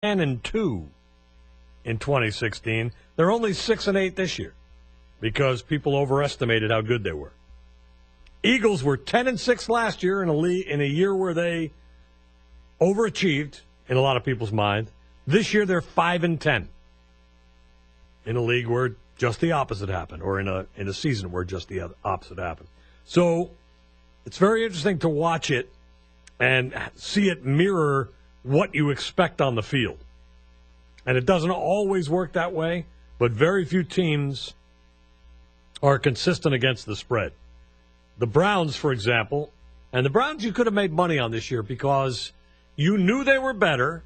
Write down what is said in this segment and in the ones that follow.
10-2 in 2016. They're only 6-8 this year because people overestimated how good they were. Eagles were 10-6 last year in a year where they overachieved in a lot of people's mind. This year they're 5-10 in a league where just the opposite happened, or in a season where just the opposite happened. So it's very interesting to watch it and see it mirror what you expect on the field. And it doesn't always work that way, but very few teams are consistent against the spread. The Browns, for example, and the Browns you could have made money on this year because you knew they were better.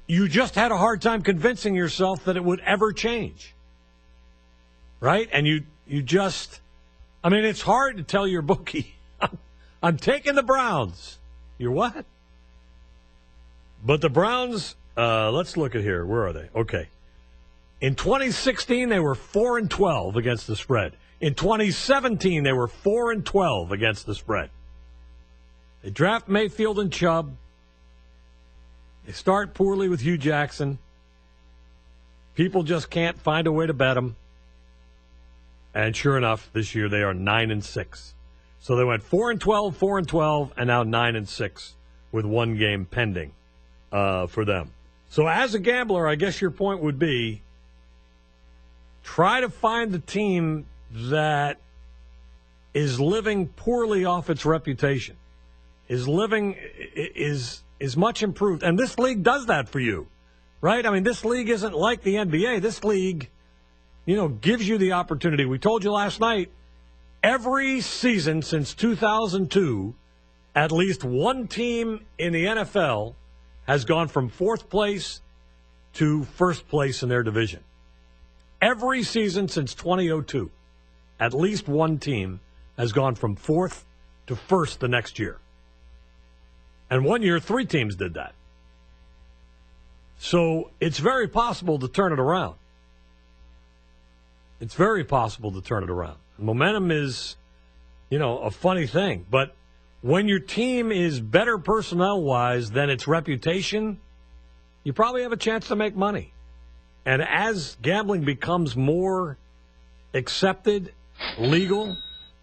You just had a hard time convincing yourself that it would ever change. Right? And you just, I mean, it's hard to tell your bookie, I'm taking the Browns. You're what? But the Browns, let's look at here. Where are they? Okay. In 2016, they were 4-12 against the spread. In 2017, they were 4-12 against the spread. They draft Mayfield and Chubb. They start poorly with Hugh Jackson. People just can't find a way to bet them. And sure enough, this year they are 9-6. So they went 4-12, 4-12, and now 9-6 with one game pending for them. So as a gambler, I guess your point would be try to find the team that is living poorly off its reputation, is much improved. And this league does that for you, right? I mean, this league isn't like the NBA. This league, gives you the opportunity. We told you last night, every season since 2002, at least one team in the NFL has gone from fourth place to first place in their division. Every season since 2002, at least one team has gone from fourth to first the next year. And one year, 3 teams did that. So it's very possible to turn it around. It's very possible to turn it around. Momentum is, a funny thing. But when your team is better personnel-wise than its reputation, you probably have a chance to make money. And as gambling becomes more accepted, legal,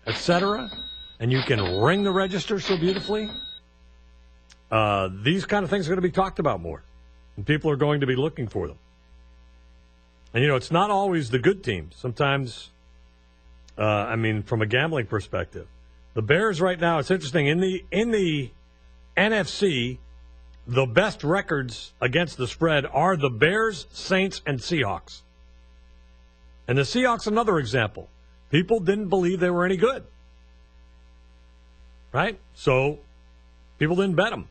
etc., and you can ring the register so beautifully, these kind of things are going to be talked about more. And people are going to be looking for them. And, it's not always the good teams. Sometimes, from a gambling perspective. The Bears right now, it's interesting, in the NFC, the best records against the spread are the Bears, Saints, and Seahawks. And the Seahawks, another example. People didn't believe they were any good. Right? So, people didn't bet them.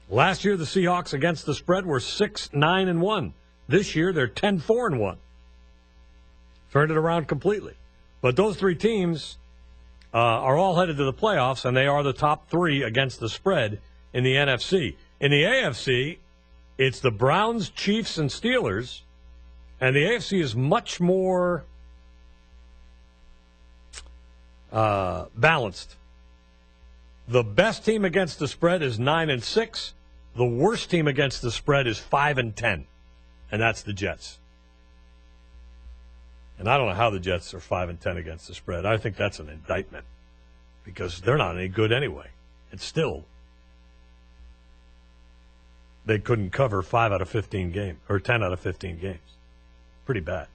Last year, the Seahawks against the spread were 6-9-1. This year, they're 10-4-1. Turned it around completely. But those 3 teams are all headed to the playoffs, and they are the top 3 against the spread in the NFC. In the AFC, it's the Browns, Chiefs, and Steelers, and the AFC is much more balanced. The best team against the spread is 9-6. The worst team against the spread is 5-10, and that's the Jets. And I don't know how the Jets are 5-10 against the spread. I think that's an indictment because they're not any good anyway. And still, they couldn't cover 5 out of 15 games, or 10 out of 15 games. Pretty bad.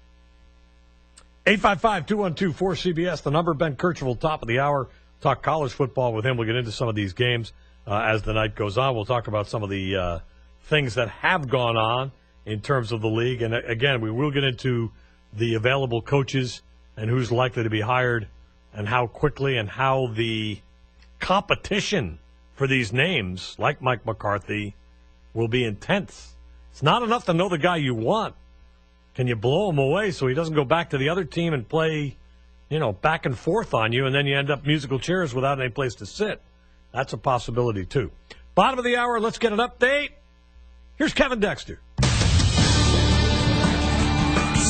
855-212-4CBS, the number. Ben Kirchhoff, top of the hour. Talk college football with him. We'll get into some of these games as the night goes on. We'll talk about some of the things that have gone on in terms of the league. And, again, we will get into the available coaches and who's likely to be hired and how quickly and how the competition for these names, like Mike McCarthy, will be intense. It's not enough to know the guy you want. Can you blow him away so he doesn't go back to the other team and play, back and forth on you, and then you end up musical chairs without any place to sit? That's a possibility, too. Bottom of the hour, let's get an update. Here's Kevin Dexter.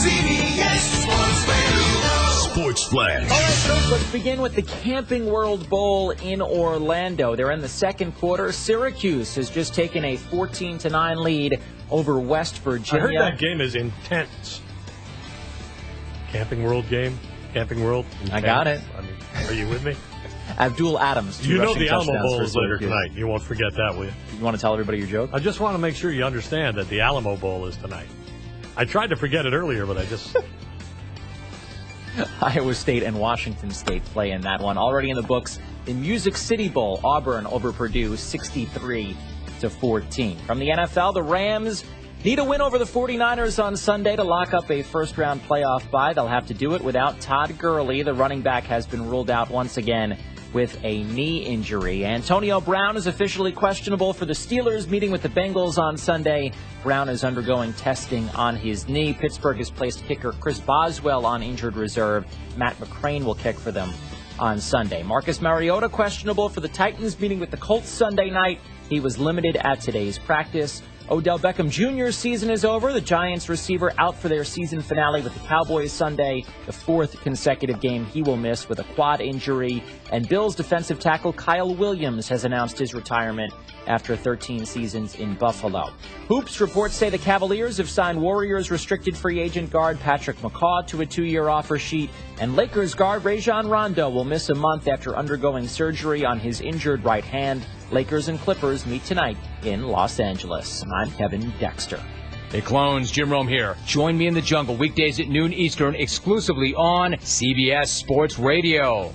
CBS Sports Radio. Sports Flash. All right, folks, let's begin with the Camping World Bowl in Orlando. They're in the second quarter. Syracuse has just taken a 14-9 lead over West Virginia. I heard that game is intense. Camping World game? Camping World? Intense. I got it. I mean, are you with me? Abdul Adams. You know the Alamo Bowl is later tonight. You won't forget that, will you? You want to tell everybody your joke? I just want to make sure you understand that the Alamo Bowl is tonight. I tried to forget it earlier, but I just... Iowa State and Washington State play in that one. Already in the books, the Music City Bowl, Auburn over Purdue, 63-14. From the NFL, the Rams need a win over the 49ers on Sunday to lock up a first-round playoff bye. They'll have to do it without Todd Gurley. The running back has been ruled out once again with a knee injury. Antonio Brown is officially questionable for the Steelers meeting with the Bengals on Sunday. Brown is undergoing testing on his knee. Pittsburgh has placed kicker Chris Boswell on injured reserve. Matt McCrane will kick for them on Sunday. Marcus Mariota questionable for the Titans meeting with the Colts Sunday night. He was limited at today's practice. Odell Beckham Jr.'s season is over. The Giants receiver out for their season finale with the Cowboys Sunday, the fourth consecutive game he will miss with a quad injury. And Bills defensive tackle Kyle Williams has announced his retirement after 13 seasons in Buffalo. Hoops reports say the Cavaliers have signed Warriors restricted free agent guard Patrick McCaw to a 2-year offer sheet, and Lakers guard Rajon Rondo will miss a month after undergoing surgery on his injured right hand. Lakers and Clippers meet tonight in Los Angeles. I'm Kevin Dexter. Hey, clones, Jim Rome here. Join me in the jungle weekdays at noon Eastern exclusively on CBS Sports Radio.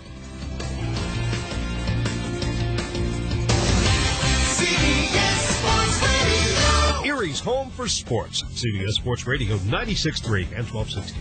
Erie's home for sports. CBS Sports Radio 96.3 and 1260.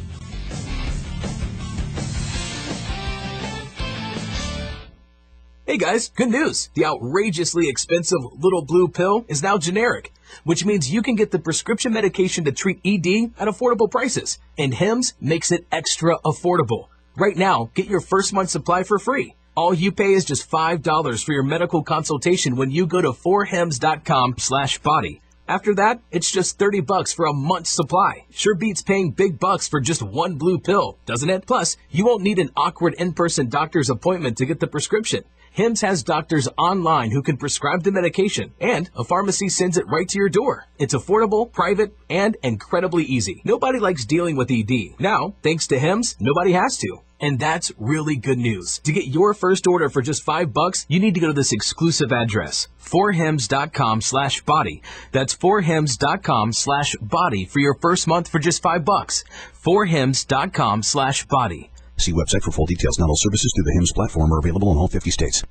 Hey guys, good news. The outrageously expensive Little Blue pill is now generic, which means you can get the prescription medication to treat ED at affordable prices. And Hims makes it extra affordable. Right now, get your first month supply for free. All you pay is just $5 for your medical consultation when you go to 4hims.com/body. After that, it's just $30 for a month's supply. Sure beats paying big bucks for just one blue pill, doesn't it? Plus, you won't need an awkward in-person doctor's appointment to get the prescription. Hims has doctors online who can prescribe the medication, and a pharmacy sends it right to your door. It's affordable, private, and incredibly easy. Nobody likes dealing with ED. Now, thanks to Hims, nobody has to. And that's really good news. To get your first order for just $5, you need to go to this exclusive address, 4hims.com/body. That's 4hims.com/body for your first month for just $5. 4hims.com/body. See website for full details. Not all services through the HIMSS platform are available in all 50 states.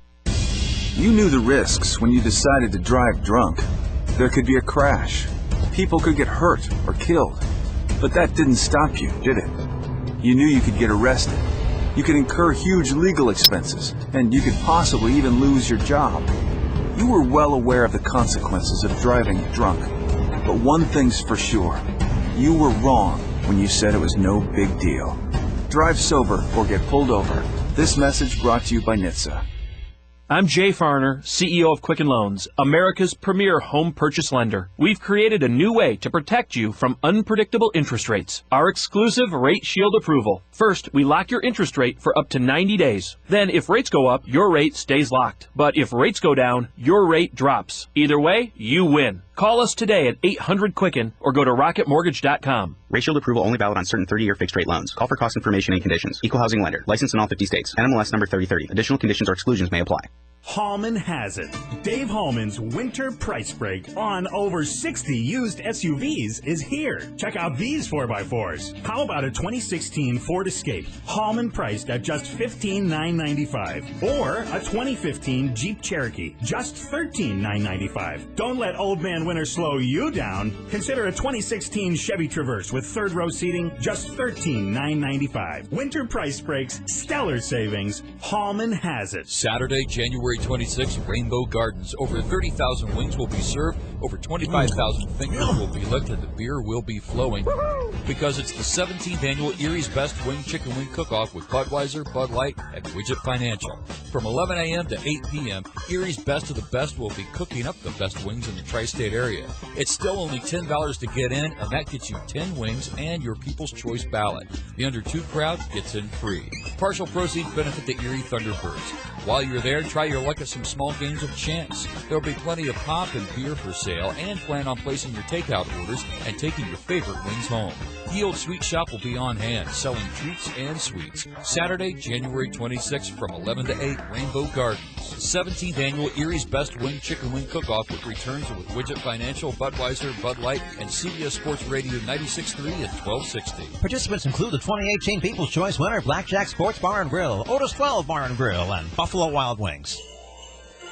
You knew the risks when you decided to drive drunk. There could be a crash. People could get hurt or killed. But that didn't stop you, did it? You knew you could get arrested. You could incur huge legal expenses, and you could possibly even lose your job. You were well aware of the consequences of driving drunk. But one thing's for sure. You were wrong when you said it was no big deal. Drive sober or get pulled over. This message brought to you by NHTSA. I'm Jay Farner, CEO of Quicken Loans, America's premier home purchase lender. We've created a new way to protect you from unpredictable interest rates. Our exclusive Rate Shield approval. First, we lock your interest rate for up to 90 days. Then, if rates go up, your rate stays locked. But if rates go down, your rate drops. Either way, you win. Call us today at 800-QUICKEN or go to rocketmortgage.com. Rate Shield approval only valid on certain 30-year fixed-rate loans. Call for cost information and conditions. Equal housing lender. Licensed in all 50 states. NMLS number 3030. Additional conditions or exclusions may apply. Hallman has it. Dave Hallman's winter price break on over 60 used SUVs is here. Check out these 4x4s. How about a 2016 Ford Escape? Hallman priced at just $15,995. Or a 2015 Jeep Cherokee, just $13,995. Don't let old man winter slow you down. Consider a 2016 Chevy Traverse with third row seating, just $13,995. Winter price breaks, stellar savings. Hallman has it. Saturday, January 26th, Rainbow Gardens. Over 30,000 wings will be served Over 25,000 fingers will be licked and the beer will be flowing because it's the 17th annual Erie's Best Wing Chicken Wing Cook-Off with Budweiser, Bud Light, and Widget Financial. From 11 a.m. to 8 p.m., Erie's Best of the Best will be cooking up the best wings in the tri-state area. It's still only $10 to get in, and that gets you 10 wings and your People's Choice ballot. The under 2 crowd gets in free. Partial proceeds benefit the Erie Thunderbirds. While you're there, try your luck at some small games of chance. There'll be plenty of pop and beer for sale, and plan on placing your takeout orders and taking your favorite wings home. The Old Sweet Shop will be on hand, selling treats and sweets. Saturday, January 26th from 11 to 8, Rainbow Gardens. 17th annual Erie's Best Wing Chicken Wing Cook-Off with returns with Widget Financial, Budweiser, Bud Light, and CBS Sports Radio 96.3 and 1260. Participants include the 2018 People's Choice winner, Blackjack Sports Bar and Grill, Otis 12 Bar and Grill, and Buffalo Wild Wings.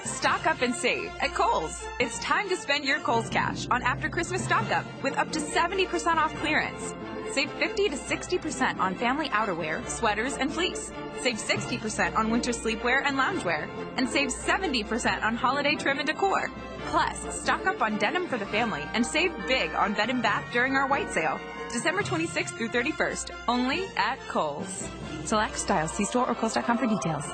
Stock up and save at Kohl's. It's time to spend your Kohl's cash on after Christmas stock up with up to 70% off clearance. Save 50 to 60% on family outerwear, sweaters, and fleece. Save 60% on winter sleepwear and loungewear. And save 70% on holiday trim and decor. Plus, stock up on denim for the family and save big on bed and bath during our white sale. December 26th through 31st, only at Kohl's. Select styles. See store or Kohl's.com for details.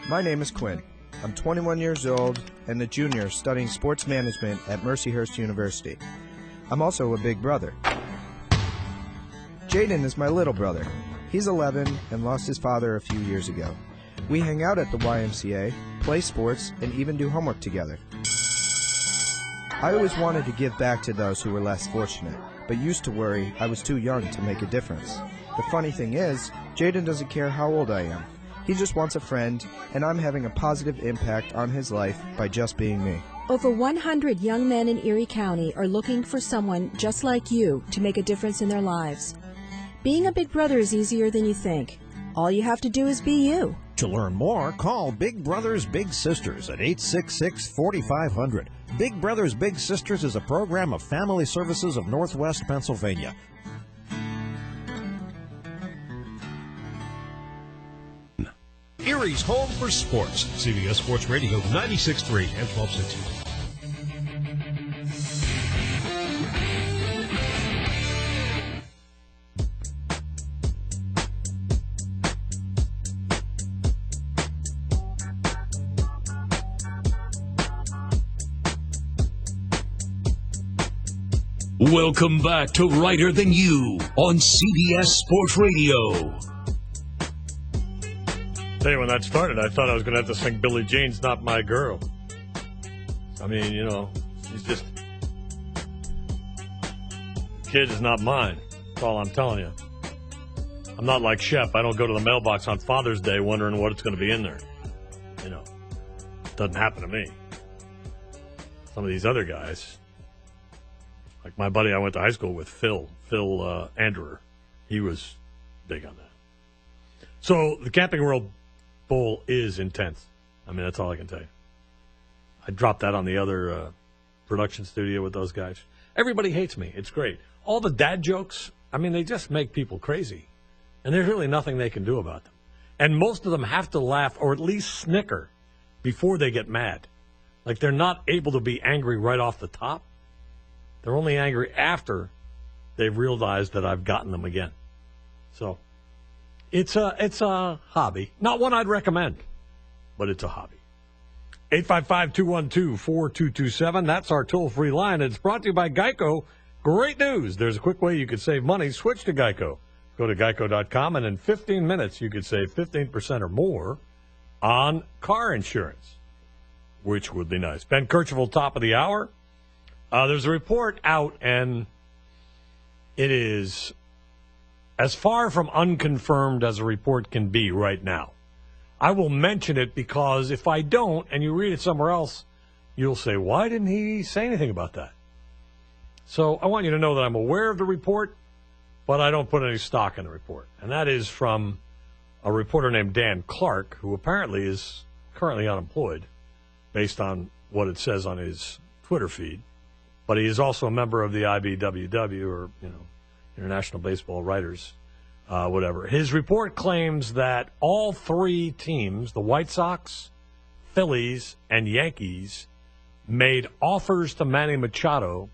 My name is Quinn. I'm 21 years old and a junior studying sports management at Mercyhurst University. I'm also a big brother. Jaden is my little brother. He's 11 and lost his father a few years ago. We hang out at the YMCA, play sports, and even do homework together. I always wanted to give back to those who were less fortunate, but used to worry I was too young to make a difference. The funny thing is, Jaden doesn't care how old I am. He just wants a friend, and I'm having a positive impact on his life by just being me. Over 100 young men in Erie County are looking for someone just like you to make a difference in their lives. Being a big brother is easier than you think. All you have to do is be you. To learn more, call Big Brothers Big Sisters at 866-4500. Big Brothers Big Sisters is a program of Family Services of Northwest Pennsylvania. Erie's home for sports. CBS Sports Radio 96.3 and 1260. Welcome back to Writer Than You on CBS Sports Radio. Tell you, when that started, I thought I was going to have to sing Billie Jean's Not My Girl. I mean, you know, she's just... Kid is not mine. That's all I'm telling you. I'm not like Shep. I don't go to the mailbox on Father's Day wondering what it's going to be in there. You know, it doesn't happen to me. Some of these other guys, like my buddy I went to high school with, Phil Anderer, he was big on that. So the Camping World Bowl is intense. I mean, that's all I can tell you. I dropped that on the other production studio with those guys. Everybody hates me. It's great. All the dad jokes, I mean, they just make people crazy. And there's really nothing they can do about them. And most of them have to laugh or at least snicker before they get mad. Like they're not able to be angry right off the top. They're only angry after they've realized that I've gotten them again. So it's a hobby. Not one I'd recommend, but it's a hobby. 855-212-4227. That's our toll-free line. It's brought to you by Geico. Great news. There's a quick way you could save money. Switch to Geico. Go to geico.com, and in 15 minutes, you could save 15% or more on car insurance, which would be nice. Ben Kercheval, top of the hour. There's a report out, and it is as far from unconfirmed as a report can be right now. I will mention it because if I don't, and you read it somewhere else, you'll say, why didn't he say anything about that? So I want you to know that I'm aware of the report, but I don't put any stock in the report. And that is from a reporter named Dan Clark, who apparently is currently unemployed, based on what it says on his Twitter feed. But he is also a member of the IBWW, or, you know, International Baseball Writers, whatever. His report claims that all three teams, the White Sox, Phillies and Yankees made offers to Manny Machado,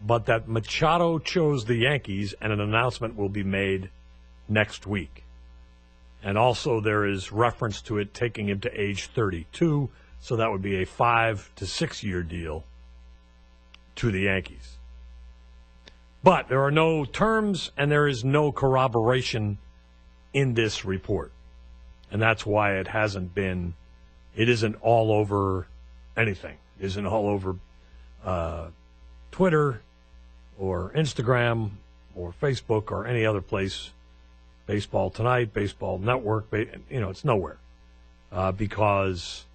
but that Machado chose the Yankees, and an announcement will be made next week. And also there is reference to it taking him to age 32, so that would be a 5 to 6 year deal to the Yankees. But there are no terms and there is no corroboration in this report. And that's why it isn't all over anything. It isn't all over Twitter or Instagram or Facebook or any other place. Baseball Tonight, Baseball Network, it's nowhere. Because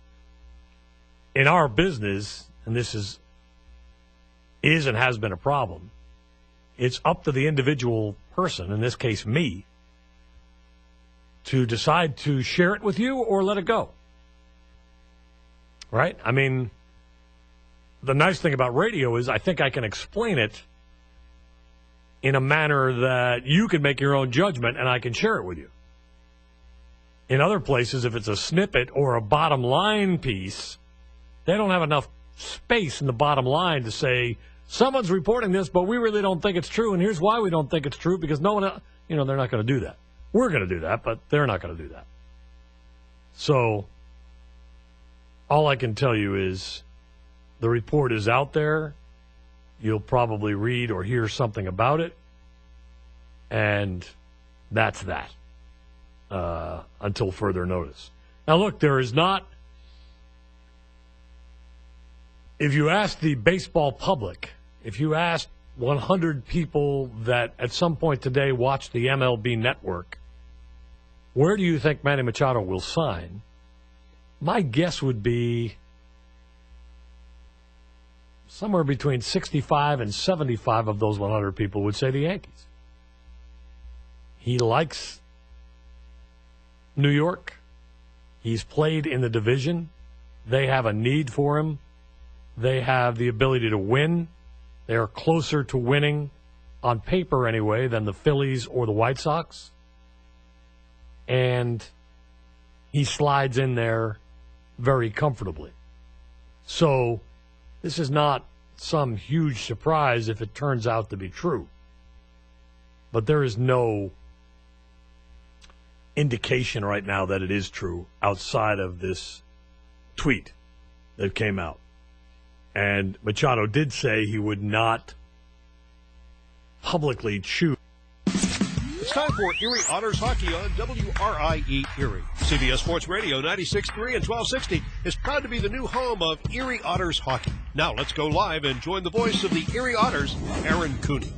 in our business, and this is and has been a problem, it's up to the individual person, in this case me, to decide to share it with you or let it go. Right? I mean, the nice thing about radio is I think I can explain it in a manner that you can make your own judgment and I can share it with you. In other places, if it's a snippet or a bottom line piece, they don't have enough space in the bottom line to say, someone's reporting this, but we really don't think it's true, and here's why we don't think it's true, because no one else, they're not going to do that. We're going to do that, but they're not going to do that. So all I can tell you is the report is out there. You'll probably read or hear something about it, and that's that until further notice. Now, look, there is not, if you ask the baseball public, if you ask 100 people that at some point today watch the MLB network, where do you think Manny Machado will sign? My guess would be somewhere between 65 and 75 of those 100 people would say the Yankees. He likes New York. He's played in the division. They have a need for him. They have the ability to win. They are closer to winning, on paper anyway, than the Phillies or the White Sox. And he slides in there very comfortably. So this is not some huge surprise if it turns out to be true. But there is no indication right now that it is true outside of this tweet that came out. And Machado did say he would not publicly choose. It's time for Erie Otters Hockey on WRIE Erie. CBS Sports Radio 96.3 and 1260 is proud to be the new home of Erie Otters Hockey. Now let's go live and join the voice of the Erie Otters, Aaron Cooney.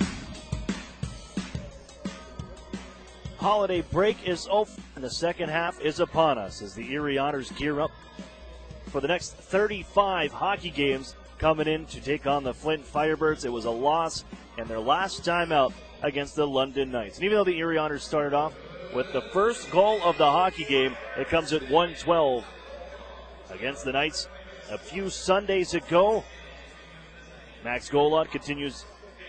Holiday break is over, and the second half is upon us as the Erie Otters gear up for the next 35 hockey games coming in to take on the Flint Firebirds. It was a loss and their last time out against the London Knights. And even though the Erie Otters started off with the first goal of the hockey game, it comes at 1:12 against the Knights a few Sundays ago. Max Golod continues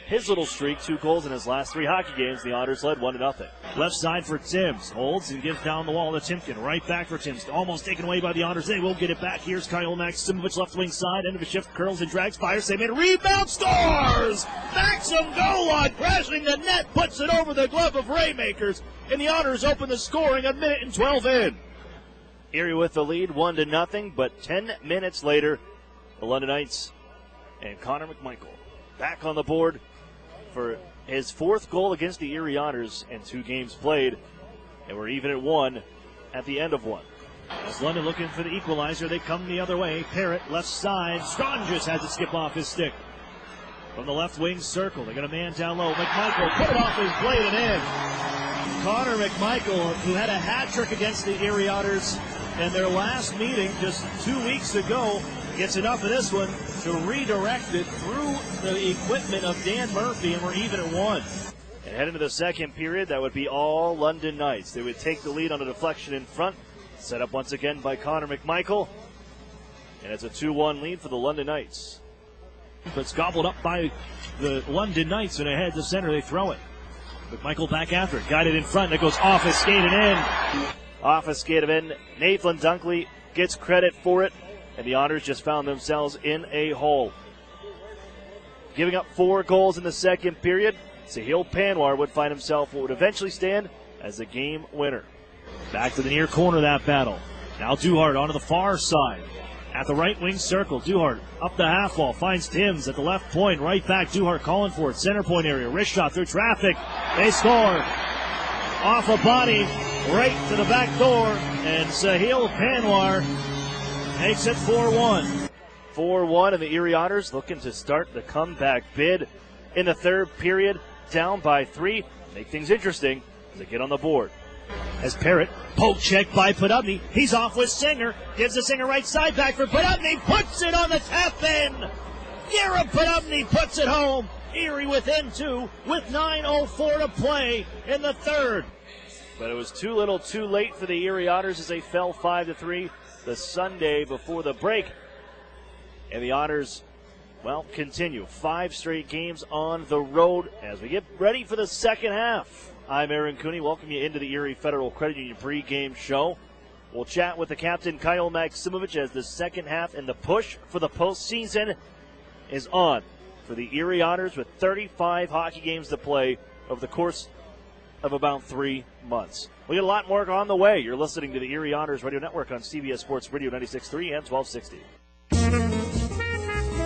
his little streak, 2 goals in his last 3 hockey games. The Otters led 1-0. Left side for Timms. Holds and gives down the wall to Timken. Right back for Timms. Almost taken away by the Otters. They will get it back. Here's Kyle Maximovic, left wing side. End of a shift. Curls and drags. Fires. They made a rebound. Scores! Maxim Golod crashing the net. Puts it over the glove of Raymakers. And the Otters open the scoring a minute and 12 in. Erie with the lead, 1-0. But 10 minutes later, the London Knights and Connor McMichael back on the board for his 4th goal against the Erie Otters in 2 games played, and we're even at 1 at the end of 1. As London looking for the equalizer, they come the other way. Parrott, left side. Strong has to skip off his stick. From the left wing circle, they got a man down low. McMichael put it off his blade and in. Connor McMichael, who had a hat trick against the Erie Otters in their last meeting just 2 weeks ago, gets enough of this one to redirect it through the equipment of Dan Murphy, and we're even at 1. And head into the second period, that would be all London Knights. They would take the lead on a deflection in front, set up once again by Connor McMichael, and it's a 2-1 lead for the London Knights. But it's gobbled up by the London Knights, and ahead to center, they throw it. McMichael back after it, guided in front, and it goes off his skate and in. Off his skate and in, Nathan Dunkley gets credit for it, and the Otters just found themselves in a hole. Giving up 4 goals in the second period, Sahil Panwar would find himself what would eventually stand as the game winner. Back to the near corner of that battle. Now Duhart onto the far side. At the right wing circle, Duhart up the half wall, finds Timms at the left point, right back, Duhart calling for it, center point area, wrist shot through traffic, they score. Off a body, right to the back door, and Sahil Panwar makes it 4-1. 4-1, and the Erie Otters looking to start the comeback bid in the third period, down by 3. Make things interesting as they get on the board. As Parrott, poke check by Podubny. He's off with Singer. Gives the Singer right side back for Podubny. Puts it on the tap in. Garrett Podubny puts it home. Erie within 2 with 9:04 to play in the third. But it was too little too late for the Erie Otters as they fell 5-3 the Sunday before the break. And the Otters, well, continue 5 straight games on the road as we get ready for the second half. I'm Aaron Cooney. Welcome you into the Erie Federal Credit Union pregame show. We'll chat with the captain, Kyle Maximovich, as the second half and the push for the postseason is on for the Erie Otters with 35 hockey games to play over the course of about 3 months. We got a lot more on the way. You're listening to the Erie Otters Radio Network on CBS Sports Radio 96.3 and 1260.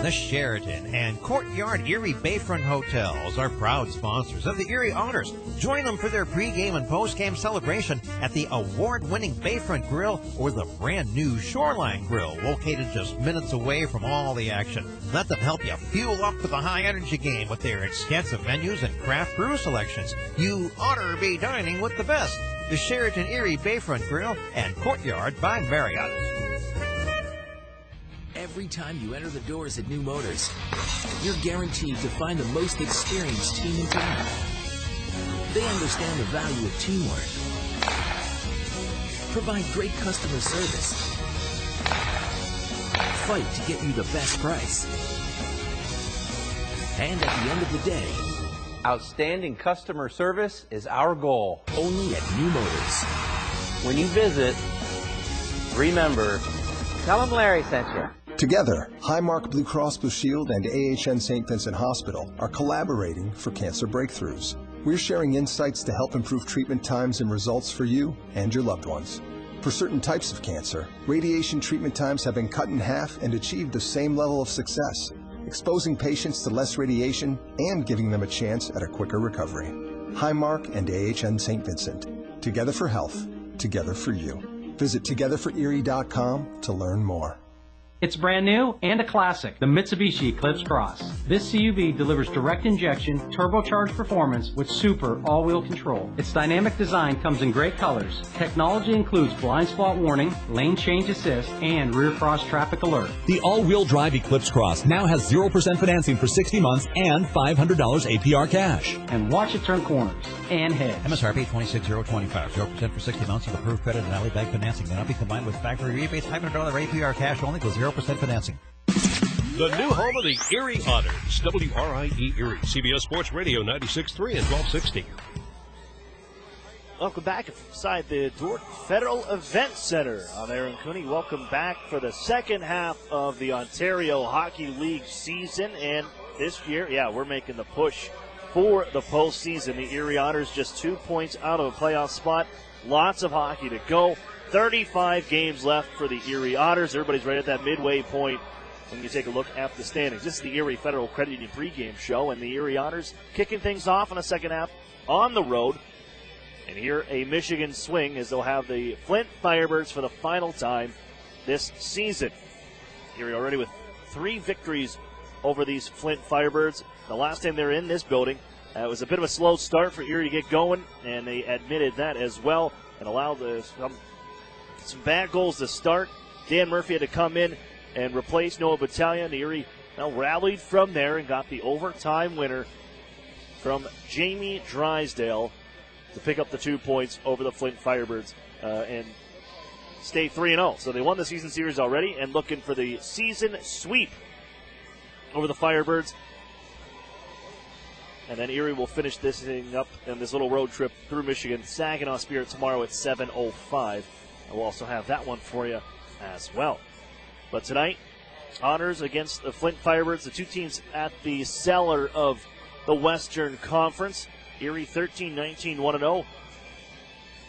The Sheraton and Courtyard Erie Bayfront Hotels are proud sponsors of the Erie Otters. Join them for their pregame and postgame celebration at the award-winning Bayfront Grill or the brand-new Shoreline Grill, located just minutes away from all the action. Let them help you fuel up for the high-energy game with their extensive menus and craft brew selections. You ought to be dining with the best. The Sheraton Erie Bayfront Grill and Courtyard by Marriott. Every time you enter the doors at New Motors, you're guaranteed to find the most experienced team in town. They understand the value of teamwork, provide great customer service, fight to get you the best price, and at the end of the day, outstanding customer service is our goal. Only at New Motors. When you visit, remember, tell them Larry sent you. Together, Highmark Blue Cross Blue Shield and AHN St. Vincent Hospital are collaborating for cancer breakthroughs. We're sharing insights to help improve treatment times and results for you and your loved ones. For certain types of cancer, radiation treatment times have been cut in half and achieved the same level of success, exposing patients to less radiation and giving them a chance at a quicker recovery. Highmark and AHN St. Vincent. Together for health, together for you. Visit togetherforerie.com to learn more. It's brand new and a classic, the Mitsubishi Eclipse Cross. This CUV delivers direct injection, turbocharged performance with super all-wheel control. Its dynamic design comes in great colors. Technology includes blind spot warning, lane change assist, and rear cross traffic alert. The all-wheel drive Eclipse Cross now has 0% financing for 60 months and $500 APR cash. And watch it turn corners and head. MSRP 26025, 0% for 60 months of approved credit and alley bank financing. May not be combined with factory rebates, $500 APR cash only with 0% financing. The new home of the Erie Otters, WRIE Erie, CBS Sports Radio 96.3 and 1260. Welcome back inside the Dordt Federal Event Center. I'm Aaron Cooney. Welcome back for the second half of the Ontario Hockey League season. And this year, we're making the push for the postseason. The Erie Otters just 2 points out of a playoff spot. Lots of hockey to go. 35 games left for the Erie Otters. Everybody's right at that midway point when you take a look at the standings. This is the Erie Federal Credit Union pregame show, and the Erie Otters kicking things off in the second half on the road. And here a Michigan swing as they'll have the Flint Firebirds for the final time this season. Erie already with 3 victories over these Flint Firebirds. The last time they were in this building, it was a bit of a slow start for Erie to get going, and they admitted that as well and allowed some bad goals to start. Dan Murphy had to come in and replace Noah Battaglia. The Erie rallied from there and got the overtime winner from Jamie Drysdale to pick up the 2 points over the Flint Firebirds and stay 3-0. So they won the season series already and looking for the season sweep over the Firebirds. And then Erie will finish this thing up in this little road trip through Michigan. Saginaw Spirit tomorrow at 7:05. And we'll also have that one for you as well. But tonight, Otters against the Flint Firebirds, the two teams at the cellar of the Western Conference. Erie 13-19, 1-0.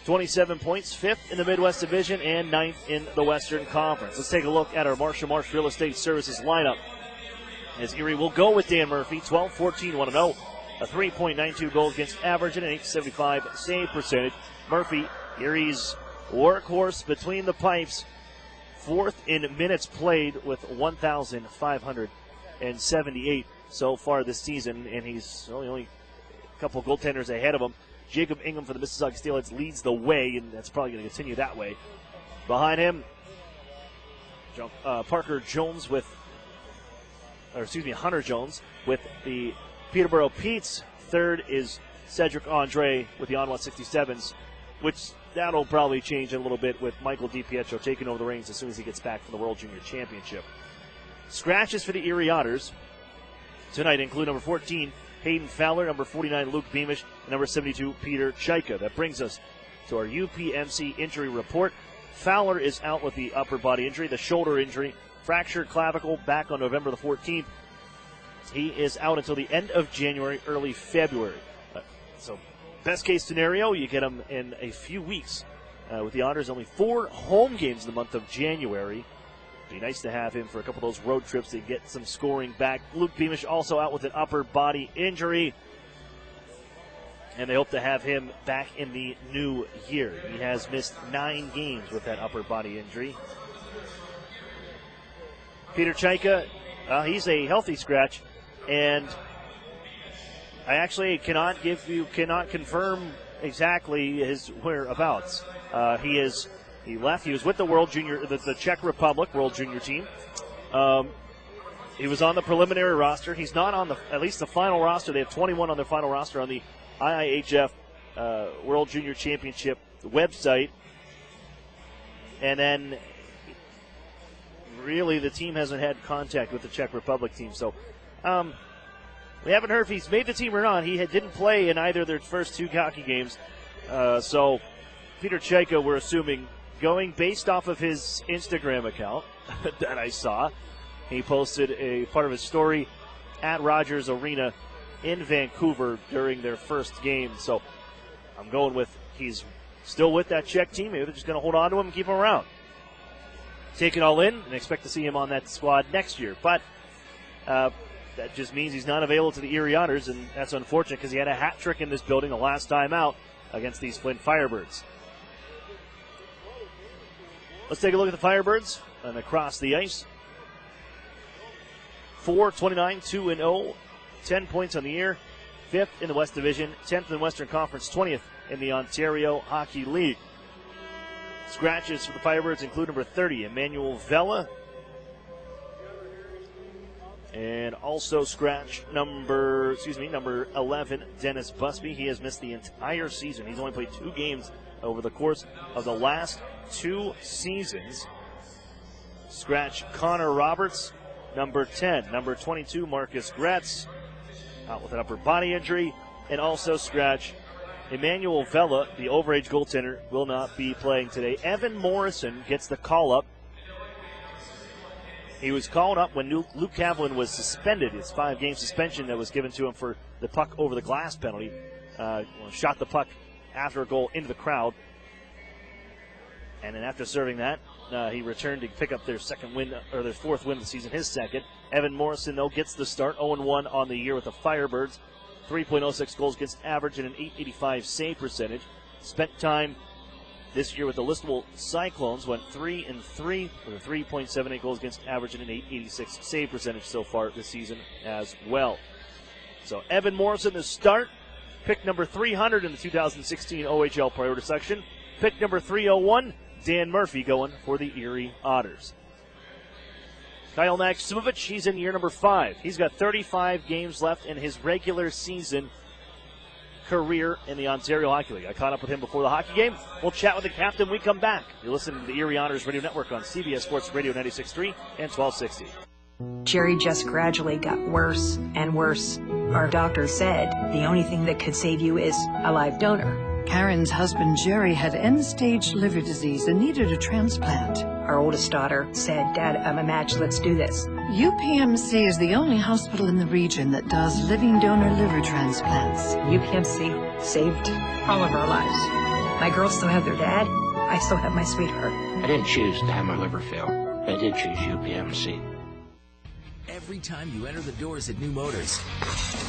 27 points, 5th in the Midwest Division and 9th in the Western Conference. Let's take a look at our Marshall Marsh Real Estate Services lineup. As Erie will go with Dan Murphy, 12-14, 1-0. A 3.92 goals against average and an 8.75 save percentage. Murphy, Erie's workhorse between the pipes, 4th in minutes played with 1,578 so far this season, and he's only a couple of goaltenders ahead of him. Jacob Ingham for the Mississauga Steelheads leads the way, and that's probably going to continue that way. Behind him, Hunter Jones with the Peterborough Petes. Third is Cedric Andre with the Onwat 67s, which that'll probably change a little bit with Michael DiPietro taking over the reins as soon as he gets back from the World Junior Championship. Scratches for the Erie Otters tonight include number 14, Hayden Fowler, number 49, Luke Beamish, and number 72, Peter Chaika. That brings us to our UPMC injury report. Fowler is out with the upper body injury, the shoulder injury, fractured clavicle back on November the 14th. He is out until the end of January, early February. So best case scenario, you get him in a few weeks. With the Otters, only 4 home games in the month of January. Be nice to have him for a couple of those road trips to get some scoring back. Luke Beamish also out with an upper body injury, and they hope to have him back in the new year. He has missed 9 games with that upper body injury. Peter Chaika, he's a healthy scratch, and I actually cannot confirm exactly his whereabouts. He left. He was with the World Junior, the Czech Republic World Junior team. He was on the preliminary roster. He's not on at least the final roster. They have 21 on their final roster on the IIHF World Junior Championship website. And then, really, the team hasn't had contact with the Czech Republic team. So, we haven't heard if he's made the team or not. He didn't play in either of their first 2 hockey games. So, Peter Chaika, we're assuming, going based off of his Instagram account that I saw. He posted a part of his story at Rogers Arena in Vancouver during their first game. So I'm going with he's still with that Czech team. Maybe they're just going to hold on to him and keep him around. Take it all in and expect to see him on that squad next year. But that just means he's not available to the Erie Otters, and that's unfortunate because he had a hat trick in this building the last time out against these Flint Firebirds. Let's take a look at the Firebirds and across the ice. 4-29, 2-0, 10 points on the year, 5th in the West Division, 10th in the Western Conference, 20th in the Ontario Hockey League. Scratches for the Firebirds include number 30, Emmanuel Vella, and also scratch number 11, Dennis Busby. He has missed the entire season. He's only played 2 games over the course of the last 2 seasons. Scratch Connor Roberts, number 10. Number 22, Marcus Gretz, out with an upper body injury. And also scratch Emmanuel Vella, the overage goaltender, will not be playing today. Evan Morrison gets the call-up. He was called up when Luke Kavlin was suspended. It's 5-game suspension that was given to him for the puck over the glass penalty. Shot the puck after a goal into the crowd. And then after serving that, he returned to pick up their 4th win of the season, his second. Evan Morrison, though, gets the start, 0-1 on the year with the Firebirds. 3.06 goals against average and an 8.85 save percentage. Spent time this year with the Listowel Cyclones, went 3-3 with a 3.78 goals against average and an 8.86 save percentage so far this season as well. So Evan Morrison, the start. Pick number 300 in the 2016 OHL priority section. Pick number 301, Dan Murphy going for the Erie Otters. Kyle Maximovic, he's in year number 5. He's got 35 games left in his regular season career in the Ontario Hockey League. I caught up with him before the hockey game. We'll chat with the captain when we come back. You're listening to the Erie Otters Radio Network on CBS Sports Radio 96.3 and 1260. Jerry just gradually got worse and worse. Our doctor said the only thing that could save you is a live donor. Karen's husband Jerry had end-stage liver disease and needed a transplant. Our oldest daughter said, Dad, I'm a match, let's do this. UPMC is the only hospital in the region that does living donor liver transplants. UPMC saved all of our lives. My girls still have their dad. I still have my sweetheart. I didn't choose to have my liver fail. I did choose UPMC. Every time you enter the doors at New Motors,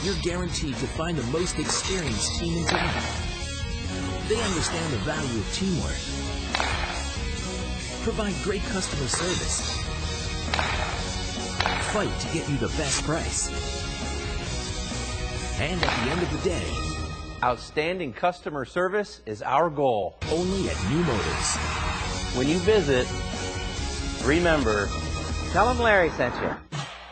you're guaranteed to find the most experienced team in town. They understand the value of teamwork, provide great customer service, fight to get you the best price, and at the end of the day, outstanding customer service is our goal. Only at New Motors. When you visit, remember, tell them Larry sent you.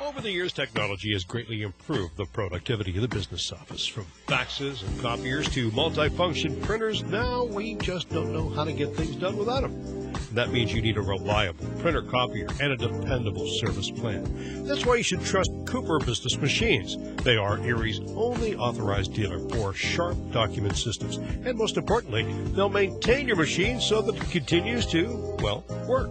Over the years, technology has greatly improved the productivity of the business office. From faxes and copiers to multifunction printers, now we just don't know how to get things done without them. That means you need a reliable printer copier and a dependable service plan. That's why you should trust Cooper Business Machines. They are Erie's only authorized dealer for sharp document systems. And most importantly, they'll maintain your machine so that it continues to, well, work.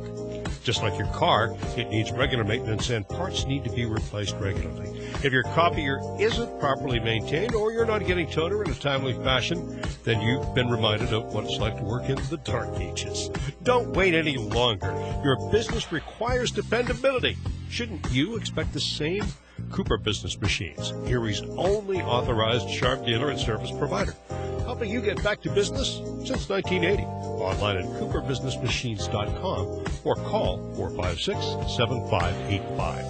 Just like your car, it needs regular maintenance and parts need to be replaced regularly. If your copier isn't properly maintained or you're not getting toner in a timely fashion, then you've been reminded of what it's like to work in the dark ages. Don't wait any longer. Your business requires dependability. Shouldn't you expect the same? Cooper Business Machines, Erie's only authorized sharp dealer and service provider. Helping you get back to business since 1980. Online at cooperbusinessmachines.com or call 456-7585.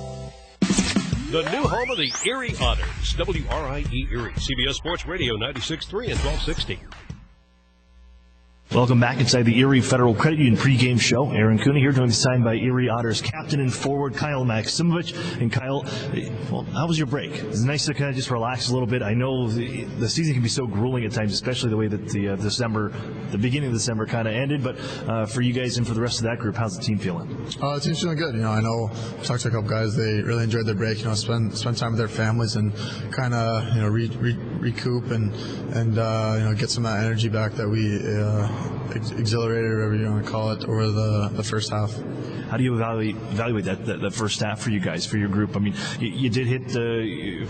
The new home of the Erie Otters, WRIE Erie, CBS Sports Radio 96.3 and 1260. Welcome back inside the Erie Federal Credit Union pregame show. Aaron Cooney here, joined this time by Erie Otters captain and forward Kyle Maximovich. And Kyle, well, how was your break? It's nice to kind of just relax a little bit. I know the season can be so grueling at times, especially the way that the beginning of December kind of ended. But for you guys and for the rest of that group, how's the team feeling? The team's feeling good. I know I've talked to a couple guys. They really enjoyed their break. Spend time with their families and kind of recoup and get some of that energy back that we exhilarated, or whatever you want to call it, over the first half. How do you evaluate that first half for you guys, for your group? I mean, you did hit the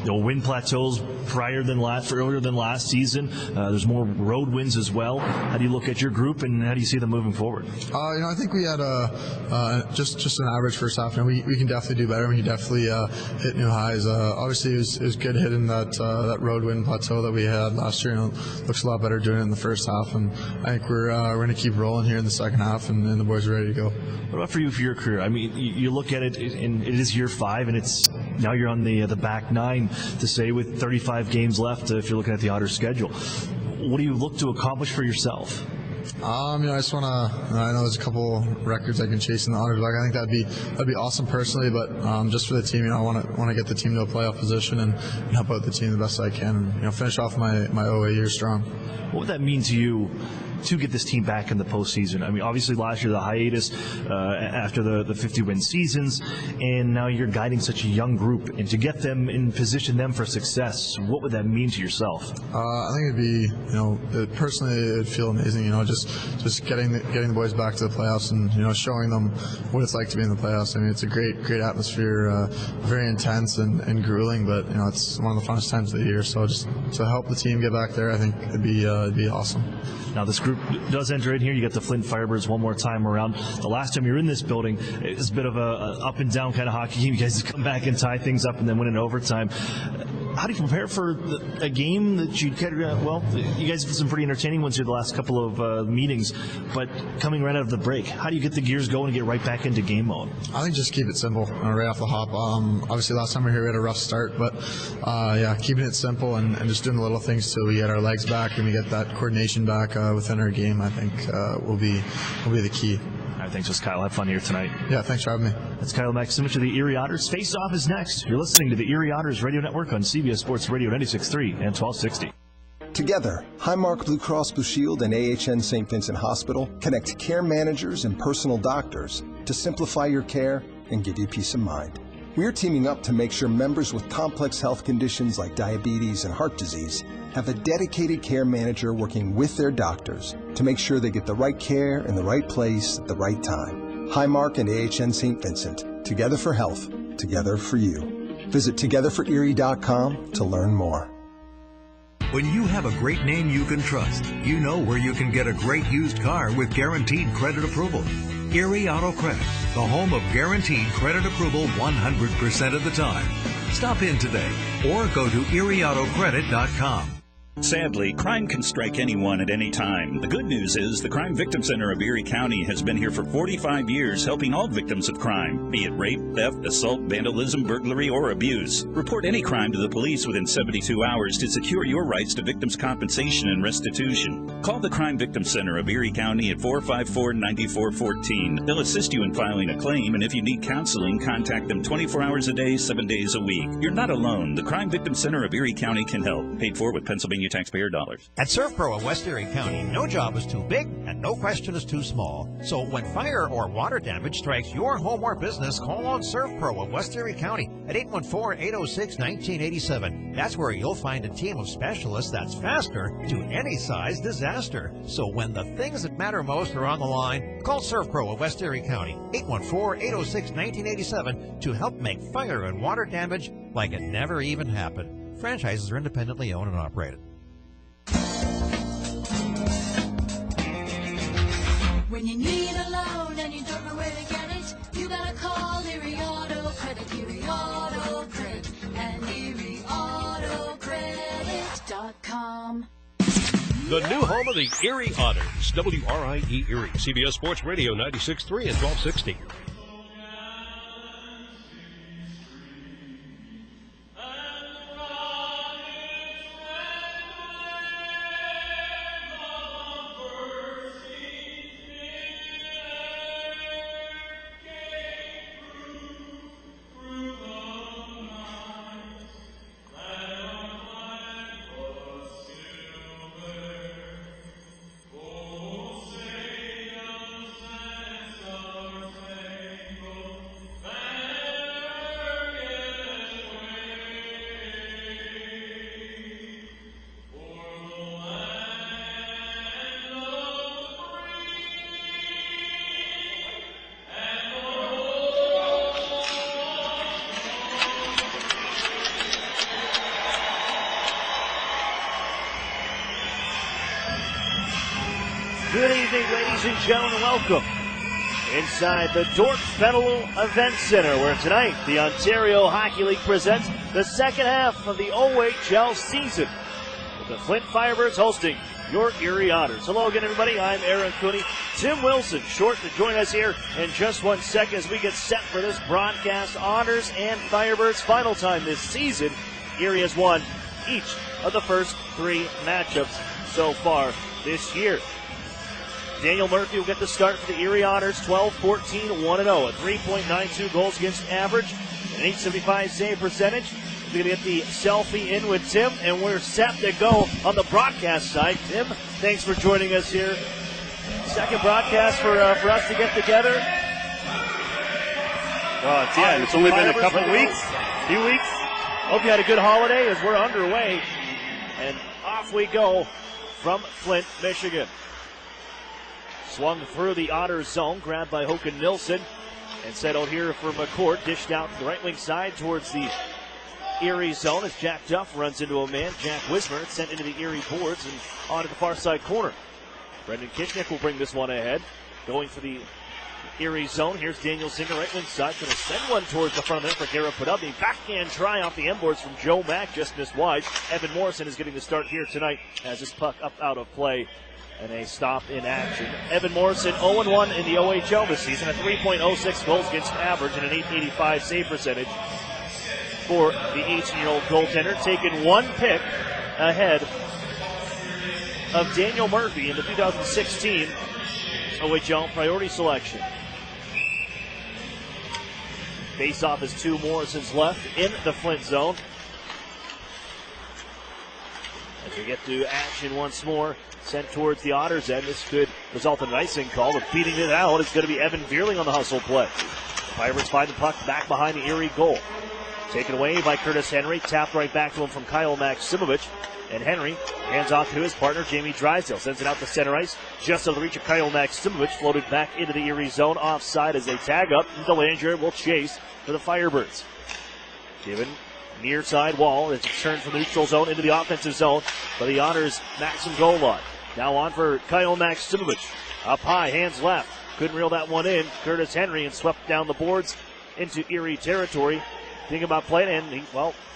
win plateaus earlier than last season. There's more road wins as well. How do you look at your group, and how do you see them moving forward? I think we had just an average first half. We can definitely do better. We can definitely hit new highs. Obviously, it was good hitting that road win plateau that we had last year. Looks a lot better doing it in the first half, and I think we're going to keep rolling here in the second half, and the boys are ready to go. What about for you, for your career? I mean, you look at it, and it is year 5, and it's now you're on the back 9 to say with 35 games left. If you're looking at the Otters schedule, what do you look to accomplish for yourself? I just want to. I know there's a couple records I can chase in the Otters. I think that'd be awesome personally, but just for the team, I want to get the team to a playoff position and help out the team the best I can, and finish off my OA year strong. What would that mean to you to get this team back in the postseason? I mean, obviously last year the hiatus after the 50-win seasons, and now you're guiding such a young group, and to get them and position them for success, what would that mean to yourself? I think it'd be, personally it'd feel amazing, just getting the boys back to the playoffs and, showing them what it's like to be in the playoffs. I mean, it's a great atmosphere, very intense and grueling, but, it's one of the funnest times of the year. So just to help the team get back there, I think it'd be awesome. Now this group does enter in here. You got the Flint Firebirds one more time around. The last time you were in this building, it's a bit of a up and down kind of hockey game. You guys come back and tie things up and then win in overtime. How do you prepare for a game that you guys did some pretty entertaining ones here the last couple of meetings, but coming right out of the break, how do you get the gears going and get right back into game mode? I think just keep it simple right off the hop. Obviously last time we were here we had a rough start, but keeping it simple and just doing the little things till we get our legs back and we get that coordination back within our game, I think will be the key. All right, thanks, Kyle. Have fun here tonight. Yeah, thanks for having me. That's Kyle Maximovich of the Erie Otters. Face Off is next. You're listening to the Erie Otters Radio Network on CBS Sports Radio 96.3 and 1260. Together, Highmark Blue Cross Blue Shield and AHN St. Vincent Hospital connect care managers and personal doctors to simplify your care and give you peace of mind. We're teaming up to make sure members with complex health conditions like diabetes and heart disease have a dedicated care manager working with their doctors to make sure they get the right care in the right place at the right time. Highmark and AHN St. Vincent. Together for health. Together for you. Visit togetherforerie.com to learn more. When you have a great name you can trust, you know where you can get a great used car with guaranteed credit approval. Erie Auto Credit, the home of guaranteed credit approval 100% of the time. Stop in today or go to erieautocredit.com. Sadly, crime can strike anyone at any time. The good news is the Crime Victim Center of Erie County has been here for 45 years helping all victims of crime, be it rape, theft, assault, vandalism, burglary, or abuse. Report any crime to the police within 72 hours to secure your rights to victims' compensation and restitution. Call the Crime Victim Center of Erie County at 454-9414. They'll assist you in filing a claim, and if you need counseling, contact them 24 hours a day, 7 days a week. You're not alone. The Crime Victim Center of Erie County can help. Paid for with Pennsylvania taxpayer dollars. At ServPro of West Erie County, no job is too big and no question is too small. So when fire or water damage strikes your home or business, call on ServPro of West Erie County at 814-806-1987. That's where you'll find a team of specialists that's faster to any size disaster. So when the things that matter most are on the line, call ServPro of West Erie County, 814-806-1987 to help make fire and water damage like it never even happened. Franchises are independently owned and operated. When you need a loan and you don't know where to get it, you gotta call Erie Auto Credit, Erie Auto Credit, and ErieAutoCredit.com. The new home of the Erie Otters, WRIE Erie, CBS Sports Radio 96.3 and 1260. Good evening, ladies and gentlemen. Welcome inside the Dork Federal Event Center, where tonight the Ontario Hockey League presents the second half of the OHL season, with the Flint Firebirds hosting your Erie Otters. Hello again, everybody. I'm Aaron Cooney. Tim Wilson short to join us here in just 1 second as we get set for this broadcast. Otters and Firebirds final time this season. Erie has won each of the first 3 matchups so far this year. Daniel Murphy will get the start for the Erie Otters, 12-14, 1-0, a 3.92 goals against average, an 875 save percentage. We're going to get the selfie in with Tim, and we're set to go on the broadcast side. Tim, thanks for joining us here. Second broadcast for us to get together. It's only been a couple weeks, few weeks. Hope you had a good holiday as we're underway, and off we go from Flint, Michigan. Swung through the Otters zone, grabbed by Håkan Nilsson, and settled here for McCourt. Dished out to the right wing side towards the Erie zone as Jack Duff runs into a man. Jack Wismer sent into the Erie boards and onto the far side corner. Brendan Kishnick will bring this one ahead. Going for the Erie zone. Here's Daniel Singer, right wing side. Going to send one towards the front of the net for Garrett Podubny. Backhand try off the end boards from Joe Mack, just missed wide. Evan Morrison is getting the start here tonight as this puck up out of play. And a stop in action. Evan Morrison 0-1 in the OHL this season, a 3.06 goals against average and an 885 save percentage for the 18-year-old goaltender, taking 1 pick ahead of Daniel Murphy in the 2016 OHL priority selection. Face-off is 2 Morrisons left in the Flint zone. As we get to action once more, sent towards the Otters end. This could result in an icing call, but beating it out is going to be Evan Vierling on the hustle play. The Pirates find the puck back behind the Erie goal. Taken away by Curtis Henry. Tapped right back to him from Kyle Maximovich. And Henry hands off to his partner, Jamie Drysdale. Sends it out to center ice. Just out of the reach of Kyle Maximovich. Floated back into the Erie zone. Offside as they tag up. And Delanger will chase for the Firebirds. Given near side wall as it turns from the neutral zone into the offensive zone for the Otters' Maxim goal line. Now on for Kyle Maximovich. Up high, hands left. Couldn't reel that one in. Curtis Henry and swept down the boards into Erie territory. Thinking about playing, and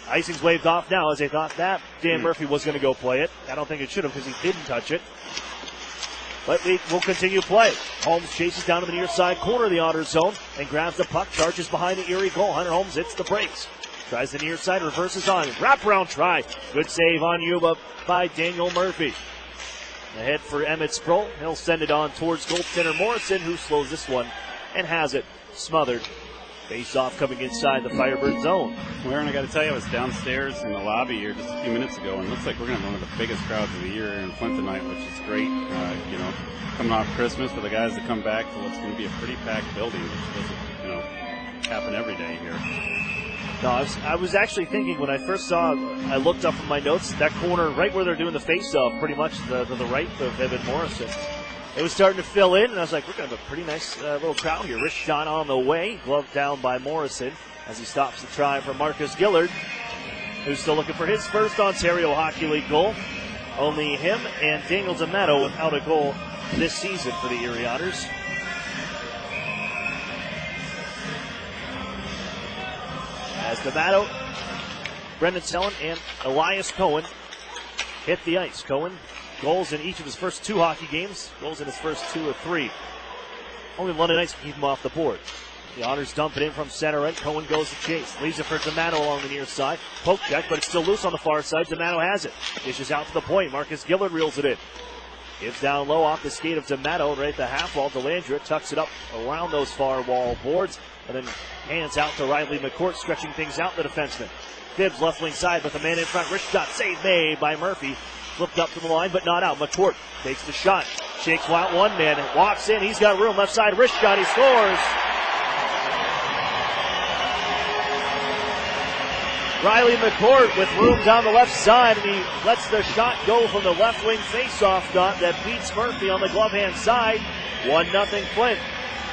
icing's waved off now as they thought that Dan Murphy was going to go play it. I don't think it should have because he didn't touch it. But we will continue play. Holmes chases down to the near side corner of the Otters zone and grabs the puck, charges behind the Erie goal. Hunter Holmes hits the brakes. Tries the near side, reverses on. Wraparound try. Good save on Yuba by Daniel Murphy. Ahead for Emmett Sproul. He'll send it on towards goaltender Morrison, who slows this one and has it smothered. Face off coming inside the Firebird zone. Aaron, I got to tell you, I was downstairs in the lobby here just a few minutes ago, and it looks like we're going to have one of the biggest crowds of the year in Flint tonight, which is great. Coming off Christmas for the guys to come back to what's going to be a pretty packed building, which doesn't, happen every day here. No, I was actually thinking when I first saw, I looked up from my notes, that corner right where they're doing the face-off, pretty much to the right of Evan Morrison. It was starting to fill in, and I was like, we're going to have a pretty nice little crowd here. Wrist shot on the way, gloved down by Morrison as he stops the try from Marcus Gillard, who's still looking for his first Ontario Hockey League goal. Only him and Daniel D'Amato without a goal this season for the Erie Otters. As D'Amato, Brendan Sellen, and Elias Cohen hit the ice. Cohen, goals in each of his first 2 hockey games. Goals in his first 2 or 3. Only London Knights can keep him off the board. The Otters dump it in from center right. Cohen goes to chase. Leaves it for D'Amato along the near side. Poke check, but it's still loose on the far side. D'Amato has it. Dishes out to the point. Marcus Gillard reels it in. Gives down low off the skate of D'Amato right at the half wall. Delandra tucks it up around those far wall boards and then hands out to Riley McCourt, stretching things out the defenseman. Bibbs left wing side, but the man in front. Wrist shot save made by Murphy. Flipped up to the line, but not out. McCourt takes the shot. Shakes out one man. Walks in. He's got room. Left side wrist shot. He scores. Riley McCourt with room down the left side, and he lets the shot go from the left wing faceoff dot that beats Murphy on the glove hand side. 1-0 Flint.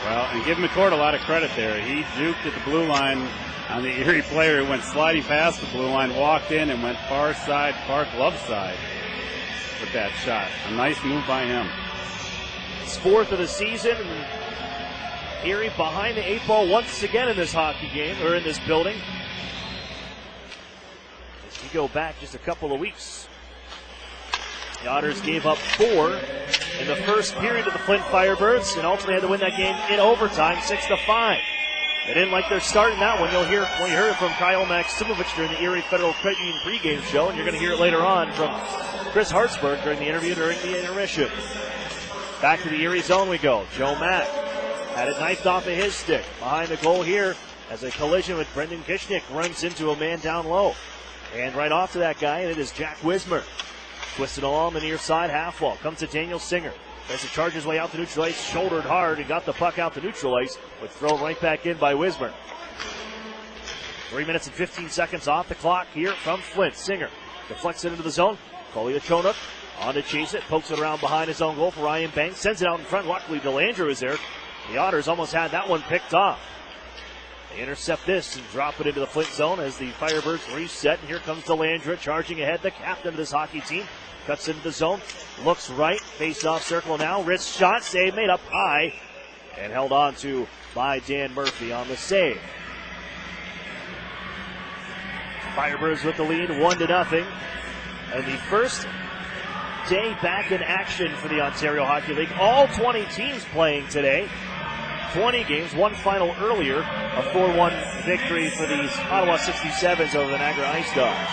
Well, and give McCourt a lot of credit there. He juked at the blue line on the Erie player who went sliding past the blue line, walked in and went far glove side with that shot. A nice move by him. It's 4th of the season. Erie behind the 8 ball once again in this hockey game, or in this building. As we go back just a couple of weeks, the Otters gave up 4 in the first period of the Flint Firebirds and ultimately had to win that game in overtime, 6-5. They didn't like their start in that one. You'll hear when you heard it from Kyle Maximovich during the Erie Federal Credit Union pregame show, and you're going to hear it later on from Chris Hartsburg during the interview during the intermission. Back to the Erie zone we go. Joe Mack had it knifed off of his stick. Behind the goal here as a collision with Brendan Kishnick runs into a man down low. And right off to that guy, and it is Jack Wismer. Twisted along the near side half wall. Comes to Daniel Singer. As he charges his way out to neutral ice, shouldered hard and got the puck out to neutral ice, but thrown right back in by Wismer. 3 minutes and 15 seconds off the clock here from Flint. Singer deflects it into the zone. Kolyachonok on to chase it. Pokes it around behind his own goal for Ryan Banks. Sends it out in front. Luckily, Delandra is there. The Otters almost had that one picked off. They intercept this and drop it into the Flint zone as the Firebirds reset. And here comes Delandra charging ahead, the captain of this hockey team. Cuts into the zone, looks right, face-off circle now, wrist shot, save made up high, and held on to by Dan Murphy on the save. Firebirds with the lead, 1-0. And the first day back in action for the Ontario Hockey League. All 20 teams playing today. 20 games, one final earlier. A 4-1 victory for these Ottawa 67s over the Niagara Ice Dogs.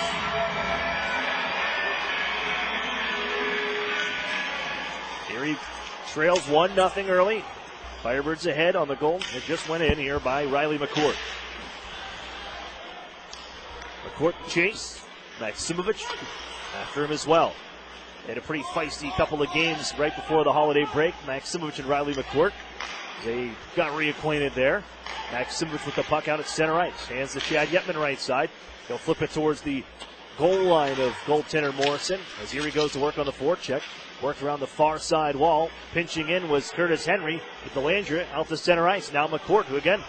Erie trails 1-0 early. Firebirds ahead on the goal. It just went in here by Riley McCourt. McCourt chase. Maximovich after him as well. They had a pretty feisty couple of games right before the holiday break. Maximovich and Riley McCourt. They got reacquainted there. Maxim with the puck out at center ice. Hands to Chad Yetman right side. He'll flip it towards the goal line of goaltender Morrison as Erie goes to work on the forecheck. Worked around the far side wall. Pinching in was Curtis Henry with the Landry out to center ice. Now McCourt, who again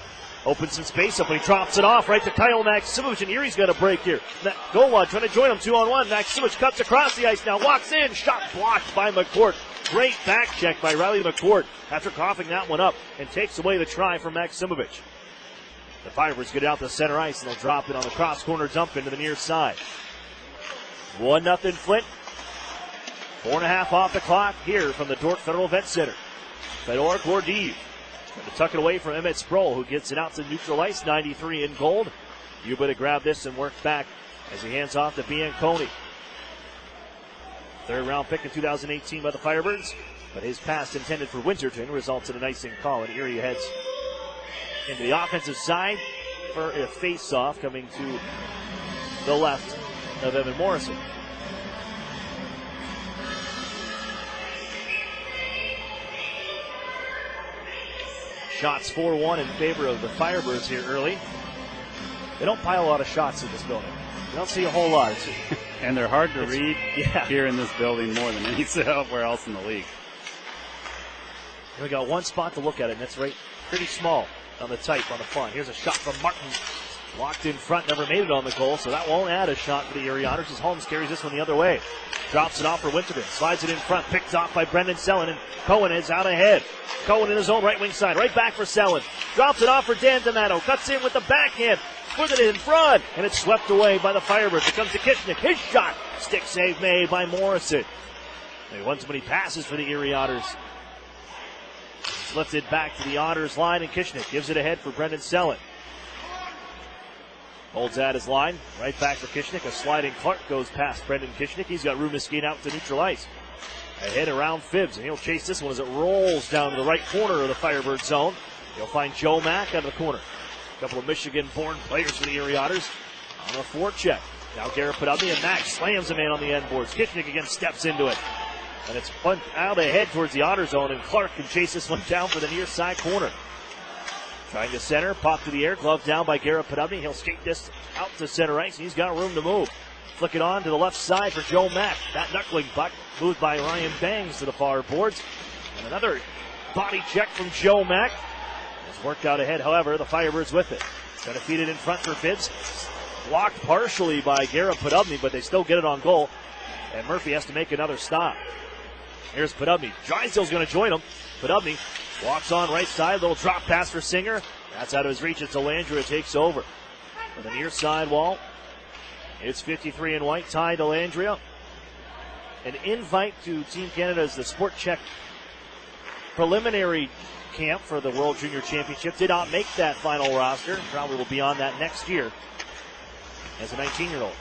opens some space up and he drops it off right to Kyle Maximovic, and Erie's got a break here. Golod trying to join him 2-on-1. Maximovic cuts across the ice now, walks in, shot blocked by McCourt. Great back check by Riley McCourt after coughing that one up and takes away the try from Maximovic. The Firebirds get out to center ice and they'll drop it on the cross corner dump into the near side. 1-0 Flint. 4.5 off the clock here from the Dork Federal Event Center. Fedor Gordeev trying to tuck it away from Emmett Sproul, who gets it out to neutral ice, 93 in gold. Yuba to grab this and work back as he hands off to Bianconi. Third round pick in 2018 by the Firebirds, but his pass intended for Winterton results in an icing call, and Erie heads into the offensive side for a face-off coming to the left of Evan Morrison. Shots 4-1 in favor of the Firebirds here early. They don't pile a lot of shots in this building. You don't see a whole lot. And they're hard to read here in this building more than anywhere else in the league. And we got one spot to look at it, and that's right pretty small on the type on the front. Here's a shot from Martin. Locked in front, never made it on the goal, so that won't add a shot for the Erie Otters as Holmes carries this one the other way. Drops it off for Winterton, slides it in front, picked off by Brendan Selin, and Cohen is out ahead. Cohen in his own right wing side, right back for Selin. Drops it off for Dan D'Amato, cuts in with the backhand, puts it in front, and it's swept away by the Firebirds. It comes to Kishnick, his shot, stick save made by Morrison. They won so many passes for the Erie Otters. It's lifted back to the Otters line, and Kishnick gives it ahead for Brendan Selin. Holds at his line, right back for Kishnick. A sliding Clark goes past Brendan Kishnick. He's got room to skate out to neutral ice. Ahead around Phibbs, and he'll chase this one as it rolls down to the right corner of the Firebird zone. He'll find Joe Mack out of the corner. A couple of Michigan-born players for the Erie Otters on a forecheck. Now Garrett Podubny, and Mack slams a man on the end boards. Kishnick again steps into it. And it's punt out ahead towards the Otter zone, and Clark can chase this one down for the near side corner. Trying to center, pop to the air, glove down by Garrett Podubny. He'll skate this out to center ice, and he's got room to move. Flick it on to the left side for Joe Mack. That knuckling puck moved by Ryan Bangs to the far boards. And another body check from Joe Mack. It's worked out ahead, however, the Firebirds with it. Trying to feed it in front for Phibbs. Blocked partially by Garrett Podubny, but they still get it on goal. And Murphy has to make another stop. Here's Podubny. Drysdale's going to join him. Podubny walks on right side, little drop pass for Singer. That's out of his reach. It's Delandria takes over. On the near side wall, it's 53 in white, Ty Delandria. An invite to Team Canada's the Sport Check preliminary camp for the World Junior Championship. Did not make that final roster. Probably will be on that next year as a 19-year-old.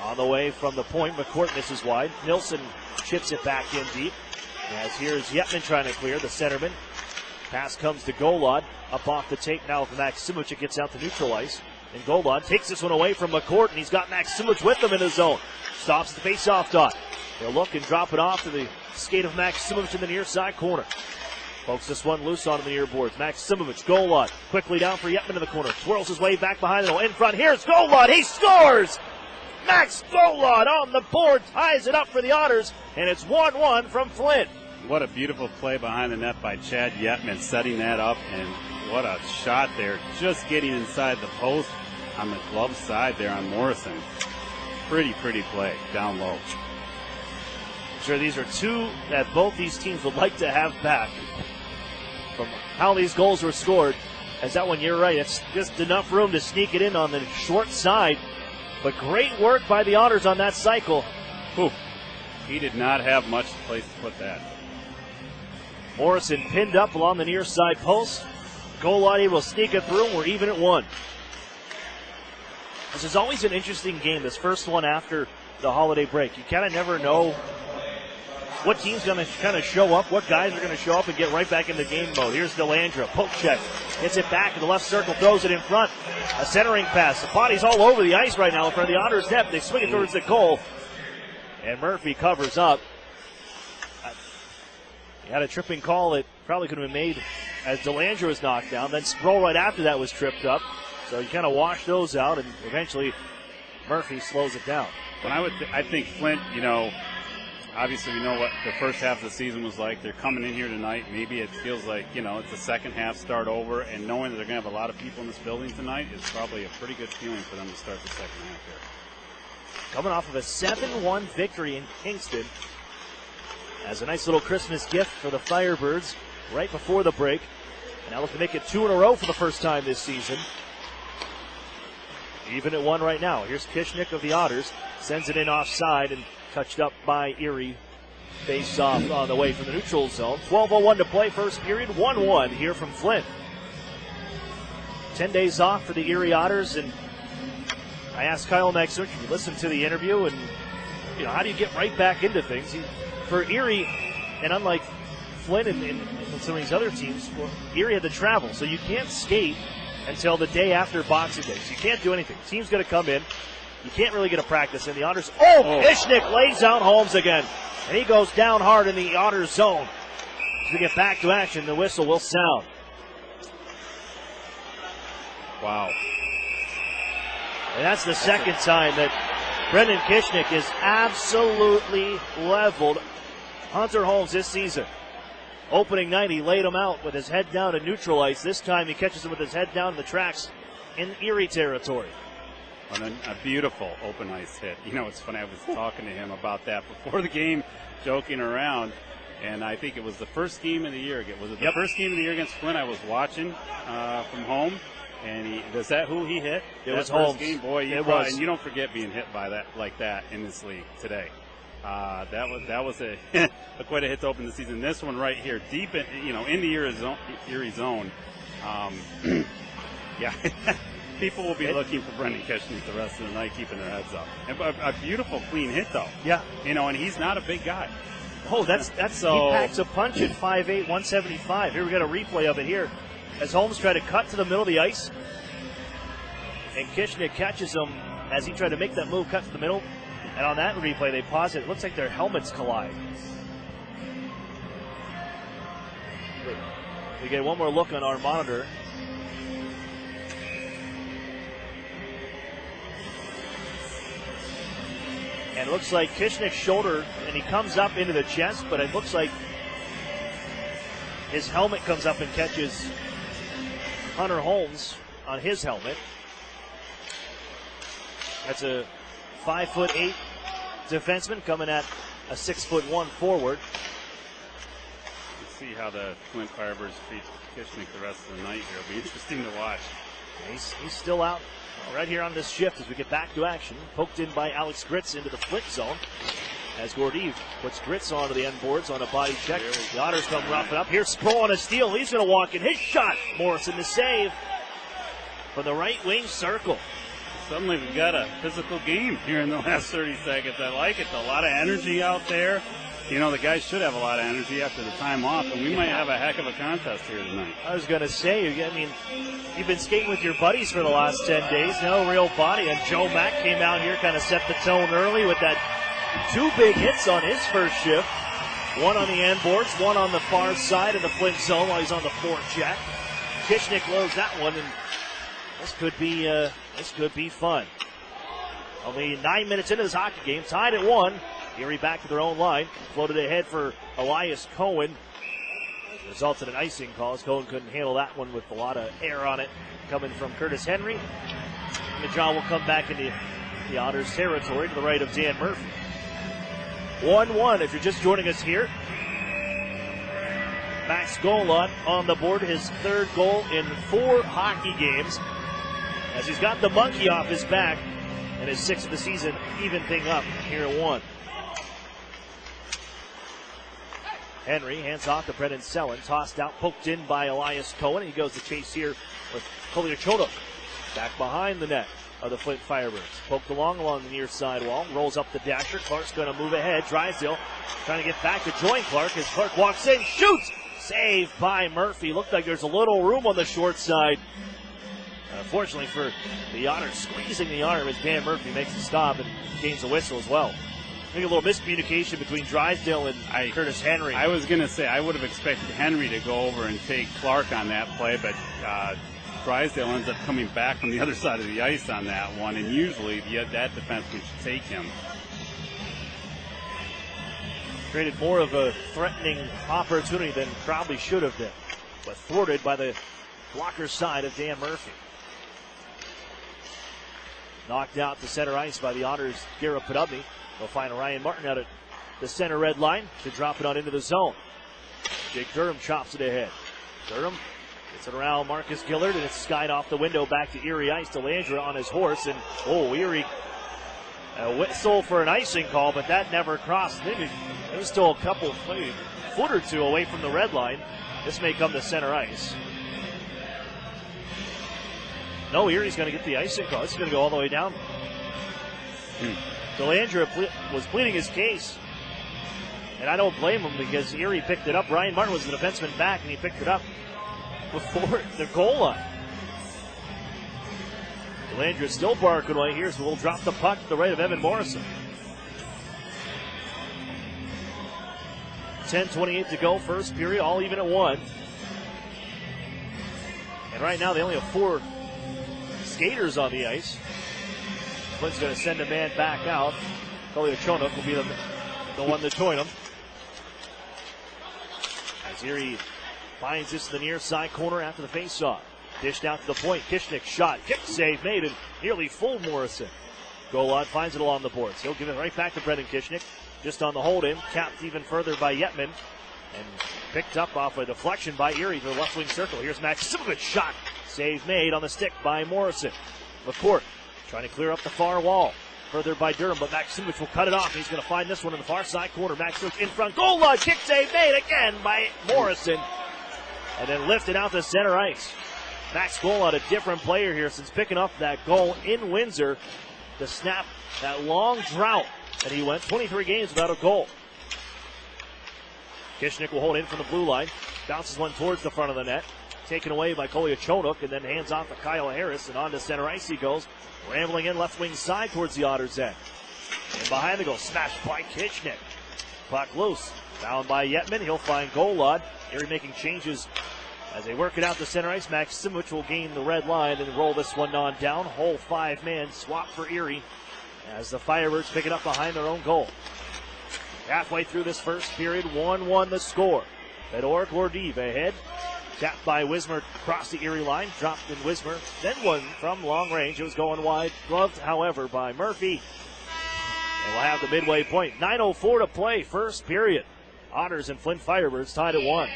On the way from the point, McCourt misses wide. Nilsson chips it back in deep. As here's Yetman trying to clear, the centerman. Pass comes to Golod. Up off the tape now for Maximovic. It gets out to neutral ice. And Golod takes this one away from McCourt, and he's got Maximovic with him in his zone. Stops the face-off dot. He'll look and drop it off to the skate of Maximovic in the near side corner. Pokes this one loose onto the near boards. Maximovic, Golod, quickly down for Yetman in the corner. Twirls his way back behind the goal. In front, here's Golod. He scores! Max Golod on the board, ties it up for the Otters, and it's 1-1 from Flint. What a beautiful play behind the net by Chad Yetman, setting that up, and what a shot there, just getting inside the post on the glove side there on Morrison. Pretty play, down low. Sure, these are two that both these teams would like to have back from how these goals were scored. As that one, you're right, it's just enough room to sneak it in on the short side. But great work by the Otters on that cycle. Whew. He did not have much place to put that. Morrison pinned up along the near side post. Golod able to sneak it through. We're even at 1. This is always an interesting game, this first one after the holiday break. You kind of never know what team's going to kind of show up, what guys are going to show up and get right back in the game mode. Here's Delandria, poke check, gets it back in the left circle, throws it in front. A centering pass. The body's all over the ice right now in front of the Otters' net. They swing it towards the goal. And Murphy covers up. He had a tripping call that probably could have been made as Delanger was knocked down. Then Sproul right after that was tripped up. So you kind of wash those out, and eventually Murphy slows it down. When I think Flint, you know, obviously we know what the first half of the season was like. They're coming in here tonight. Maybe it feels like, you know, it's the second half start over, and knowing that they're going to have a lot of people in this building tonight is probably a pretty good feeling for them to start the second half here. Coming off of a 7-1 victory in Kingston. As a nice little Christmas gift for the Firebirds right before the break. And now looking to make it 2 in a row for the first time this season. Even at 1 right now. Here's Kishnick of the Otters. Sends it in offside and touched up by Erie. Face off on the way from the neutral zone. 12:01 to play first period. 1-1 here from Flint. 10 days off for the Erie Otters. And I asked Kyle Maxim, if you listen to the interview, and you know, how do you get right back into things? For Erie, and unlike Flint and some of these other teams, well, Erie had to travel, so you can't skate until the day after Boxing Day. So you can't do anything. The team's going to come in. You can't really get a practice in. The Otters. Kishnick lays out Holmes again. And he goes down hard in the Otters zone. As we get back to action, the whistle will sound. Wow. And that's the second time that Brendan Kishnick is absolutely leveled Hunter Holmes this season. Opening night, he laid him out with his head down in neutral ice. This time, he catches him with his head down in the tracks in Erie territory. And a beautiful open ice hit. You know, it's funny, I was talking to him about that before the game, joking around, and I think it was the first game of the year. Was it the first game of the year against Flint? I was watching from home, and is that who he hit? It was Holmes. Game, boy, and you don't forget being hit by that like that in this league today. That was a quite a hit to open the season. This one right here, deep in the Erie zone. Yeah. People will be looking for Brendan Kishnick the rest of the night, keeping their heads up. And a beautiful, clean hit, though. Yeah. You know, and he's not a big guy. Oh, that's so, he packs a punch at 5'8", 175. Here we got a replay of it here. As Holmes tried to cut to the middle of the ice. And Kishnick catches him as he tried to make that move, cut to the middle. And on that replay, they pause it. It looks like their helmets collide. We get one more look on our monitor. And it looks like Kishnick's shoulder, and he comes up into the chest, but it looks like his helmet comes up and catches Hunter Holmes on his helmet. That's a 5'8" defenseman coming at a 6'1" forward. Let's see how the Flint Firebirds treat Kishnick the rest of the night here. It'll be interesting to watch. He's still out right here on this shift as we get back to action. Poked in by Alex Gritz into the Flint zone. As Gordeev puts Gritz onto the end boards on a body check. The Otters come roughing up. Here's Sproul on a steal. He's going to walk in. His shot. Morrison to save from the right wing circle. Suddenly we've got a physical game here in the last 30 seconds. I like it. A lot of energy out there. You know, the guys should have a lot of energy after the time off, and we might have a heck of a contest here tonight. I was going to say, I mean, you've been skating with your buddies for the last 10 days. No real body, and Joe Mack came out here, kind of set the tone early with that 2 big hits on his first shift. One on the end boards, one on the far side of the Flint zone while he's on the forecheck. Kishnick loads that one, and this could be fun. Only 9 minutes into this hockey game, tied at 1. Erie back to their own line. Floated ahead for Elias Cohen. Resulted in icing calls. Cohen couldn't handle that one with a lot of air on it coming from Curtis Henry. And the draw will come back into the Otters territory to the right of Dan Murphy. 1-1 if you're just joining us here. Max Golot on the board, his 3rd goal in 4 hockey games. As he's got the monkey off his back and his 6th of the season, even thing up here at 1. Henry hands off to Brendan Sellen. Tossed out, poked in by Elias Cohen. He goes to chase here with Kolyachonok. Back behind the net of the Flint Firebirds. Poked along the near side wall. Rolls up the dasher. Clark's going to move ahead. Drysdale trying to get back to join Clark as Clark walks in. Shoots! Saved by Murphy. Looked like there's a little room on the short side. Fortunately for the Otters, squeezing the arm as Dan Murphy makes a stop and gains a whistle as well. Maybe a little miscommunication between Drysdale and Curtis Henry. I was going to say I would have expected Henry to go over and take Clark on that play, but Drysdale ends up coming back from the other side of the ice on that one, and usually that defenseman should take him. Created more of a threatening opportunity than probably should have been, but thwarted by the blocker side of Dan Murphy. Knocked out to center ice by the Otters' Garrett Podubny. They'll find Ryan Martin out at the center red line to drop it on into the zone. Jake Durham chops it ahead. Durham gets it around Marcus Gillard, and it's skied off the window back to Erie ice to Landra on his horse. And, Erie, a whistle for an icing call, but that never crossed. It was still a foot or two away from the red line. This may come to center ice. No, Erie's going to get the icing call. This is going to go all the way down. Delandra was pleading his case, and I don't blame him because Erie picked it up. Ryan Martin was the defenseman back, and he picked it up before the goal line. Delandra still barking away here, so we'll drop the puck to the right of Evan Morrison. 10:28 to go, first period, all even at 1. And right now they only have 4 skaters on the ice. Flint's going to send a man back out. Kolya Chonuk will be the one to join him. As Erie finds this in the near side corner after the faceoff. Dished out to the point. Kishnick shot. Kick save made and nearly fooled Morrison. Golod finds it along the boards. He'll give it right back to Brendan Kishnick. Just on the hold in. Capped even further by Yetman. And picked up off a deflection by Erie to the left wing circle. Here's Maximovic shot. Save made on the stick by Morrison. McCourt trying to clear up the far wall. Further by Durham, but Maximovic will cut it off. He's going to find this one in the far side corner. Maximovic in front. Goal line. Kick save made again by Morrison. And then lifted out to center ice. Max Golod, a different player here since picking up that goal in Windsor to snap that long drought that he went 23 games without a goal. Kishnick will hold in from the blue line. Bounces one towards the front of the net. Taken away by Kolya Chonuk, and then hands off to Kyle Harris, and on to center ice he goes. Rambling in left wing side towards the Otters' end. And behind the goal, smashed by Kishnick. Puck loose. Found by Yetman. He'll find Golod. Erie making changes as they work it out to center ice. Maximovic will gain the red line and roll this one on down. Whole 5-man swap for Erie as the Firebirds pick it up behind their own goal. Halfway through this first period, 1-1 the score. Fedor Gordiv ahead. Tapped by Wismer across the Erie line. Dropped in Wismer. Then one from long range. It was going wide. Gloved, however, by Murphy. And we'll have the midway point. 9:04 to play. First period. Otters and Flint Firebirds tied at 1.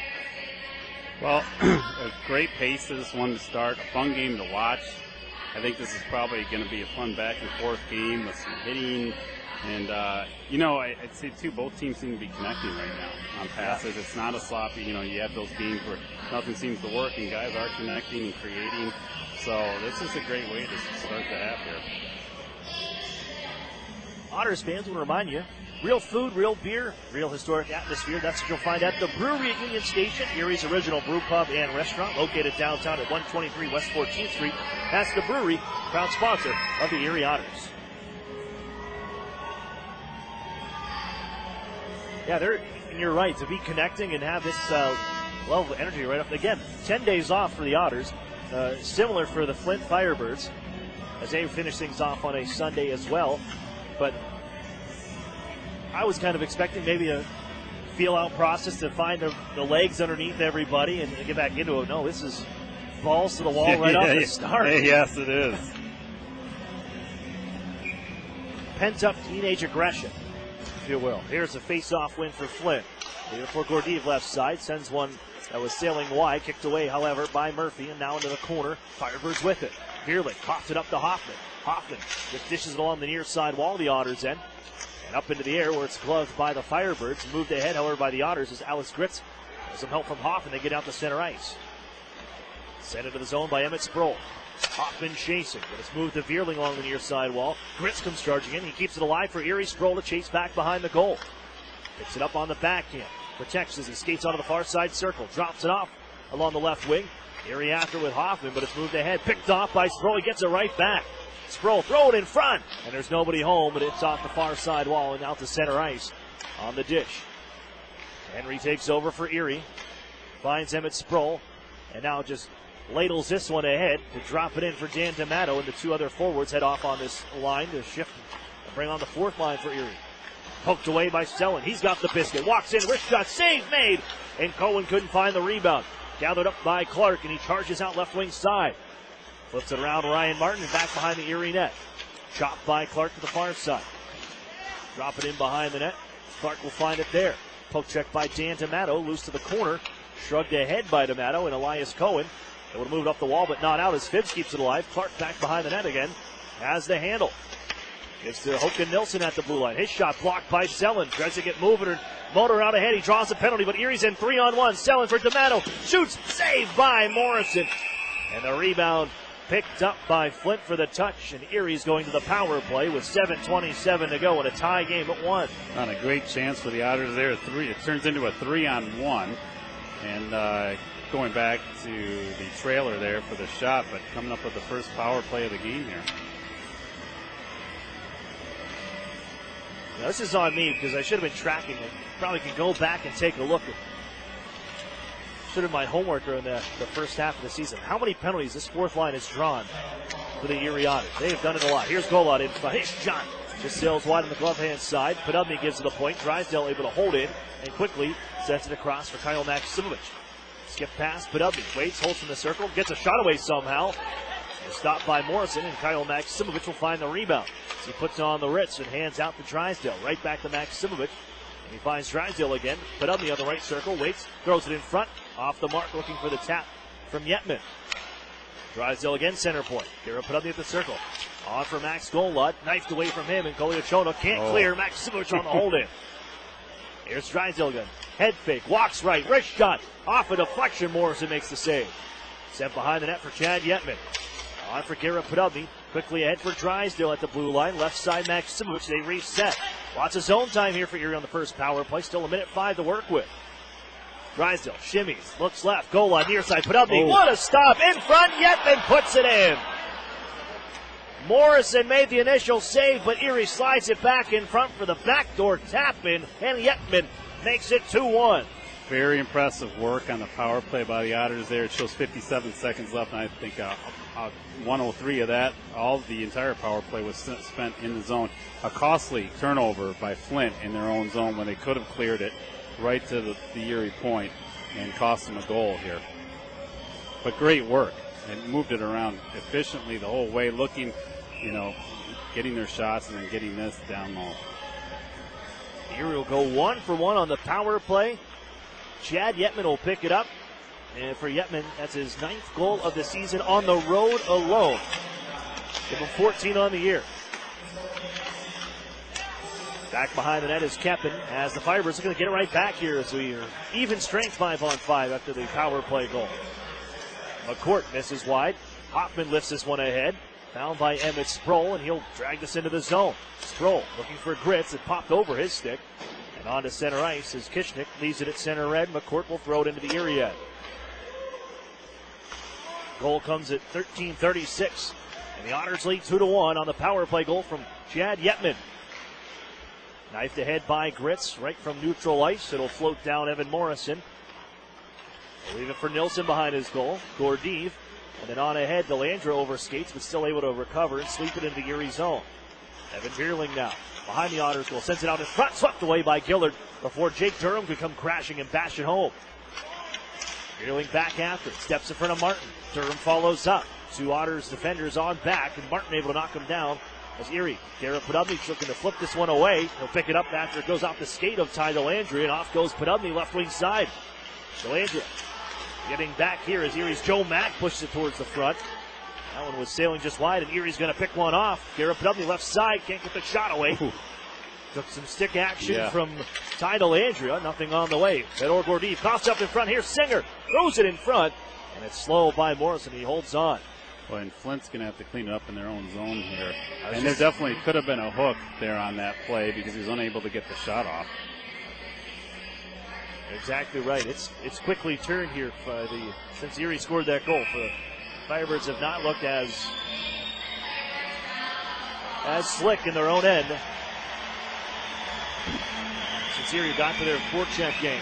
Well, a great pace to this one to start. A fun game to watch. I think this is probably going to be a fun back and forth game with some hitting. And, I'd say, too, both teams seem to be connecting right now on passes. It's not a sloppy, you have those games where nothing seems to work and guys are connecting and creating. So this is a great way to start the half here. Otters fans will remind you, real food, real beer, real historic atmosphere. That's what you'll find at the Brewery at Union Station, Erie's original brew pub and restaurant, located downtown at 123 West 14th Street. That's the Brewery, proud sponsor of the Erie Otters. Yeah, you're right, to be connecting and have this level of energy right up. Again, 10 days off for the Otters, similar for the Flint Firebirds, as they finish things off on a Sunday as well. But I was kind of expecting maybe a feel-out process to find the legs underneath everybody and get back into it. No, this is balls to the wall right off the start. Yes, it is. Pent-up teenage aggression, if you will. Here's a face-off win for Flint. For Gordiv left side, sends one that was sailing wide, kicked away, however, by Murphy, and now into the corner. Firebirds with it. Beerlich coughs it up to Hoffman. Hoffman just dishes it along the near side wall of the Otters end. And up into the air where it's gloved by the Firebirds. Moved ahead, however, by the Otters is Alex Gritz. There's some help from Hoffman. They get out to center ice. Sent into the zone by Emmett Sproul. Hoffman chasing, but it's moved to Vierling along the near side wall. Gritz comes charging in. He keeps it alive for Erie. Sproul to chase back behind the goal. Picks it up on the backhand. Protects as he skates onto the far side circle. Drops it off along the left wing. Erie after with Hoffman, but it's moved ahead. Picked off by Sproul. He gets it right back. Sproul throw it in front, and there's nobody home, but it's off the far side wall and out to center ice on the dish. Henry takes over for Erie, finds Emmett Sproul, and now just ladles this one ahead to drop it in for Dan D'Amato, and the two other forwards head off on this line to shift and bring on the fourth line for Erie. Poked away by Stellan. He's got the biscuit. Walks in, wrist shot, save made, and Cohen couldn't find the rebound. Gathered up by Clark, and he charges out left wing side. Flips it around Ryan Martin and back behind the Erie net. Chopped by Clark to the far side. Drop it in behind the net. Clark will find it there. Poke check by Dan D'Amato, loose to the corner. Shrugged ahead by D'Amato and Elias Cohen. It would have moved up the wall, but not out as Phibbs keeps it alive. Clark back behind the net again. Has the handle. Gives to Håkan Nilsson at the blue line. His shot blocked by Selin. Tries to get moving. Motor out ahead. He draws a penalty, but Erie's in 3-on-1. Selin for D'Amato. Shoots. Saved by Morrison. And the rebound picked up by Flint for the touch. And Erie's going to the power play with 7:27 to go in a tie game at 1. On a great chance for the Otters there. It turns into a 3-on-1. And going back to the trailer there for the shot, but coming up with the first power play of the game here. Now, this is on me because I should have been tracking it. Probably could go back and take a look. Should have my homework during the first half of the season. How many penalties this fourth line has drawn for the Erie Otters? They have done it a lot. Here's Golod in front. His shot just sails wide on the glove hand side. Podubny gives it a point. Drysdale able to hold it and quickly sends it across for Kyle Maximovic. Skip pass. Podubny waits, holds from the circle, gets a shot away somehow. Stopped by Morrison, and Kyle Maximovic will find the rebound. So he puts it on the Ritz and hands out to Drysdale. Right back to Maximovic. And he finds Drysdale again. Podubny on the right circle, waits, throws it in front. Off the mark, looking for the tap from Yetman. Drysdale again, center point. Kira Podubny at the circle. On for Max Golod. Knifed away from him, and Koliachono can't clear. Maximovic on the hold-in. Here's Drysdale again. Head fake, walks right, wrist shot. Off a deflection, Morrison makes the save. Sent behind the net for Chad Yetman. On for Garrett Podubny. Quickly ahead for Drysdale at the blue line. Left side, Maximovic. They reset. Lots of zone time here for Erie on the first power play. Still 1:05 to work with. Drysdale shimmies, looks left. Goal line, near side. Podubny. What a stop. In front. Yetman puts it in. Morrison made the initial save, but Erie slides it back in front for the backdoor tap in. And Yetman makes it 2-1. Very impressive work on the power play by the Otters there. It shows 57 seconds left, and I think 103 of that, the entire power play was spent in the zone. A costly turnover by Flint in their own zone when they could have cleared it right to the Erie point and cost them a goal here. But great work, and moved it around efficiently the whole way, looking, getting their shots and then getting this down low. Erie will go 1 for 1 on the power play. Chad Yetman will pick it up. And for Yetman, that's his 9th goal of the season on the road alone. Give him 14 on the year. Back behind the net is Keppen as the Firebirds are going to get it right back here as we are even strength 5-on-5 after the power play goal. McCourt misses wide. Hoffman lifts this one ahead. Found by Emmett Sproul, and he'll drag this into the zone. Sproul looking for Gritz. It popped over his stick. And on to center ice as Kishnick leaves it at center red. McCourt will throw it into the Erie end. Goal comes at 13:36. And the Otters lead 2-1 on the power play goal from Chad Yetman. Knifed ahead by Gritz right from neutral ice. It'll float down Evan Morrison. We'll leave it for Nilsson behind his goal. Gordeev. And then on ahead, Delandra over skates, but still able to recover and sweep it into the Erie zone. Evan Bierling now behind the Otters goal. Sends it out in front. Swept away by Gillard before Jake Durham could come crashing and bash it home. Bierling back after. Steps in front of Martin. Durham follows up. Two Otters defenders on back, and Martin able to knock him down as Erie. Garrett Podubny looking to flip this one away. He'll pick it up after it goes off the skate of Ty Delandria, and off goes Podubny left wing side. Delandria getting back here as Erie's Joe Mack pushes it towards the front. That one was sailing just wide, and Erie's going to pick one off. Garrett Podubny left side, can't get the shot away. Ooh. Took some stick action from Ty Delandria. Nothing on the way. Fedor Gordeev coughs up in front here. Singer throws it in front, and it's slow by Morrison. He holds on. Well, and Flint's going to have to clean it up in their own zone here. And there definitely could have been a hook there on that play because he was unable to get the shot off. Exactly right. It's quickly turned here since Erie scored that goal. The Firebirds have not looked as as Slick in their own end. Since Erie got to their forecheck game.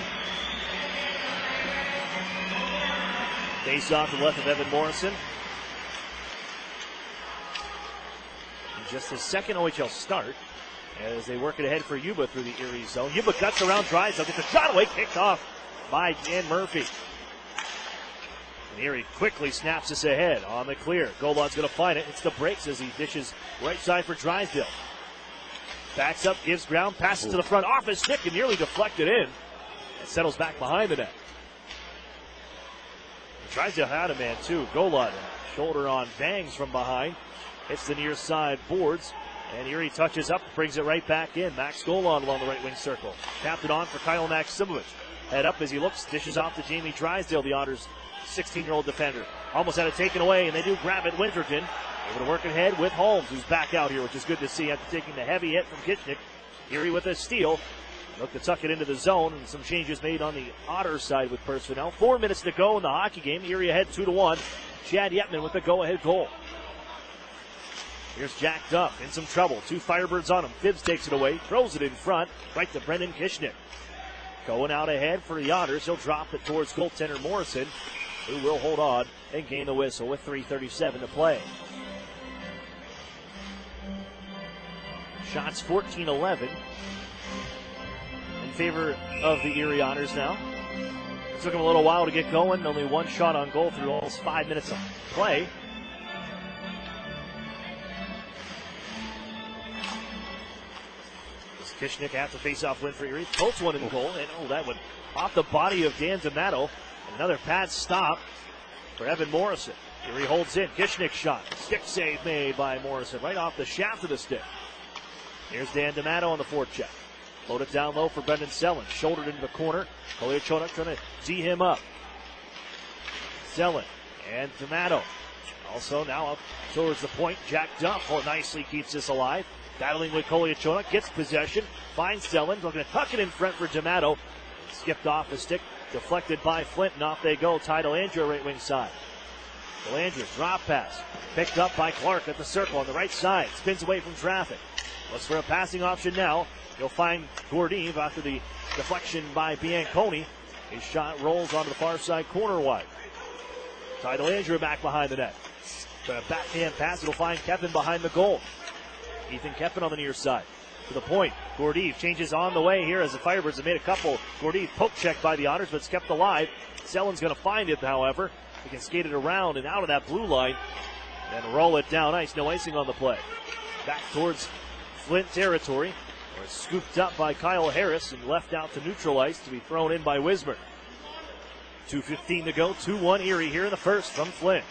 Face off to the left of Evan Morrison. And just his second OHL start as they work it ahead for Yuba through the Erie zone. Yuba cuts around, tries, they'll get the shot away, kicked off by Dan Murphy. And Erie quickly snaps this ahead on the clear. Goldon's going to find it. It's the brakes as he dishes right side for Drysdale. Backs up, gives ground, passes to the front, off his stick and nearly deflected in. And settles back behind the net. Drysdale had a man too. Goldon, shoulder on, bangs from behind. Hits the near side boards. And Erie touches up, brings it right back in. Max Golan along the right wing circle. Tapped it on for Kyle Maximovich. Head up as he looks, dishes off to Jamie Drysdale, the Otters' 16-year-old defender. Almost had it taken away, and they do grab it. Winterton able to work ahead with Holmes, who's back out here, which is good to see after taking the heavy hit from Kishnick. Erie with a steal. Look to tuck it into the zone, and some changes made on the Otters side with personnel. 4 minutes to go in the hockey game. Erie ahead 2-1. Chad Yetman with the go-ahead goal. Here's Jack Duff in some trouble. 2 Firebirds on him. Phibbs takes it away, throws it in front, right to Brendan Kishnick. Going out ahead for the Otters. He'll drop it towards goaltender Morrison, who will hold on and gain the whistle with 3:37 to play. Shots 14-11 in favor of the Erie Otters now. It took them a little while to get going. Only 1 shot on goal through almost 5 minutes of play. Kishnick at the face-off win for Erie. Pokes one in goal, and that went off the body of Dan D'Amato. Another pad stop for Evan Morrison. Erie holds in. Kishnick shot. Stick save made by Morrison right off the shaft of the stick. Here's Dan D'Amato on the forecheck. Load it down low for Brendan Selland. Shouldered into the corner. Kolyachonok trying to tee him up. Selland and D'Amato. Also now up towards the point. Jack Duff nicely keeps this alive. Battling with Kolyachonok, gets possession, finds Selland, looking to tuck it in front for D'Amato. Skipped off the stick, deflected by Flint, and off they go. Ty Delandria right wing side. Delandria drop pass, picked up by Clark at the circle on the right side, spins away from traffic. Looks for a passing option now. He'll find Gordeev after the deflection by Bianconi. His shot rolls onto the far side corner wide. Ty Delandria back behind the net. The backhand pass, it'll find Kevin behind the goal. Ethan Keppen on the near side. To the point. Gordeev changes on the way here as the Firebirds have made a couple. Gordeev poke checked by the Otters, but it's kept alive. Selland's going to find it, however. He can skate it around and out of that blue line and roll it down ice. No icing on the play. Back towards Flint territory. Where it's scooped up by Kyle Harris and left out to neutral ice to be thrown in by Wismer. 2:15 to go. 2-1 Erie here in the first from Flint.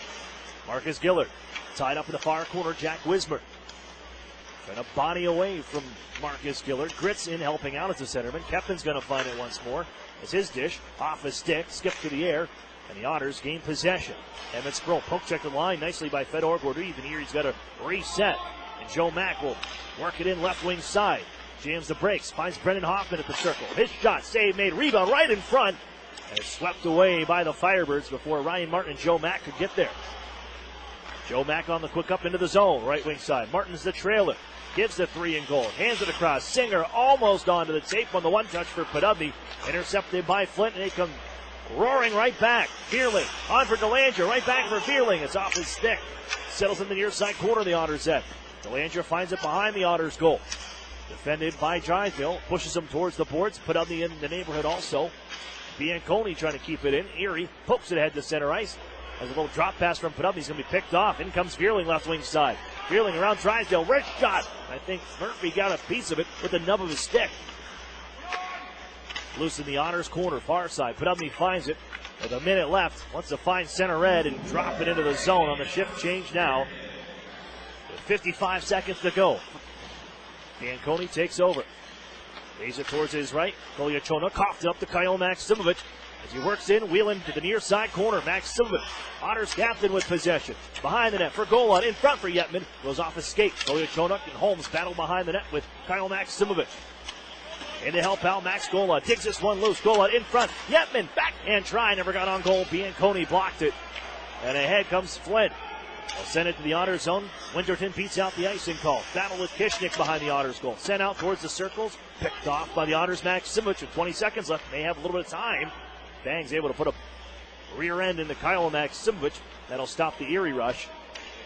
Marcus Gillard tied up in the far corner. Jack Wismer trying to body away from Marcus Gillard. Grits in helping out as a centerman. Keppen's going to find it once more. It's his dish. Off his stick. Skip to the air. And the Otters gain possession. Emmett Sproul poke check the line nicely by Fedor Gordeev. And Erie's got to reset. And Joe Mack will work it in left wing side. Jams the brakes. Finds Brendan Hoffman at the circle. His shot. Save made. Rebound right in front. And it's swept away by the Firebirds before Ryan Martin and Joe Mack could get there. Joe Mack on the quick up into the zone. Right wing side. Martin's the trailer. Gives the 3 in goal. Hands it across. Singer almost onto the tape on the one touch for Podubny. Intercepted by Flint, and they come roaring right back. Vierling on for Delandria. Right back for Vierling. It's off his stick. Settles in the near side corner of the Otters end. Delandria finds it behind the Otters goal. Defended by Drysdale. Pushes him towards the boards. Podubny in the neighborhood also. Bianconi trying to keep it in. Erie pokes it ahead to center ice. As a little drop pass from Podubny. He's going to be picked off. In comes Vierling left wing side. Vierling around Drysdale. Wrist shot. I think Murphy got a piece of it with the nub of his stick. Loose in the Otters corner, far side. Podubny finds it with a minute left. Wants to find center red and drop it into the zone on the shift change now. With 55 seconds to go. Bianconi takes over. Lays it towards his right. Kolyachonok coughed up to Kyle Maximovich. As he works in, wheeling to the near side corner. Maxim, Otters captain with possession. Behind the net for Golan, in front for Yetman. Goes off his skate. Kolyachonok and Holmes battle behind the net with Kyle Maximovich. In to help out, Max Golan digs this one loose. Golan in front. Yetman, backhand try, never got on goal. Bianconi blocked it. And ahead comes Flint. They'll send it to the Otters zone. Winterton beats out the icing call. Battle with Kishnick behind the Otters goal. Sent out towards the circles. Picked off by the Otters' Maxim with 20 seconds left. May have a little bit of time. Bang's able to put a rear end into Kyle Maximovic. That'll stop the Erie rush.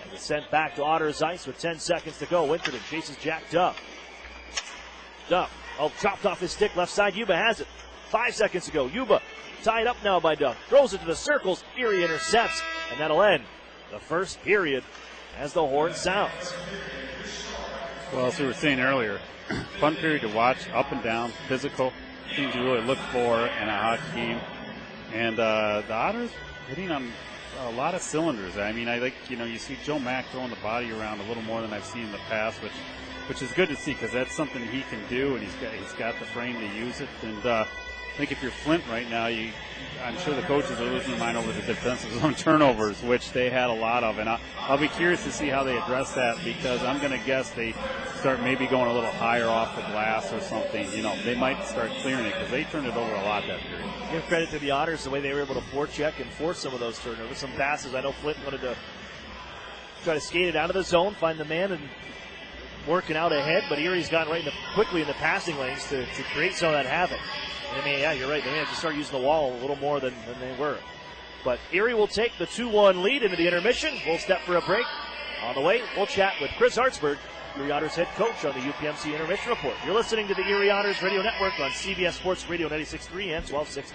And it's sent back to Otters ice with 10 seconds to go. Winterton chases Jack Duff. Duff, chopped off his stick. Left side, Yuba has it. 5 seconds to go. Yuba tied up now by Duff. Throws it to the circles. Erie intercepts. And that'll end the first period as the horn sounds. Well, as we were saying earlier, fun period to watch, up and down, physical, things you really look for in a hockey game. And the Otters hitting on a lot of cylinders. I mean, I think, you see Joe Mack throwing the body around a little more than I've seen in the past, which is good to see because that's something he can do, and he's got the frame to use it. And I think if you're Flint right now, I'm sure the coaches are losing their mind over the defensive zone turnovers, which they had a lot of. And I'll be curious to see how they address that because I'm going to guess they start maybe going a little higher off the glass or something. They might start clearing it because they turned it over a lot that period. Give credit to the Otters, the way they were able to forecheck and force some of those turnovers. Some passes. I know Flint wanted to try to skate it out of the zone, find the man, and working out ahead. But Erie's gotten right quickly in the passing lanes to create some of that havoc. Yeah, you're right. They may have to start using the wall a little more than they were. But Erie will take the 2-1 lead into the intermission. We'll step for a break. On the way, we'll chat with Chris Hartsburg, Erie Otters head coach, on the UPMC Intermission Report. You're listening to the Erie Otters Radio Network on CBS Sports Radio 96.3 and 1260.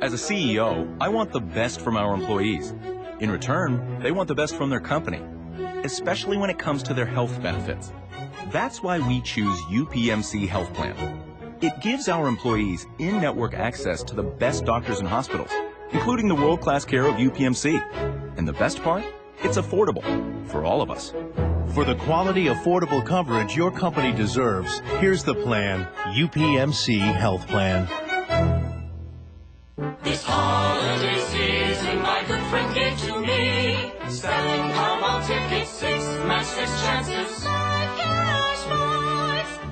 As a CEO, I want the best from our employees. In return, they want the best from their company, especially when it comes to their health benefits. That's why we choose UPMC Health Plan. It gives our employees in-network access to the best doctors and hospitals, including the world-class care of UPMC. And the best part? It's affordable for all of us. For the quality, affordable coverage your company deserves, here's the plan, UPMC Health Plan. This holiday season, my good friend gave to me. Selling Powerball tickets, 6 match 6 chances. 5 cash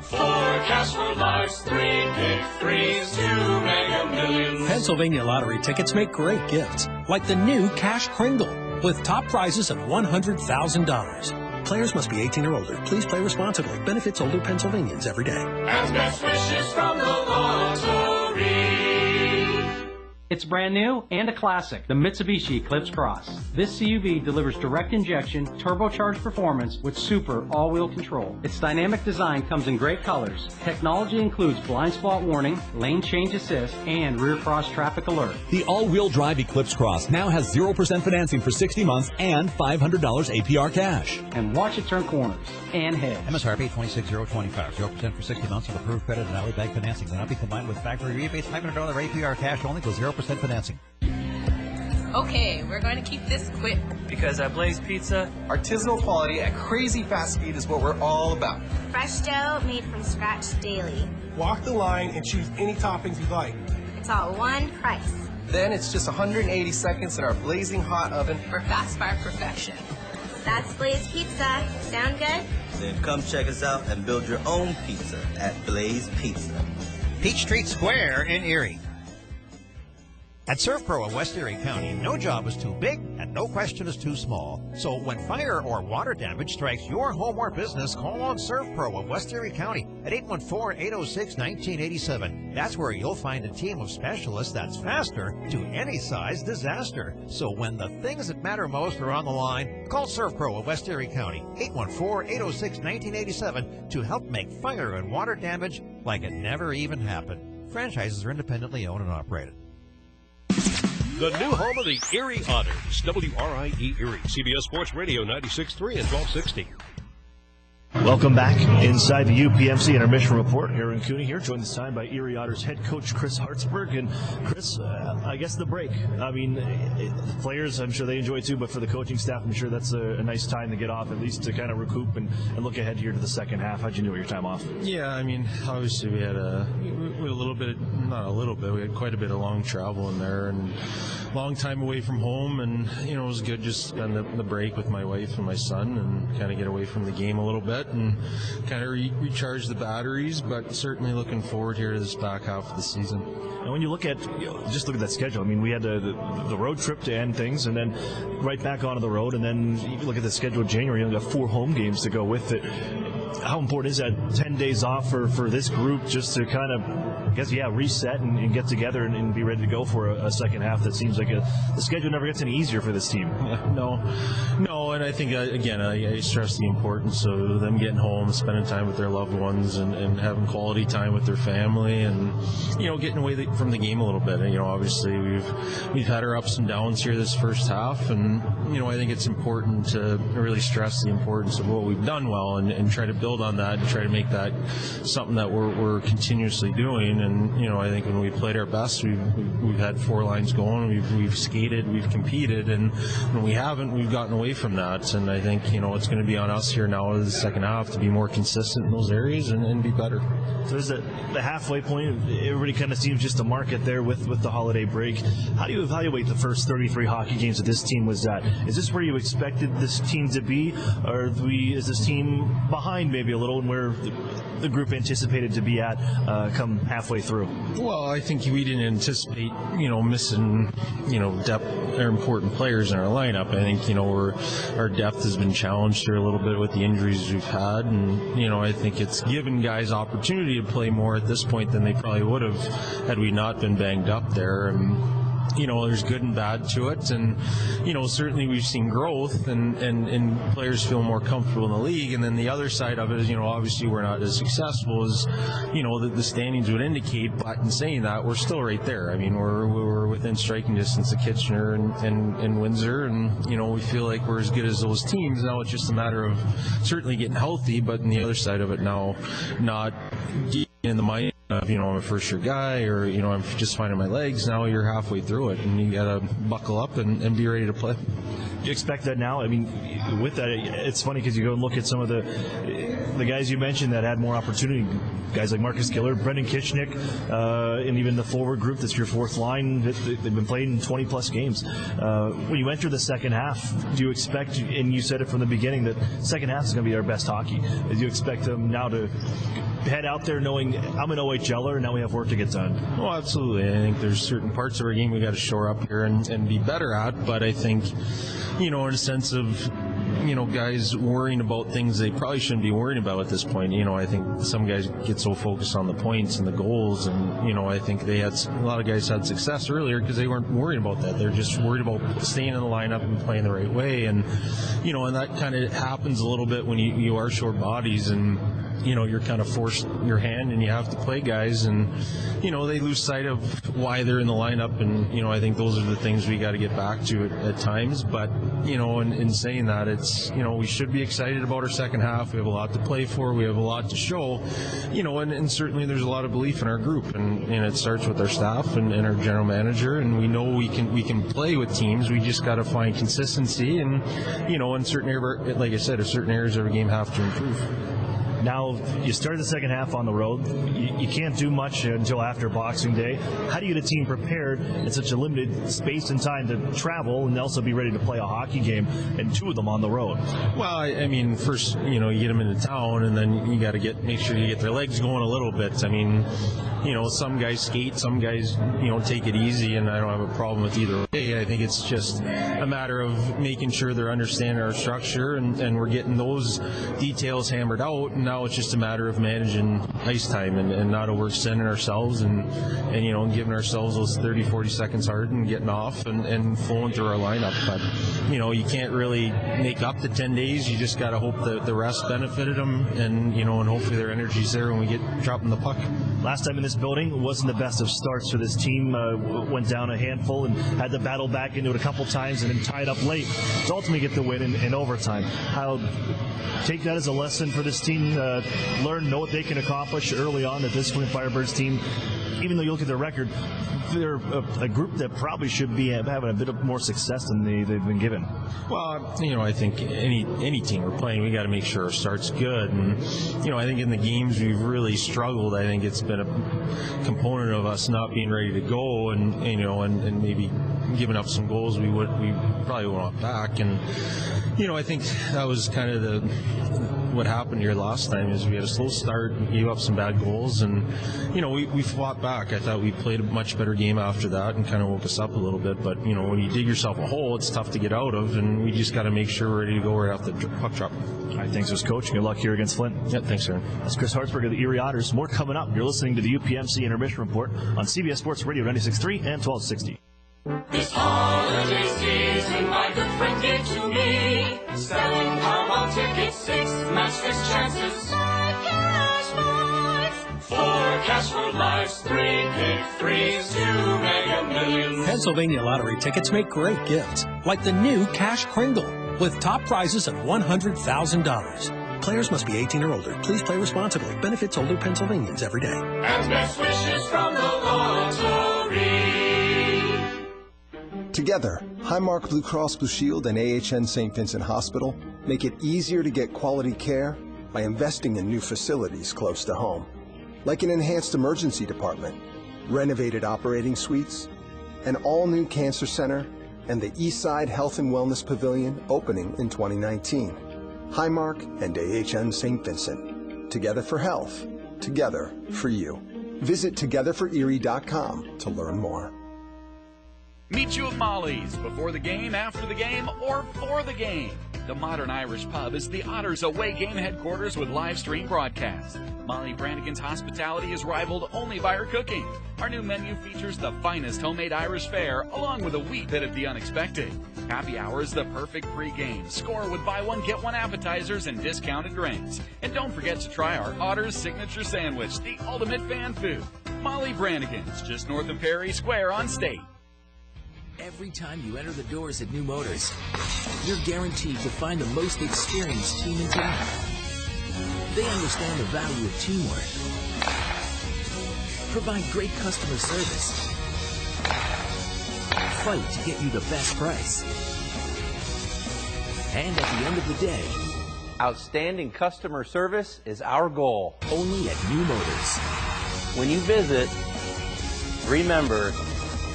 4 cash for lives, 3 pick 3s, 2 Mega Millions. Pennsylvania lottery tickets make great gifts, like the new Cash Kringle, with top prizes of $100,000. Players must be 18 or older. Please play responsibly. Benefits older Pennsylvanians every day. And best wishes from the lottery. It's brand new and a classic, the Mitsubishi Eclipse Cross. This CUV delivers direct injection, turbocharged performance with super all-wheel control. Its dynamic design comes in great colors. Technology includes blind spot warning, lane change assist, and rear cross traffic alert. The all-wheel drive Eclipse Cross now has 0% financing for 60 months and $500 APR cash. And watch it turn corners and head. MSRP 26025, 0% for 60 months of approved credit and alley bank financing. Cannot be combined with factory rebates, $500 APR cash only with 0% financing. Okay, we're going to keep this quick. Because at Blaze Pizza, artisanal quality at crazy fast speed is what we're all about. Fresh dough made from scratch daily. Walk the line and choose any toppings you'd like. It's all one price. Then it's just 180 seconds in our blazing hot oven for fast bar perfection. That's Blaze Pizza. Sound good? Then come check us out and build your own pizza at Blaze Pizza. Peachtree Square in Erie. At ServPro of West Erie County, no job is too big and no question is too small. So when fire or water damage strikes your home or business, call on ServPro of West Erie County at 814-806-1987. That's where you'll find a team of specialists that's faster to any size disaster. So when the things that matter most are on the line, call ServPro of West Erie County, 814-806-1987 to help make fire and water damage like it never even happened. Franchises are independently owned and operated. The new home of the Erie Otters, WRIE Erie, CBS Sports Radio 96.3 and 1260. Welcome back inside the UPMC Intermission Report. Aaron Cooney here, joined this time by Erie Otters head coach Chris Hartsburg. And Chris, I guess the break. I mean, the players, I'm sure they enjoy it too, but for the coaching staff, I'm sure that's a nice time to get off, at least to kind of recoup and look ahead here to the second half. How'd you enjoy your time off? Yeah, I mean, obviously we had a little bit, not a little bit, we had quite a bit of long travel in there and long time away from home, and it was good just on the break with my wife and my son and kind of get away from the game a little bit. and kind of recharge the batteries, but certainly looking forward here to this back half of the season. And when you look at, just look at that schedule, I mean, we had the road trip to end things, and then right back onto the road, and then you look at the schedule of January, you only got 4 home games to go with it. How important is that 10 days off for this group just to kind of, I guess, reset and get together and be ready to go for a second half that seems like the schedule never gets any easier for this team? No, and I think, again, I stress the importance of them getting home, spending time with their loved ones, and having quality time with their family, and, getting away from the game a little bit. Obviously we've had our ups and downs here this first half, and, I think it's important to really stress the importance of what we've done well and try to build on that and try to make that something that we're continuously doing. And I think when we played our best, we've had 4 lines going, we've skated, we've competed, and when we haven't, we've gotten away from that. And I think it's going to be on us here now in the second half to be more consistent in those areas and be better. So is the halfway point, everybody kind of seems just to mark it there with the holiday break. How do you evaluate the first 33 hockey games that this team was at? Is this where you expected this team to be, or is this team behind maybe a little and where the group anticipated to be at come halfway through? Well, I think we didn't anticipate, missing, depth or important players in our lineup. I think, our depth has been challenged here a little bit with the injuries we've had, and, I think it's given guys opportunity to play more at this point than they probably would have had we not been banged up there. And there's good and bad to it, and certainly we've seen growth and players feel more comfortable in the league. And then the other side of it is, obviously we're not as successful as the standings would indicate, but in saying that, we're still right there. I mean, we're within striking distance of Kitchener and Windsor, and we feel like we're as good as those teams. Now it's just a matter of certainly getting healthy, but on the other side of it now, not in the mind of, I'm a first-year guy, or, I'm just finding my legs. Now you're halfway through it, and you got to buckle up and be ready to play. Do you expect that now? I mean, with that, it's funny because you go and look at some of the guys you mentioned that had more opportunity, guys like Marcus Giller, Brendan Kitchnick, and even the forward group that's your 4th line. They've been playing 20-plus games. When you enter the second half, do you expect, and you said it from the beginning, that second half is going to be our best hockey. Do you expect them now to head out there knowing I'm an OHLer and now we have work to get done? Well, absolutely. I think there's certain parts of our game we got to shore up here and be better at, but I think, in a sense of, guys worrying about things they probably shouldn't be worrying about at this point. I think some guys get so focused on the points and the goals, and, I think a lot of guys had success earlier because they weren't worried about that. They're just worried about staying in the lineup and playing the right way, and, and that kind of happens a little bit when you are short bodies, and, you're kind of forced your hand and you have to play guys, and, they lose sight of why they're in the lineup, and, I think those are the things we got to get back to at times. But, in saying that, it's, we should be excited about our second half. We have a lot to play for. We have a lot to show, and certainly there's a lot of belief in our group, and it starts with our staff and our general manager, and we know we can play with teams. We just got to find consistency, and, in certain areas, like I said, certain areas of our game have to improve. Now, you started the second half on the road. You can't do much until after Boxing Day. How do you get a team prepared in such a limited space and time to travel and also be ready to play a hockey game, and 2 of them on the road? Well, I mean, first, you get them into town, and then you got to make sure you get their legs going a little bit. I mean, some guys skate, some guys, take it easy, and I don't have a problem with either way. I think it's just a matter of making sure they're understanding our structure, and we're getting those details hammered out. And now it's just a matter of managing ice time and not overextending ourselves and giving ourselves those 30, 40 seconds hard and getting off and flowing through our lineup. But, you can't really make up the 10 days. You just got to hope that the rest benefited them, and hopefully their energy's there when we get dropping the puck. Last time in this building wasn't the best of starts for this team. Went down a handful and had to battle back into it a couple times and then tied up late to ultimately get the win in overtime. How take that as a lesson for this team, know what they can accomplish early on, that this Flint Firebirds team, even though you look at their record, they're a group that probably should be having a bit of more success than they've been given. Well, I think any team we're playing, we got to make sure our start's good. And, I think in the games we've really struggled. I think it's been a component of us not being ready to go, and and maybe giving up some goals we probably want back. And, I think that was kind of what happened here last time is we had a slow start, we gave up some bad goals, and we fought back. I thought we played a much better game after that and kind of woke us up a little bit. But when you dig yourself a hole, it's tough to get out of, and we just got to make sure we're ready to go right off the puck drop. All right, thanks, Coach. Good luck here against Flint. Yeah, thanks, Aaron. That's Chris Hartsburg of the Erie Otters. More coming up. You're listening to the UPMC Intermission Report on CBS Sports Radio 96.3 and 1260. This holiday season, my good friend gave to me. Selling Powerball tickets, 6 match 6 chances. 5 cash points. 4 cash for lives, 3 pick 3s, 2 Mega Millions. Pennsylvania lottery tickets make great gifts, like the new Cash Kringle, with top prizes of $100,000. Players must be 18 or older. Please play responsibly. Benefits older Pennsylvanians every day. And best wishes from the lottery. Together, Highmark Blue Cross Blue Shield and AHN St. Vincent Hospital make it easier to get quality care by investing in new facilities close to home, like an enhanced emergency department, renovated operating suites, an all-new cancer center, and the Eastside Health and Wellness Pavilion opening in 2019. Highmark and AHN St. Vincent. Together for health. Together for you. Visit togetherforerie.com to learn more. Meet you at Molly's before the game, after the game, or for the game. The modern Irish pub is the Otters away game headquarters with live stream broadcast. Molly Brannigan's hospitality is rivaled only by her cooking. Our new menu features the finest homemade Irish fare, along with a wee bit of the unexpected. Happy hour is the perfect pre-game. Score with buy one, get one appetizers and discounted drinks. And don't forget to try our Otters signature sandwich, the ultimate fan food. Molly Brannigan's, just north of Perry Square on State. Every time you enter the doors at New Motors, you're guaranteed to find the most experienced team in town. They understand the value of teamwork, provide great customer service, fight to get you the best price, and at the end of the day, outstanding customer service is our goal. Only at New Motors. When you visit, remember,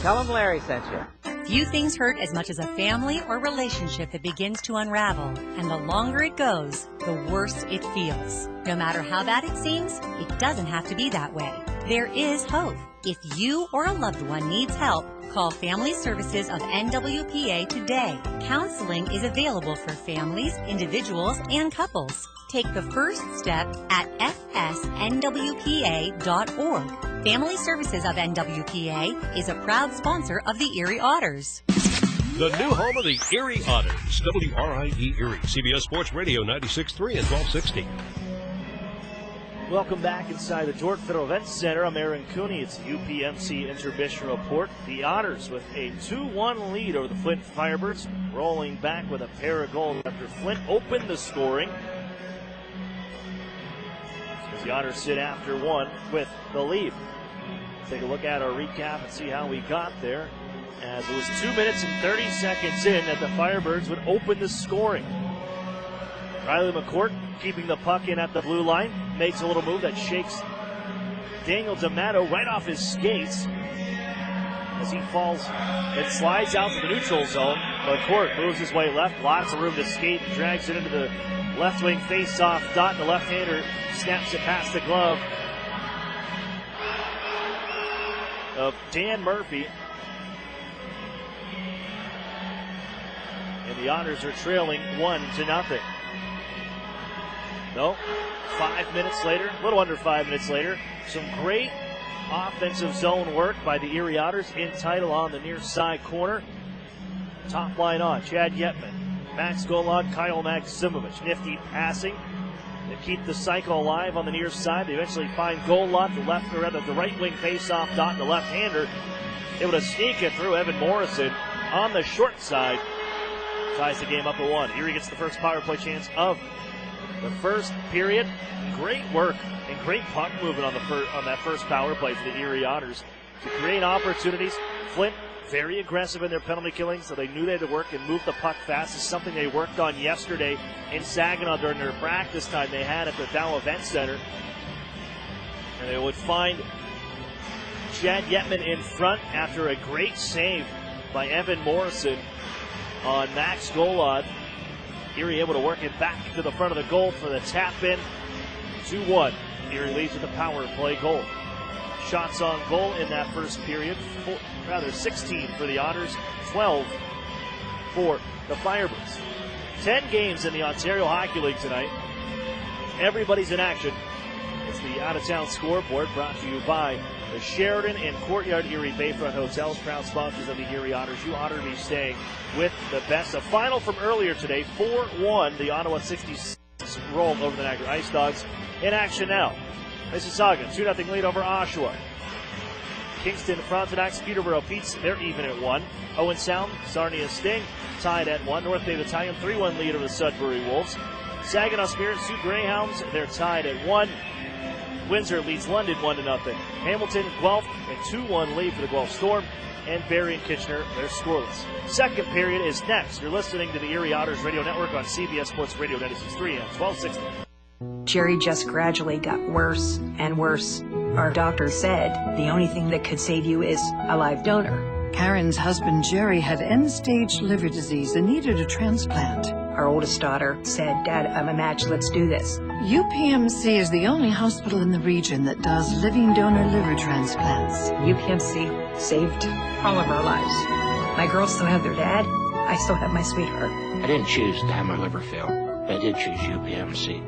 tell them Larry sent you. Few things hurt as much as a family or relationship that begins to unravel, and the longer it goes, the worse it feels. No matter how bad it seems, it doesn't have to be that way. There is hope. If you or a loved one needs help, call Family Services of NWPA today. Counseling is available for families, individuals, and couples. Take the first step at fsnwpa.org. Family Services of NWPA is a proud sponsor of the Erie Otters. The new home of the Erie Otters, WRIE Erie, CBS Sports Radio 96.3 and 1260. Welcome back inside the Dordt Federal Events Center. I'm Aaron Cooney. It's the UPMC Intermission Report. The Otters with a 2-1 lead over the Flint Firebirds, rolling back with a pair of goals after Flint opened the scoring. As the Otters sit after one with the lead. Take a look at our recap and see how we got there. As it was 2 minutes and 30 seconds in that the Firebirds would open the scoring. Riley McCourt keeping the puck in at the blue line. Makes a little move that shakes Daniel D'Amato right off his skates. As he falls, it slides out to the neutral zone. McCourt moves his way left. Lots of room to skate. Drags it into the left wing face-off dot. The left-hander snaps it past the glove of Dan Murphy. And the Otters are trailing 1-0. No, 5 minutes later, a little under 5 minutes later, some great offensive zone work by the Erie Otters. Entitled on the near side corner. Top line on, Chad Yetman, Max Golod, Kyle Maximovich. Nifty passing to keep the cycle alive on the near side. They eventually find Golod, the left, or rather the right wing face-off dot, the left-hander. Able to sneak it through. Evan Morrison on the short side. Ties the game up at 1. Erie gets the first power play chance of the first period. Great work and great puck movement on that first power play for the Erie Otters to create opportunities. Flint very aggressive in their penalty killing, so they knew they had to work and move the puck fast. It's something they worked on yesterday in Saginaw during their practice time they had at the Dow Event Center. And they would find Chad Yetman in front after a great save by Evan Morrison on Max Golod. Erie able to work it back to the front of the goal for the tap in. 2-1. Erie leads with a power play goal. Shots on goal in that first period, 16 for the Otters, 12 for the Firebirds. 10 games in the Ontario Hockey League tonight. Everybody's in action. It's the out-of-town scoreboard brought to you by the Sheridan and Courtyard Erie Bayfront Hotels, proud sponsors of the Erie Otters. You ought to be staying with the best. A final from earlier today, 4-1. The Ottawa 66 roll over the Niagara Ice Dogs. In action now. Mississauga, 2-0 lead over Oshawa. Kingston, Frontenac, Peterborough, Pete's, they're even at 1. Owen Sound, Sarnia Sting, tied at 1. North Bay Battalion, 3-1 lead over the Sudbury Wolves. Saginaw Spirit, Sioux Greyhounds, they're tied at 1. Windsor leads London 1-0. Hamilton, Guelph, and 2-1 lead for the Guelph Storm. And Barrie and Kitchener, they're scoreless. Second period is next. You're listening to the Erie Otters Radio Network on CBS Sports Radio 96.3 and 1260. Jerry just gradually got worse and worse. Our doctor said the only thing that could save you is a live donor. Karen's husband Jerry had end-stage liver disease and needed a transplant. Our oldest daughter said, "Dad, I'm a match, let's do this." UPMC is the only hospital in the region that does living donor liver transplants. UPMC saved all of our lives. My girls still have their dad. I still have my sweetheart. I didn't choose to have my liver fail, but I did choose UPMC.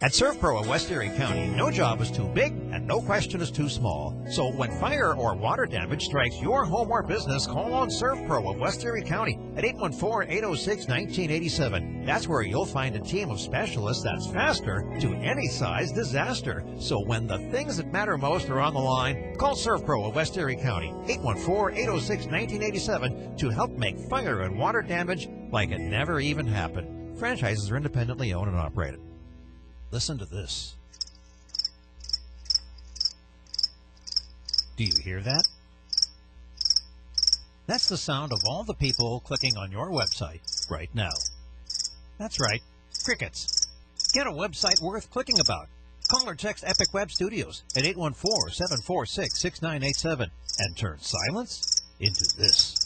At ServPro of West Erie County, no job is too big and no question is too small. So when fire or water damage strikes your home or business, call on ServPro of West Erie County at 814-806-1987. That's where you'll find a team of specialists that's faster to any size disaster. So when the things that matter most are on the line, call ServPro of West Erie County, 814-806-1987 to help make fire and water damage like it never even happened. Franchises are independently owned and operated. Listen to this. Do you hear that? That's the sound of all the people clicking on your website right now. That's right, crickets. Get a website worth clicking about. Call or text Epic Web Studios at 814-746-6987 and turn silence into this.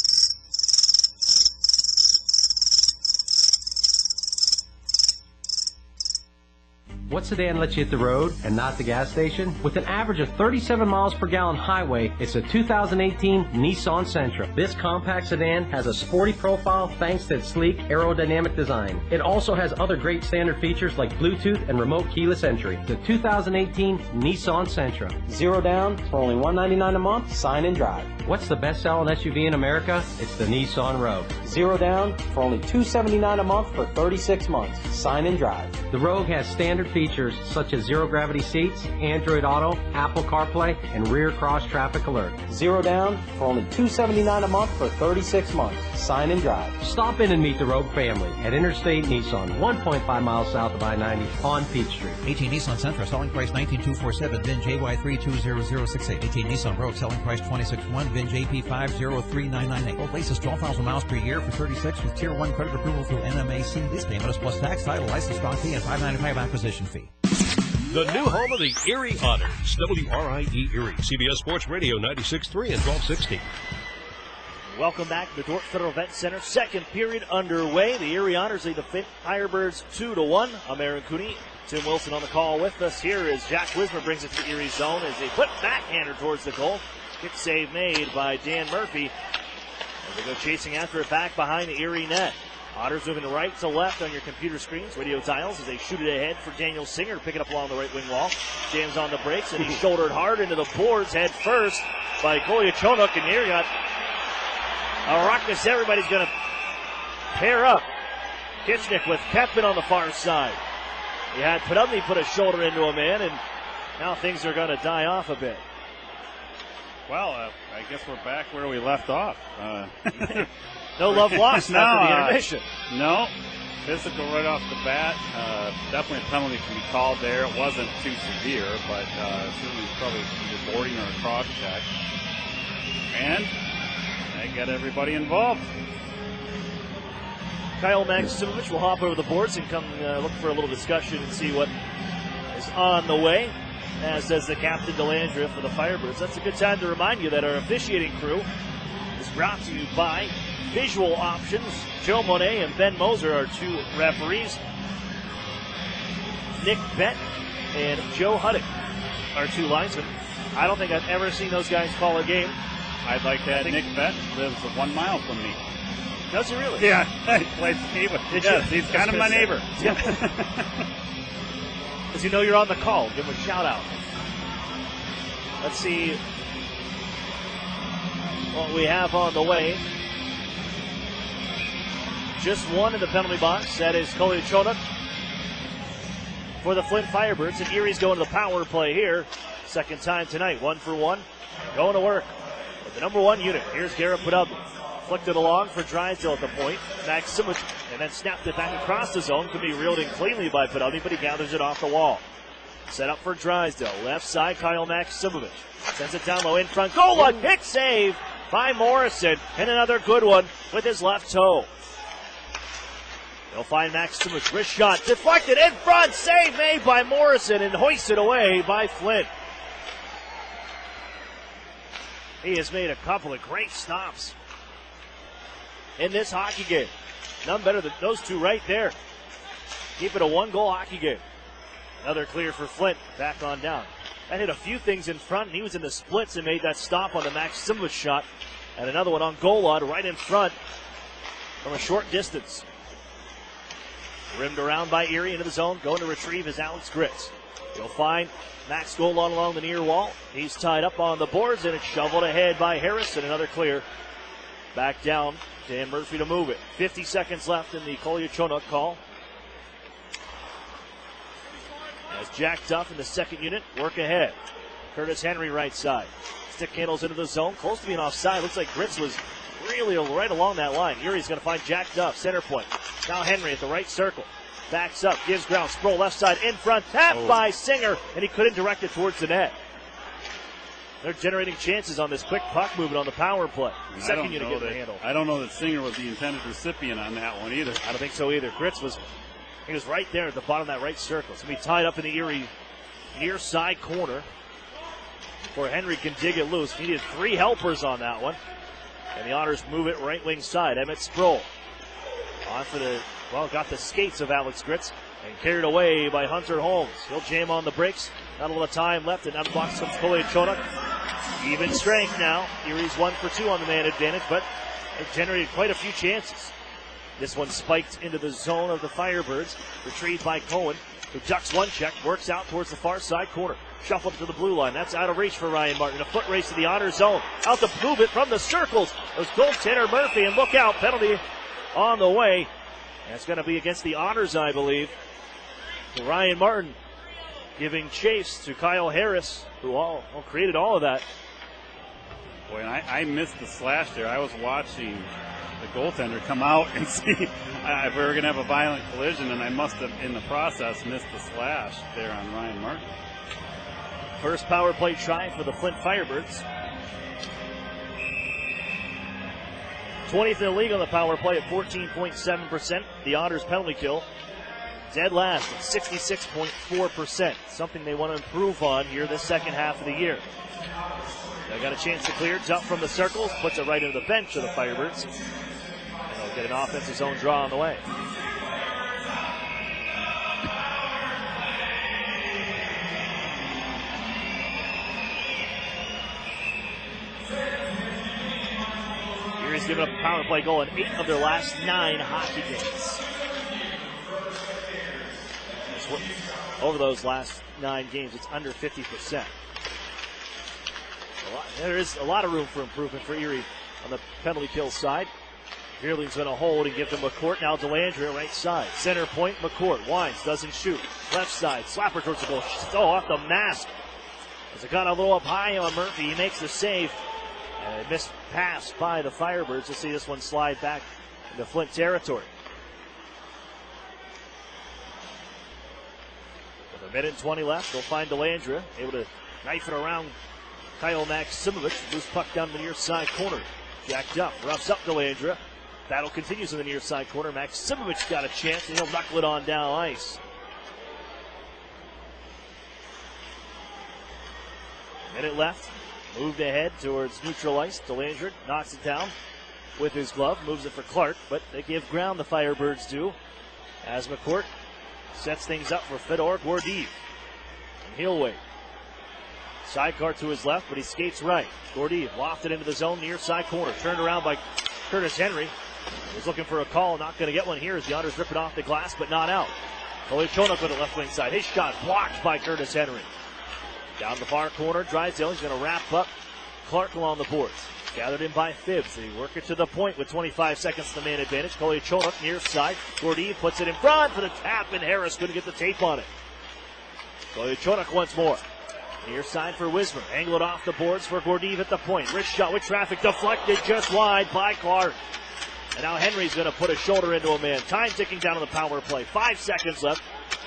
What sedan lets you hit the road and not the gas station? With an average of 37 miles per gallon highway, it's a 2018 Nissan Sentra. This compact sedan has a sporty profile thanks to its sleek aerodynamic design. It also has other great standard features like Bluetooth and remote keyless entry. The 2018 Nissan Sentra. Zero down for only $199 a month. Sign and drive. What's the best-selling SUV in America? It's the Nissan Rogue. Zero down for only $279 a month for 36 months. Sign and drive. The Rogue has standard features such as zero-gravity seats, Android Auto, Apple CarPlay, and rear cross-traffic alert. Zero down for only $279 a month for 36 months. Sign and drive. Stop in and meet the Rogue family at Interstate Nissan, 1.5 miles south of I-90 on Peachtree. 18 Nissan Sentra, selling price $19,247, VIN JY320068. 18 Nissan Rogue, selling price $26,100, VIN JP503998. Both leases 12,000 miles per year for 36 with Tier 1 credit approval through NMAC. Lease payment is plus tax, title, license, stock fee, and $595 acquisition fee. The new home of the Erie Otters, WRIE Erie, CBS Sports Radio 96.3 and 1260. Welcome back to the Dordt Federal Vet Center. Second period underway. The Erie Otters lead the Firebirds 2-1. I'm Aaron Cooney. Tim Wilson on the call with us. Here is Jack Wismer brings it to the Erie zone as they put backhander towards the goal. Kick save made by Dan Murphy. As they go chasing after it back behind the Erie net. Otters moving right to left on your computer screens, radio tiles, as they shoot it ahead for Daniel Singer to pick it up along the right wing wall. Jams on the brakes, and he's shouldered hard into the boards, head first by Goya Chonuk, and here you got a ruckus. Everybody's going to pair up. Kitchnick with Kepman on the far side. He had Podubny put a shoulder into a man, and now things are going to die off a bit. Well, I guess we're back where we left off. No love lost after the intermission. No. Physical right off the bat. Definitely a penalty can be called there. It wasn't too severe, but certainly probably either boarding or a cross check. And they get everybody involved. Kyle Maximowicz will hop over the boards and come look for a little discussion and see what is on the way, as does the captain Delandria for the Firebirds. That's a good time to remind you that our officiating crew is brought to you by visual options. Joe Monet and Ben Moser are 2 referees. Nick Bett and Joe Huddick are 2 linesmen. I don't think I've ever seen those guys call a game. I'd like to add Nick Bett lives 1 mile from me. Does he really? Yeah, I played neighbor. Yes, he's kind of my neighbor. Does he know you're on the call? Give him a shout out. Let's see what we have on the way. Just one in the penalty box. That is Coley Chonuk for the Flint Firebirds. And Erie's going to the power play here. Second time tonight. 1 for 1. Going to work with the number 1 unit. Here's Garrett put up. Flicked it along for Drysdale at the point. Maxim, and then snapped it back across the zone. Could be reeled in cleanly by Fidel, but he gathers it off the wall. Set up for Drysdale. Left side, Kyle Maximovich. Sends it down low in front. Goal line, hit save by Morrison. And another good one with his left toe. They'll find Maximovich. Wrist shot, deflected in front. Save made by Morrison and hoisted away by Flint. He has made a couple of great stops in this hockey game. None better than those 2 right there. Keep it a 1-goal hockey game. Another clear for Flint. Back on down. That hit a few things in front, and he was in the splits and made that stop on the Maximovich shot. And another one on goal line right in front from a short distance. Rimmed around by Erie into the zone. Going to retrieve is Alex Gritz. You'll find Max Golan along the near wall. He's tied up on the boards, and it's shoveled ahead by Harris. And another clear. Back down. Dan Murphy to move it. 50 seconds left in the Kolyachonok call. As Jack Duff in the second unit work ahead. Curtis Henry right side. Stick handles into the zone. Close to being offside. Looks like Gritz was really right along that line. Erie's going to find Jack Duff. Center point. Now Henry at the right circle. Backs up. Gives ground. Sproul left side in front. Tapped by Singer. And he couldn't direct it towards the net. They're generating chances on this quick puck movement on the power play. Second unit getting the handle. I don't know that Singer was the intended recipient on that one either. I don't think so either. Gritz was right there at the bottom of that right circle. It's going to be tied up in the Erie near side corner before Henry can dig it loose. He needed 3 helpers on that one. And the Otters move it right wing side. Emmett Sproul on for got the skates of Alex Gritz and carried away by Hunter Holmes. He'll jam on the brakes. Not a lot of time left, and unblocks comes Kolyachonok. Even strength now. Erie's 1 for 2 on the man advantage, but it generated quite a few chances. This one spiked into the zone of the Firebirds. Retrieved by Cohen, who ducks one check, works out towards the far side corner. Shuffled to the blue line. That's out of reach for Ryan Martin. A foot race to the Otter zone. Out to move it from the circles. There's goaltender Murphy, and look out, penalty on the way. That's going to be against the Otters, I believe. To Ryan Martin giving chase to Kyle Harris, who created all of that. Boy, and I missed the slash there. I was watching the goaltender come out and see if we were going to have a violent collision, and I must have, in the process, missed the slash there on Ryan Martin. First power play try for the Flint Firebirds. 20th in the league on the power play at 14.7%. The Otters penalty kill dead last at 66.4%. Something they want to improve on here this second half of the year. They got a chance to clear. Jump from the circles. Puts it right into the bench of the Firebirds. And they'll get an offensive zone draw on the way. Erie's given up a power play goal in 8 of their last 9 hockey games. Over those last 9 games, it's under 50%. There is a lot of room for improvement for Erie on the penalty kill side. Geerling's going to hold and give them McCourt. Now DeLandrea right side. Center point, McCourt. Wines doesn't shoot. Left side, slapper towards the goal. Off the mask. As it got a little up high on Murphy, he makes the save. And a missed pass by the Firebirds to see this one slide back into Flint territory. With a minute and 20 left, they'll find DeLandrea, able to knife it around Kyle Maximovich. Loose puck down the near side corner. Jacked up, roughs up DeLandrea. Battle continues in the near side corner. Maximovich got a chance, and he'll knuckle it on down ice. Minute left. Moved ahead towards neutral ice. DeLandrea knocks it down. with his glove, moves it for Clark, but they give ground, the Firebirds do, as McCourt sets things up for Fedor Gordeev. And he'll wait. Sidecar to his left, but he skates right. Gordeev lofted into the zone, near side corner, turned around by Curtis Henry. He's looking for a call, not going to get one here as the Otters rip it off the glass, but not out. Kolyachonok with the left wing side. His shot blocked by Curtis Henry. Down the far corner, Drysdale. He's going to wrap up Clark along the boards. Gathered in by Phibbs. They work it to the point with 25 seconds to man advantage. Kolyachonok near side. Gordeev puts it in front for the tap, and Harris couldn't get the tape on it. Kolyachonok once more. Near side for Wismer. Angled off the boards for Gordeev at the point. Wrist shot with traffic deflected just wide by Clark. And now Henry's going to put a shoulder into a man. Time ticking down on the power play. 5 seconds left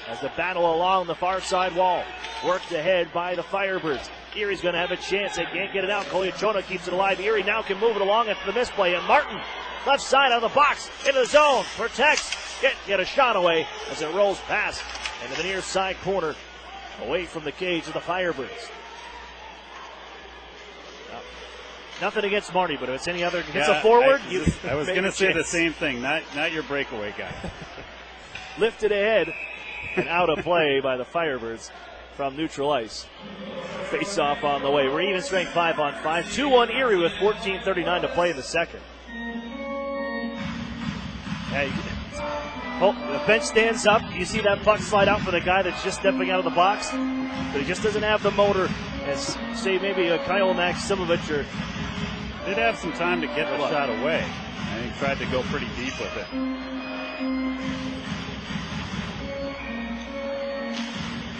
as the battle along the far side wall. Worked ahead by the Firebirds. Erie's going to have a chance. They can't get it out. Kolyachonok keeps it alive. Erie now can move it along after the misplay. And Martin, left side on the box, into the zone. Protects. Get a shot away as it rolls past into the near side corner. Away from the cage of the Firebirds. Nothing against Marty, but if it's any other, it's a forward. I was going to say the same thing. Not your breakaway guy. Lifted ahead and out of play by the Firebirds from neutral ice. Face off on the way. We're even strength 5-on-5. 2-1 Erie with 14:39 to play in the second. The bench stands up. You see that puck slide out for the guy that's just stepping out of the box, but he just doesn't have the motor as, say, maybe a Kyle Maximovich or. Did have some time to get the shot away. And he tried to go pretty deep with it.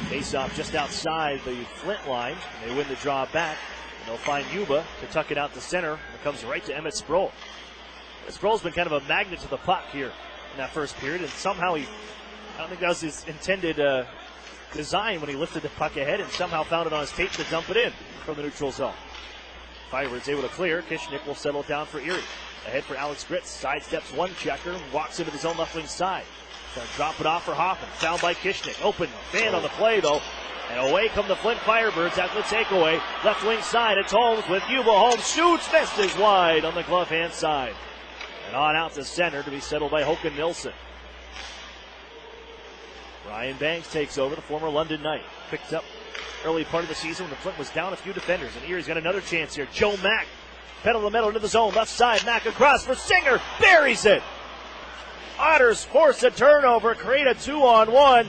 Face off just outside the Flint line. They win the draw back. And they'll find Yuba to tuck it out to center. And it comes right to Emmett Sproul. Sproul's been kind of a magnet to the puck here in that first period. And somehow I don't think that was his intended design when he lifted the puck ahead and somehow found it on his tape to dump it in from the neutral zone. Firebirds able to clear. Kishnick will settle it down for Erie. Ahead for Alex Gritz. Sidesteps one checker. Walks into the zone left wing side. Going to drop it off for Hoffman. Found by Kishnick. Open fan on the play though. And away come the Flint Firebirds after the takeaway. Left wing side. It's Holmes with Yuba. Holmes shoots. Misses wide on the glove hand side. And on out to center to be settled by Håkan Nilsson. Ryan Banks takes over, the former London Knight. Picked up early part of the season when the Flint was down a few defenders. And Erie's got another chance here. Joe Mack, pedal to the middle into the zone. Left side, Mack across for Singer. Buries it. Otters force a turnover, create a 2-on-1.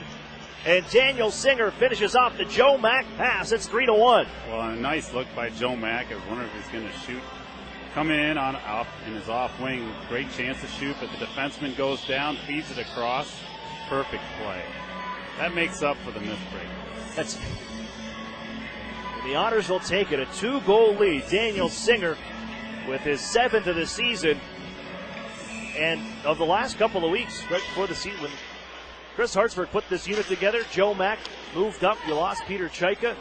And Daniel Singer finishes off the Joe Mack pass. It's 3-1. Well, a nice look by Joe Mack. I was wondering if he's going to shoot. Come in in his off wing. Great chance to shoot, but the defenseman goes down, feeds it across. Perfect play. That makes up for the missed break. The Otters will take it, a 2-goal lead. Daniel Singer with his 7th of the season. And of the last couple of weeks, right before the season, when Chris Hartsburg put this unit together, Joe Mack moved up. You lost Peter Chaika.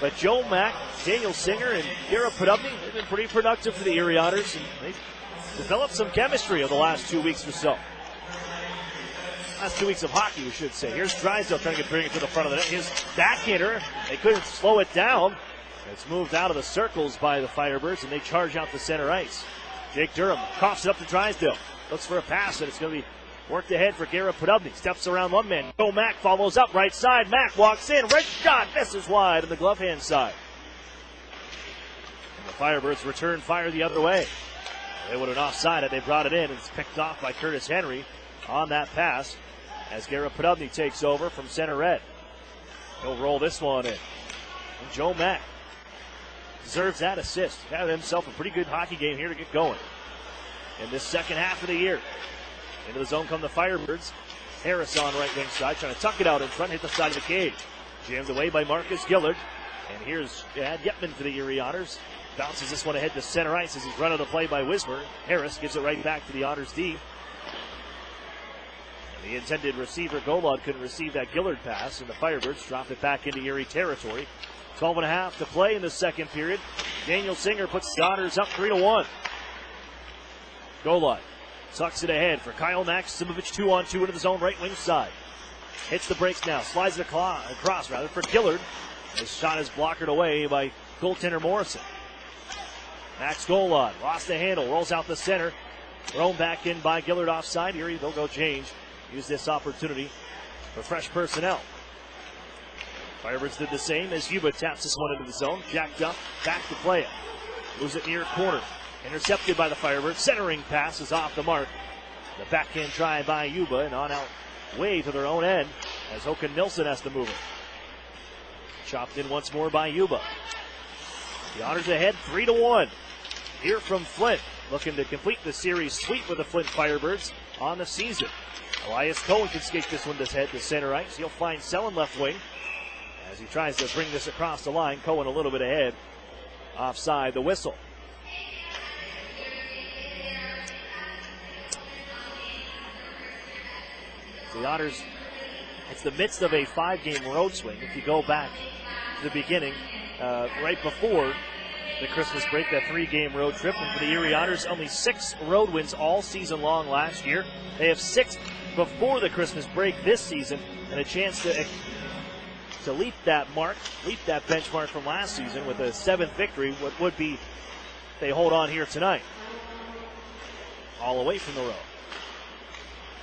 But Joe Mack, Daniel Singer, and Gara Podobny, they've been pretty productive for the Erie Otters. And they've developed some chemistry over the last 2 weeks or so. Last 2 weeks of hockey, we should say. Here's Drysdale trying to bring it to the front of the net. His backhander, they couldn't slow it down. It's moved out of the circles by the Firebirds, and they charge out the center ice. Jake Durham coughs it up to Drysdale. Looks for a pass, and it's going to be worked ahead for Gara Podobny. Steps around one man. Joe Mack follows up right side. Mack walks in. Red shot misses wide on the glove hand side. And the Firebirds return fire the other way. They would have offside it. They brought it in, and it's picked off by Curtis Henry on that pass as Gara Podobny takes over from center red. He'll roll this one in. And Joe Mack deserves that assist. Had himself a pretty good hockey game here to get going in this second half of the year. Into the zone come the Firebirds. Harris on right wing side, trying to tuck it out in front, hit the side of the cage. Jammed away by Marcus Gillard. And here's Ad Yetman for the Erie Otters. Bounces this one ahead to center ice as he's run out of play by Wismer. Harris gives it right back to the Otters D. And the intended receiver, Golod, couldn't receive that Gillard pass, and the Firebirds dropped it back into Erie territory. 12.5 to play in the second period. Daniel Singer puts the Otters up 3-1. Golod tucks it ahead for Kyle Maximovich, 2-on-2 into the zone, right wing side. Hits the brakes now, slides it across for Gillard. His shot is blockered away by goaltender Morrison. Max Golod lost the handle, rolls out the center. Thrown back in by Gillard offside. Erie, they'll go change. Use this opportunity for fresh personnel. Firebirds did the same as Yuba taps this one into the zone. Jacked up, back to play it. Moves it near corner. Intercepted by the Firebirds. Centering pass is off the mark. The backhand try by Yuba and on out way to their own end as Håkan Nilsson has to move it. Chopped in once more by Yuba. The Otters ahead 3-1. Here from Flint, looking to complete the series sweep with the Flint Firebirds on the season. Elias Cohen can skate this one to head to center ice. He'll find Selin left wing as he tries to bring this across the line. Cohen a little bit ahead. Offside, the whistle. The Otters, it's the midst of a 5-game road swing. If you go back to the beginning, right before the Christmas break, that 3-game road trip. And for the Erie Otters, only 6 road wins all season long last year. They have 6 before the Christmas break this season, and a chance to leap that mark, leap that benchmark from last season with a 7th victory. What would be they hold on here tonight. All away from the road.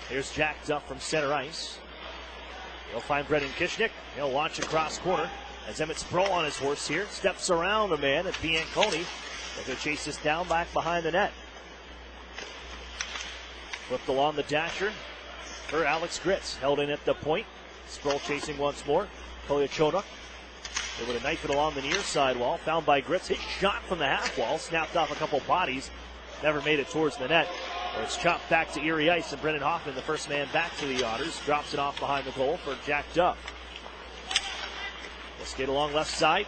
Here's Jack Duff from center ice. He'll find Brendan Kishnick. He'll launch across corner as Emmett Sproul on his horse here. Steps around a man at Bianconi. They're going to chase this down back behind the net. Flipped along the dasher for Alex Gritz. Held in at the point. Sproul chasing once more. Kolyachonok. They would have knifed it along the near side wall. Found by Gritz. Hit shot from the half wall. Snapped off a couple bodies. Never made it towards the net. It's chopped back to Erie ice, and Brendan Hoffman, the first man back to the Otters, drops it off behind the goal for Jack Duff. They'll skate along left side.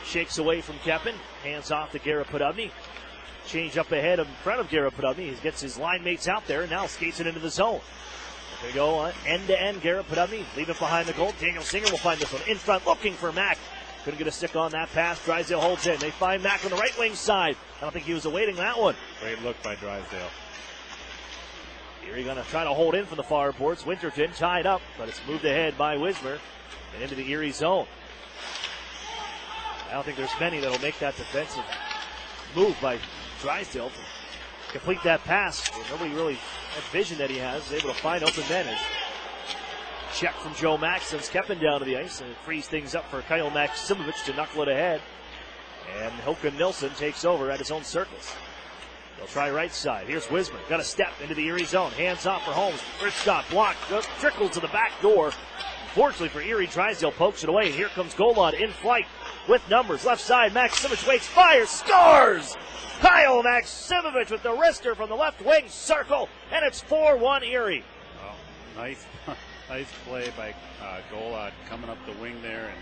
Shakes away from Keppen. Hands off to Garrett Podubny. Change up ahead in front of Garrett Podubny. He gets his line mates out there and now skates it into the zone. There we go, end-to-end Garrett Podubny. Leave it behind the goal. Daniel Singer will find this one in front, looking for Mack. Couldn't get a stick on that pass. Drysdale holds in. They find Mack on the right wing side. I don't think he was awaiting that one. Great look by Drysdale. Erie going to try to hold in from the far boards. Winterton tied up, but it's moved ahead by Wismer and into the Erie zone. I don't think there's many that'll make that defensive move by Drysdale to complete that pass. Nobody really had vision that he has. Is able to find open men. Check from Joe Maxim's Keppen down to the ice, and it frees things up for Kyle Maximovich to knuckle it ahead. And Håkan Nilsson takes over at his own circles. They'll try right side. Here's Wismer. Got a step into the Erie zone. Hands off for Holmes. First shot blocked. Trickled to the back door. Fortunately for Erie, Drysdale pokes it away. And here comes Golod in flight with numbers. Left side, Maximovich waits, fires, scores! Kyle Maximovich with the wrister from the left wing circle. And it's 4-1 Erie. Well, nice play by Golod coming up the wing there and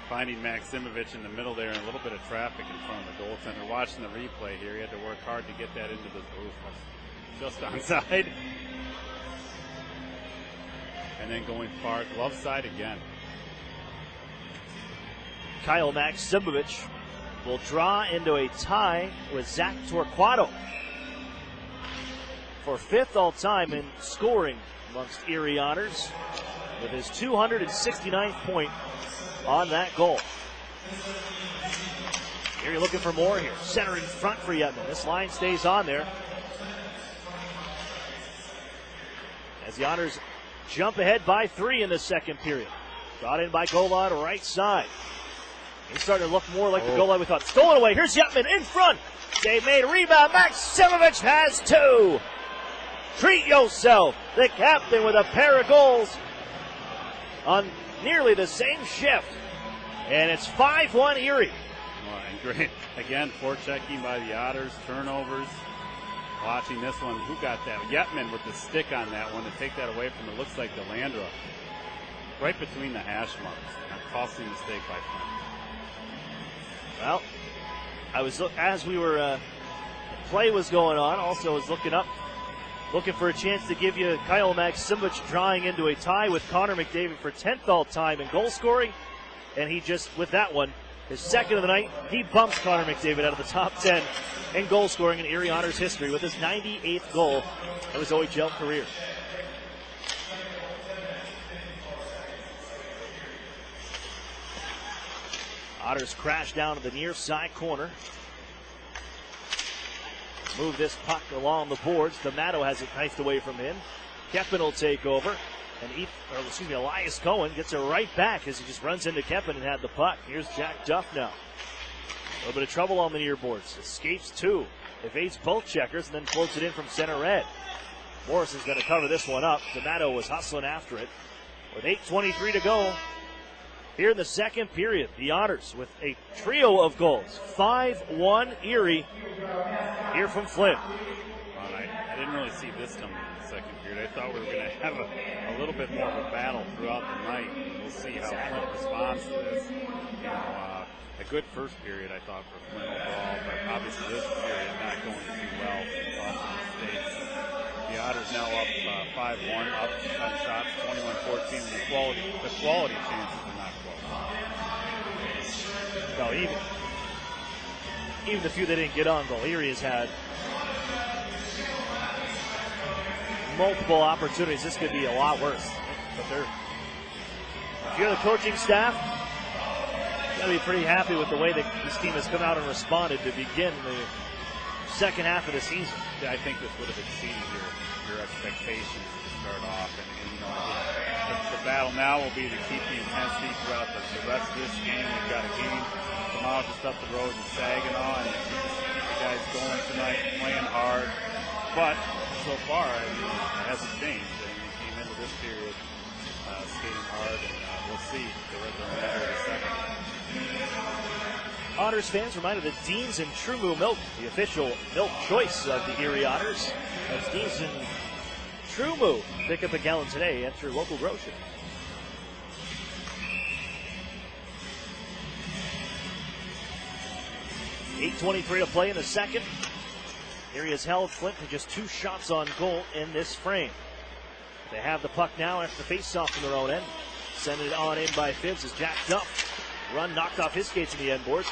finding Maximovich in the middle there and a little bit of traffic in front of the goaltender. Watching the replay here, he had to work hard to get that into the booth. Just onside. And then going far, glove side again. Kyle Maximovich will draw into a tie with Zach Torquato for 5th all-time in scoring amongst Erie Otters with his 269th point on that goal. Erie looking for more here. Center in front for Yetman. This line stays on there. As the Otters jump ahead by 3 in the second period. Brought in by Golod, right side. He's starting to look more like the Golod we thought. Stolen away. Here's Yetman in front. Save made. Rebound. Maximovich has 2. Treat yourself. The captain with a pair of goals on nearly the same shift. And it's 5-1 Erie. Well, and great. Again, forechecking by the Otters. Turnovers. Watching this one. Who got that? Yetman with the stick on that one to take that away from it. Looks like Delandra. Right between the hash marks. A costly mistake by Flint. Well, I was as we were play was going on. Also was looking up, looking for a chance to give you Kyle Maximovich drawing into a tie with Connor McDavid for 10th all time in goal scoring, and he just with that one, his second of the night, he bumps Connor McDavid out of the top 10 in goal scoring in Erie Otters history with his 98th goal of his OHL career. Otters crash down to the near side corner. move this puck along the boards. D'Amato has it knifed away from him. Keppen will take over. And Elias Cohen gets it right back as he just runs into Keppen and had the puck. Here's Jack Duff now. A little bit of trouble on the near boards. Escapes two. Evades both checkers and then floats it in from center red. Morrison's going to cover this one up. D'Amato was hustling after it. With 8:23 to go here in the second period, the Otters with a trio of goals. 5-1 Erie here from Flint. I didn't really see this coming in the second period. I thought we were going to have a little bit more of a battle throughout the night. We'll see how Flint responds to this. A good first period, I thought, for Flint overall, but obviously this period not going too well. Lots of mistakes. The Otters now up 5-1, up on shots, 21-14. The quality chances are not close. No, even the few that didn't get on goal, Erie has had multiple opportunities. This could be a lot worse. But if you're the coaching staff, you got to be pretty happy with the way that this team has come out and responded to begin the second half of the season. Yeah, I think this would have exceeded your expectations to start off. And the battle now will be to keep the intensity throughout the rest of this game. We've got a game tomorrow just up the road in Saginaw, and the guys going tonight, playing hard. But so far, it hasn't changed. They came into this period skating hard, and we'll see the remainder of the second. Otters fans reminded that Dean's and True Moo milk, the official milk choice of the Erie Otters. That's Dean's and True Moo. Pick up a gallon today at your local grocer. .8:23 to play in the second. Erie has held Flint to just 2 shots on goal in this frame. They have the puck now after the face-off from their own end. Sending it on in by Fibbs as Jack Duff. Run knocked off his skates in the end boards.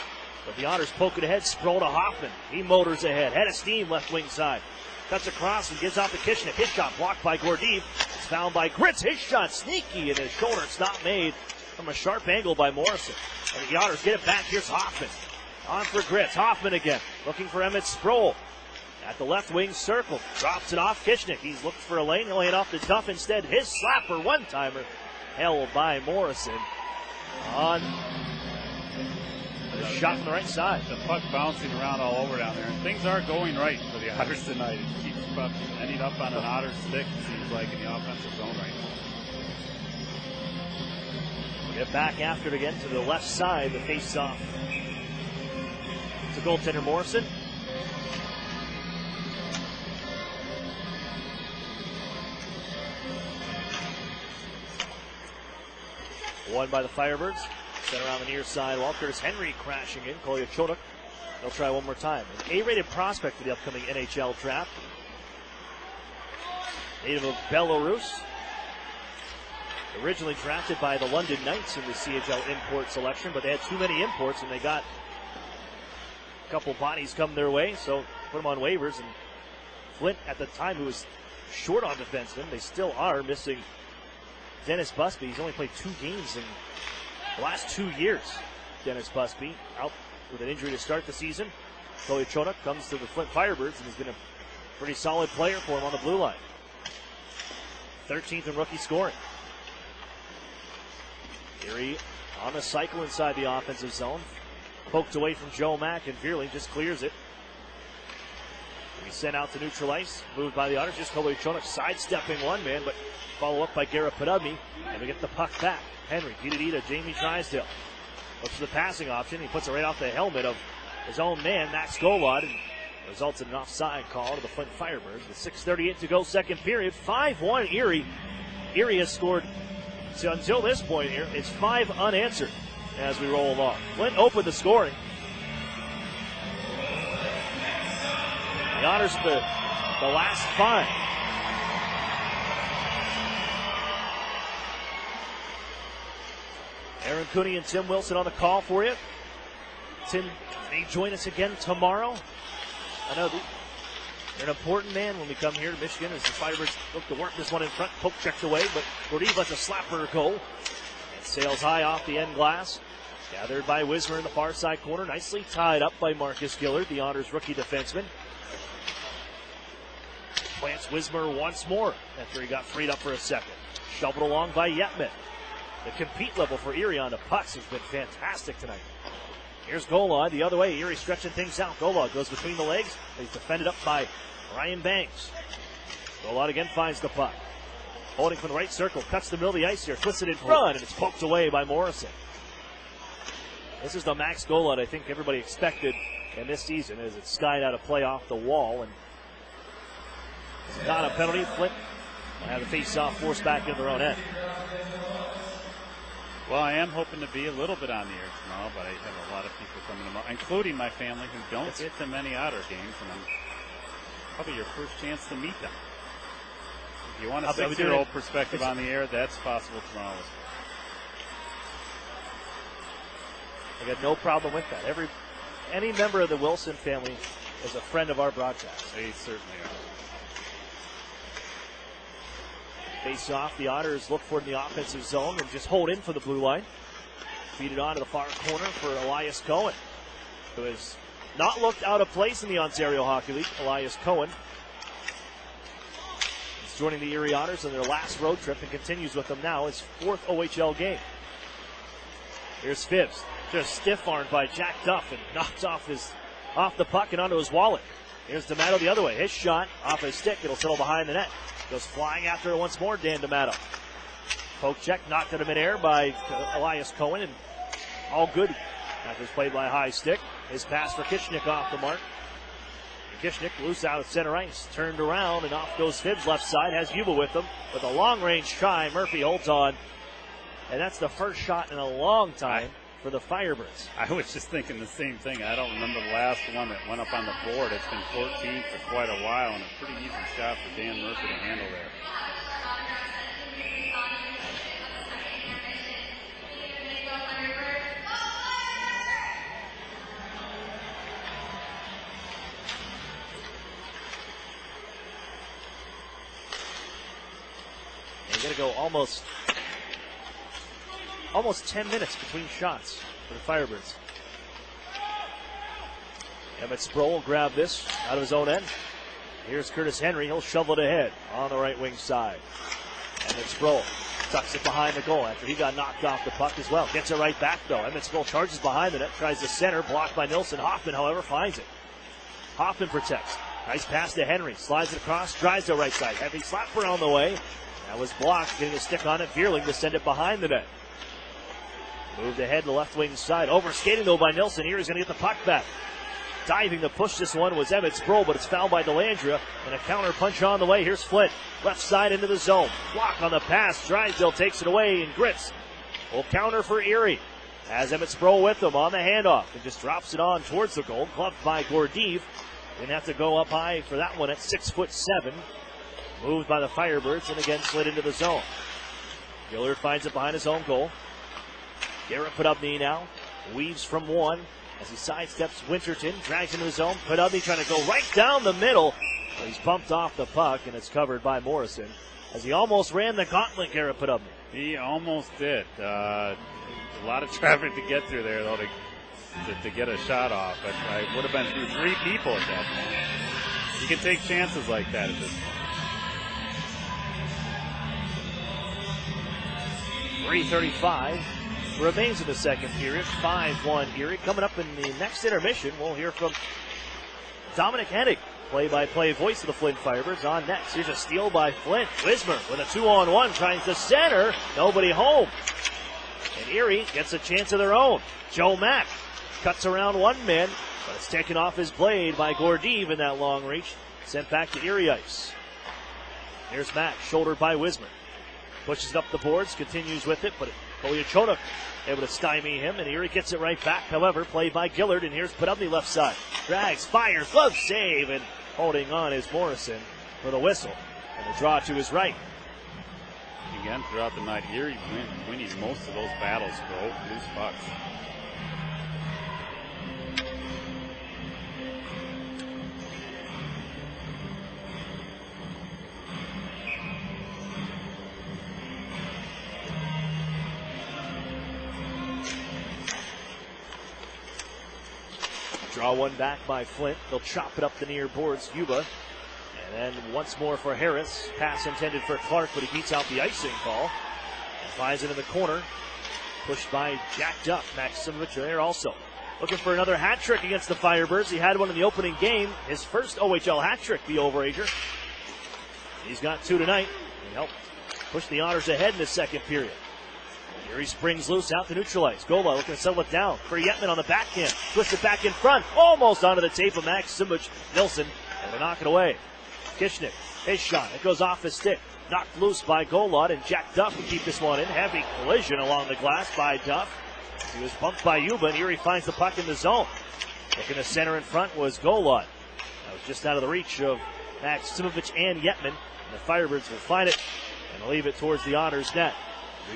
But the Otters poke it ahead. Sproul to Hoffman. He motors ahead. Head of steam left wing side. Cuts across and gives out to Kishnik. His shot blocked by Gordeev. It's found by Gritz. His shot sneaky in his shoulder. It's not made from a sharp angle by Morrison. And the Otters get it back. Here's Hoffman. On for Gritz. Hoffman again. Looking for Emmett Sproul. At the left wing circle. Drops it off Kishnik. He's looking for a lane. He'll lay it off to Duff instead. His slapper one-timer. Held by Morrison. On the shot from the right side. The puck bouncing around all over down there. And things aren't going right for the Otters tonight. It keeps ending up on an Otters stick, it seems like, in the offensive zone right now. We'll get back after it again to the left side. The face-off. It's a goaltender Morrison. Won by the Firebirds. Sent around the near side. Curtis Henry crashing in. Kolya Choduk. They'll try one more time. An A-rated prospect for the upcoming NHL draft. Native of Belarus. Originally drafted by the London Knights in the CHL import selection, but they had too many imports and they got a couple bodies come their way, so put them on waivers. And Flint, at the time, who was short on defensemen, they still are missing Dennis Busby. He's only played 2 games in the last 2 years. Dennis Busby out with an injury to start the season. Kolya Choduk comes to the Flint Firebirds and has been a pretty solid player for him on the blue line. 13th in rookie scoring. Erie on the cycle inside the offensive zone. Poked away from Joe Mack, and Veerling just clears it. He sent out to neutral ice. Moved by the Otters. Just Kolya Choduk sidestepping one man, but follow up by Garrett Podubny, and we get the puck back. Henry, Dita, Jamie Drysdale. Looks for the passing option. He puts it right off the helmet of his own man, Max Golod, and results in an offside call to the Flint Firebirds. With 6:38 to go, second period. 5-1 Erie. Erie has scored, so until this point here, it's 5 unanswered as we roll along. Flint opened the scoring. The Otters the last 5. Aaron Cooney and Tim Wilson on the call for you. Tim may join us again tomorrow. I know they're an important man when we come here to Michigan as the Firebirds look to work this one in front. Poke checked away, but Gordeev lets a slapper go. It sails high off the end glass. Gathered by Wismer in the far side corner. Nicely tied up by Marcus Gillard, the Otters rookie defenseman. Plants Wismer once more after he got freed up for a second. Shoveled along by Yetman. The compete level for Erie on the pucks has been fantastic tonight. Here's Golod the other way. Erie stretching things out. Golod goes between the legs. He's defended up by Ryan Banks. Golod again finds the puck. Holding from the right circle. Cuts the middle of the ice here. Twists it in front, and it's poked away by Morrison. This is the max Golod I think everybody expected in this season as it skied out a play off the wall. And it's not a penalty. Flint will have the face-off forced back into their own end. Well, I am hoping to be a little bit on the air tomorrow, but I have a lot of people coming tomorrow, including my family who don't get to many Otter games, and I'm probably your first chance to meet them. If you want a 6-year-old perspective on the air, that's possible tomorrow. I got no problem with that. Any member of the Wilson family is a friend of our broadcast. They certainly are. Face off, the Otters look for it in the offensive zone and just hold in for the blue line. Feed it on to the far corner for Elias Cohen, who has not looked out of place in the Ontario Hockey League. Elias Cohen is joining the Erie Otters on their last road trip and continues with them now his 4th OHL game. Here's Phibbs, just stiff-armed by Jack Duff and knocked off the puck and onto his wallet. Here's D'Amato the other way. His shot off his stick. It'll settle behind the net. Goes flying after it once more, Dan D'Amato. Poke check knocked out of midair by Elias Cohen, and all good after it's played by a high stick. His pass for Kishnik off the mark. And Kishnik loose out of center ice. Turned around, and off goes Phibbs left side. Has Yuba with him. With a long-range try, Murphy holds on. And that's the first shot in a long time for the Firebirds. I was just thinking the same thing. I don't remember the last one that went up on the board. It's been 14 for quite a while, and a pretty easy shot for Dan Murphy to handle there. They're going to go almost 10 minutes between shots for the Firebirds. Emmett Sproul will grab this out of his own end. Here's Curtis Henry. He'll shovel it ahead on the right wing side. Emmett Sproul tucks it behind the goal after he got knocked off the puck as well. Gets it right back though. Emmett Sproul charges behind the net, tries to center, blocked by Nilsson. Hoffman, however, finds it. Hoffman protects. Nice pass to Henry. Slides it across, drives to the right side. Heavy slap around the way. That was blocked, getting a stick on it. Vierling to send it behind the net. Moved ahead to the left wing side. Overskating though by Nilsson. Here he's going to get the puck back. Diving to push this one was Emmett Sproul, but it's fouled by Delandria. And a counter punch on the way. Here's Flint. Left side into the zone. Block on the pass. Drysdale takes it away and grits. Will counter for Erie. Has Emmett Sproul with him on the handoff. And just drops it on towards the goal. Gloved by Gordeev. Didn't have to go up high for that one at 6'7". Moved by the Firebirds and again slid into the zone. Gillard finds it behind his own goal. Garrett Podubny now weaves from one as he sidesteps Winterton, drags into the zone. Podubny trying to go right down the middle. But he's bumped off the puck and it's covered by Morrison as he almost ran the gauntlet, Garrett Podubny. He almost did. A lot of traffic to get through there, though, to get a shot off. But I would have been through 3 people at that point. You can take chances like that at this point. 3:35 remains in the second period. 5-1 Erie. Coming up in the next intermission, we'll hear from Dominic Hennig, play-by-play voice of the Flint Firebirds, on next. Here's a steal by Flint. Wismer with a 2-on-1 trying to center. Nobody home. And Erie gets a chance of their own. Joe Mack cuts around one man, but it's taken off his blade by Gordeev in that long reach. Sent back to Erie ice. Here's Mack, shouldered by Wismer. Pushes it up the boards, continues with it, but Kolyachonok able to stymie him, and Erie gets it right back. However, played by Gillard, and here's Podubny left side. Drags, fires, glove save, and holding on is Morrison for the whistle. And the draw to his right. Again, throughout the night, Erie winning most of those battles for loose pucks. Draw one back by Flint. They'll chop it up the near boards. Yuba. And then once more for Harris. Pass intended for Clark, but he beats out the icing call. And finds it in the corner. Pushed by Jack Duff. Maxim there also. Looking for another hat trick against the Firebirds. He had one in the opening game. His first OHL hat trick, the Overager. He's got 2 tonight. He helped push the Otters ahead in the second period. Erie springs loose out to neutralize. Gola looking to settle it down for Yetman on the backhand. Twists it back in front. Almost onto the tape of Maxim Nilsson. And they knock it away. Kishnik, his shot. It goes off his stick. Knocked loose by Golod, and Jack Duff will keep this one in. Heavy collision along the glass by Duff. He was bumped by Yuba, and Erie finds the puck in the zone. Looking to center in front was Golod. That was just out of the reach of Maximovich and Yetman. And the Firebirds will find it and leave it towards the Otters net.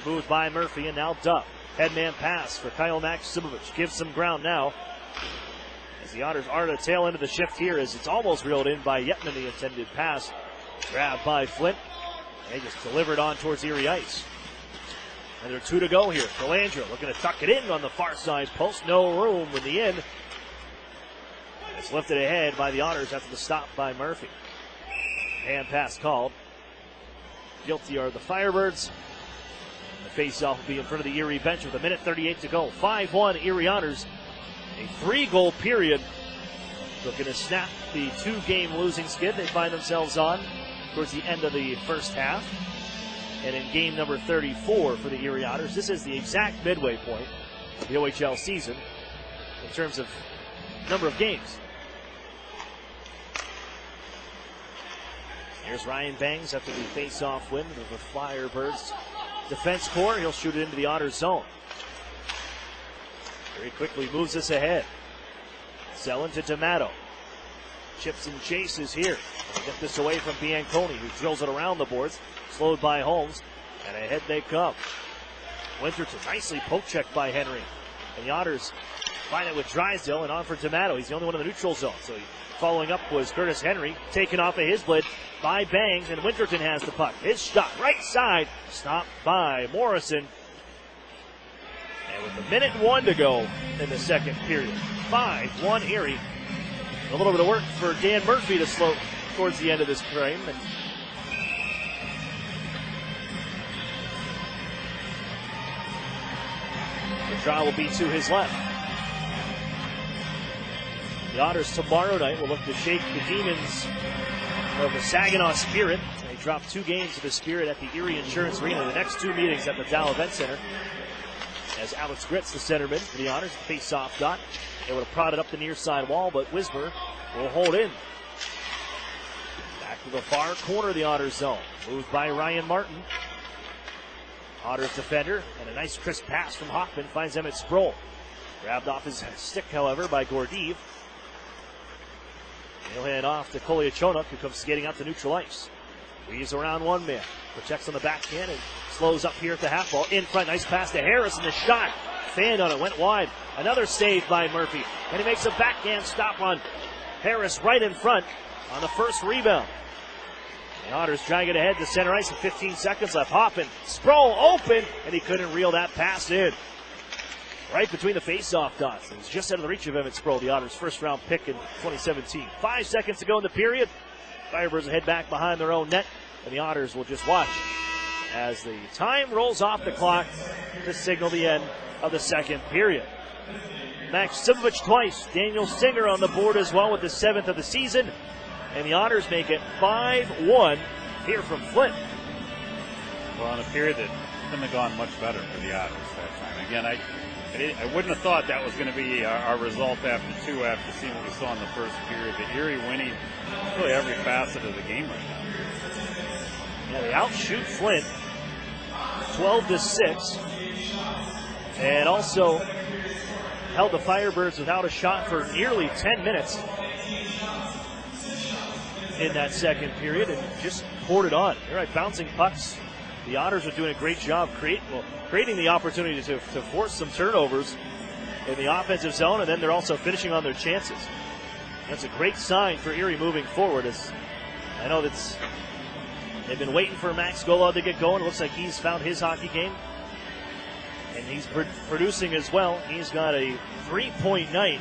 Removed by Murphy, and now Duff. Headman pass for Kyle Maximovich. Gives some ground now. As the Otters are at the tail end of the shift here, as it's almost reeled in by Yetman, the intended pass. Grabbed by Flint. They just delivered on towards Erie ice. And there are 2 to go here. Delandra looking to tuck it in on the far side post. No room in the end. It's lifted ahead by the Otters after the stop by Murphy. Hand pass called. Guilty are the Firebirds. The face-off will be in front of the Erie bench with 1:38 to go. 5-1 Erie Otters. A 3-goal period. Looking to snap the 2-game losing skid they find themselves on towards the end of the first half. And in game number 34 for the Erie Otters, this is the exact midway point of the OHL season in terms of number of games. Here's Ryan Bangs after the face-off win of the Firebirds defense core. He'll shoot it into the Otters zone. Very quickly moves us ahead. Selling to D'Amato. Chips and chases here. Get this away from Bianconi, who drills it around the boards. Slowed by Holmes, and ahead they come. Winterton nicely poke checked by Henry. And the Otters find it with Drysdale and on for D'Amato. He's the only one in the neutral zone. So following up was Curtis Henry, taken off of his blade by Bangs, and Winterton has the puck. His shot, right side, stopped by Morrison. And with 1:01 to go in the second period, 5-1 Erie. A little bit of work for Dan Murphy to slow towards the end of this frame. And the draw will be to his left. The Otters tomorrow night will look to shake the demons of the Saginaw Spirit. They dropped 2 games to the Spirit at the Erie Insurance Arena. The next 2 meetings at the Dow Event Center. As Alex Gritz, the centerman for the Otters, face-off dot. They would have prodded up the near side wall, but Wismer will hold in. Back to the far corner of the Otters zone. Moved by Ryan Martin. Otters defender, and a nice crisp pass from Hoffman finds Emmett Sproul. Grabbed off his stick, however, by Gordeev. He'll hand off to Koliachonok, who comes skating out to neutral ice. Weaves around one man, protects on the backhand, and slows up here at the half ball. In front, nice pass to Harris, and the shot fanned on it, went wide. Another save by Murphy, and he makes a backhand stop on Harris right in front on the first rebound. The Otters drag it ahead to center ice with 15 seconds left. Hoffman, Sproul open, and he couldn't reel that pass in. Right between the face-off dots. It was just out of the reach of Emmett Sproul, the Otters' first-round pick in 2017. 5 seconds to go in the period. Firebirds head back behind their own net, and the Otters will just watch as the time rolls off the clock to signal the end of the second period. Maximovich twice. Daniel Singer on the board as well with the 7th of the season. And the Otters make it 5-1 here from Flint. Well, in a period that couldn't have gone much better for the Otters that time. Again, I wouldn't have thought that was going to be our result after 2, after seeing what we saw in the first period. But Erie winning really every facet of the game right now. Yeah, they outshoot Flint 12-6. And also held the Firebirds without a shot for nearly 10 minutes in that second period, and just poured it on. You're right, bouncing pucks. The Otters are doing a great job creating the opportunity to force some turnovers in the offensive zone, and then they're also finishing on their chances. That's a great sign for Erie moving forward, as I know they've been waiting for Max Golod to get going. It looks like he's found his hockey game, and he's producing as well. He's got a 3-point night,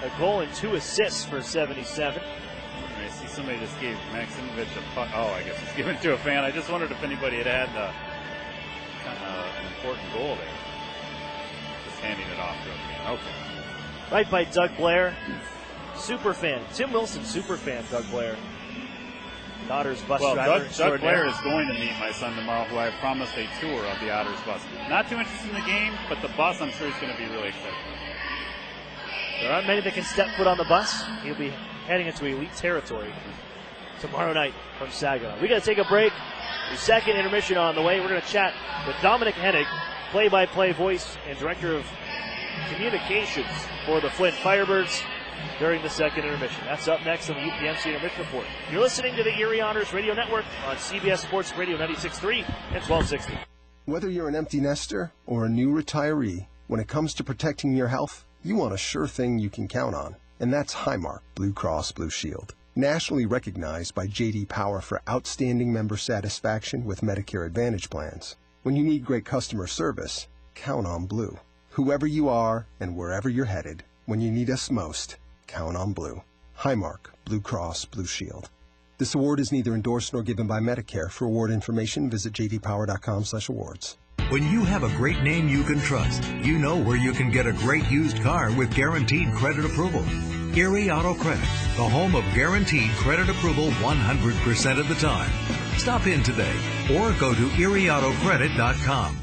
a goal and 2 assists for 77. I see somebody just gave Maxim a puck. Oh, I guess it's given to a fan. I just wondered if anybody had an important goal there. Just handing it off to a fan. Okay. Right by Doug Blair. Super fan. Tim Wilson, super fan, Doug Blair. Otters bus driver. Doug Blair is going to meet my son tomorrow, who I promised a tour of the Otters bus. Not too interested in the game, but the bus I'm sure he's going to be really excited. There aren't many that can step foot on the bus. He'll be heading into elite territory tomorrow night from Saginaw. We got to take a break. The second intermission on the way. We're going to chat with Dominic Hennig, play-by-play voice and director of communications for the Flint Firebirds during the second intermission. That's up next on the UPMC Intermission Report. You're listening to the Erie Otters Radio Network on CBS Sports Radio 96.3 and 1260. Whether you're an empty nester or a new retiree, when it comes to protecting your health, you want a sure thing you can count on, and that's Highmark Blue Cross Blue Shield. Nationally recognized by J.D. Power for outstanding member satisfaction with Medicare Advantage plans. When you need great customer service, count on Blue. Whoever you are and wherever you're headed, when you need us most, count on Blue. Highmark Blue Cross Blue Shield. This award is neither endorsed nor given by Medicare. For award information, visit jdpower.com/awards. When you have a great name you can trust, you know where you can get a great used car with guaranteed credit approval. Erie Auto Credit, the home of guaranteed credit approval 100% of the time. Stop in today or go to erieautocredit.com.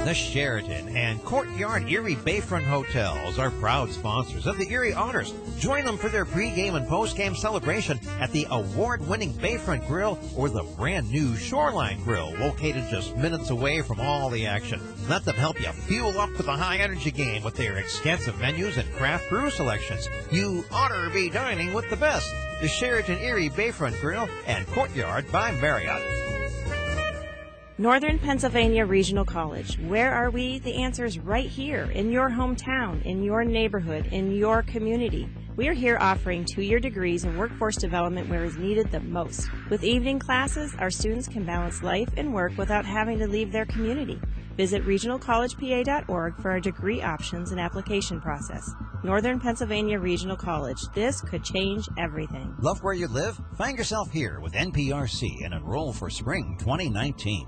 The Sheraton and Courtyard Erie Bayfront Hotels are proud sponsors of the Erie Otters. Join them for their pregame and postgame celebration at the award-winning Bayfront Grill or the brand-new Shoreline Grill, located just minutes away from all the action. Let them help you fuel up for the high-energy game with their extensive menus and craft brew selections. You ought to be dining with the best. The Sheraton Erie Bayfront Grill and Courtyard by Marriott. Northern Pennsylvania Regional College. Where are we? The answer is right here, in your hometown, in your neighborhood, in your community. We are here offering 2-year degrees in workforce development where is needed the most. With evening classes, our students can balance life and work without having to leave their community. Visit regionalcollegepa.org for our degree options and application process. Northern Pennsylvania Regional College. This could change everything. Love where you live? Find yourself here with NPRC and enroll for spring 2019.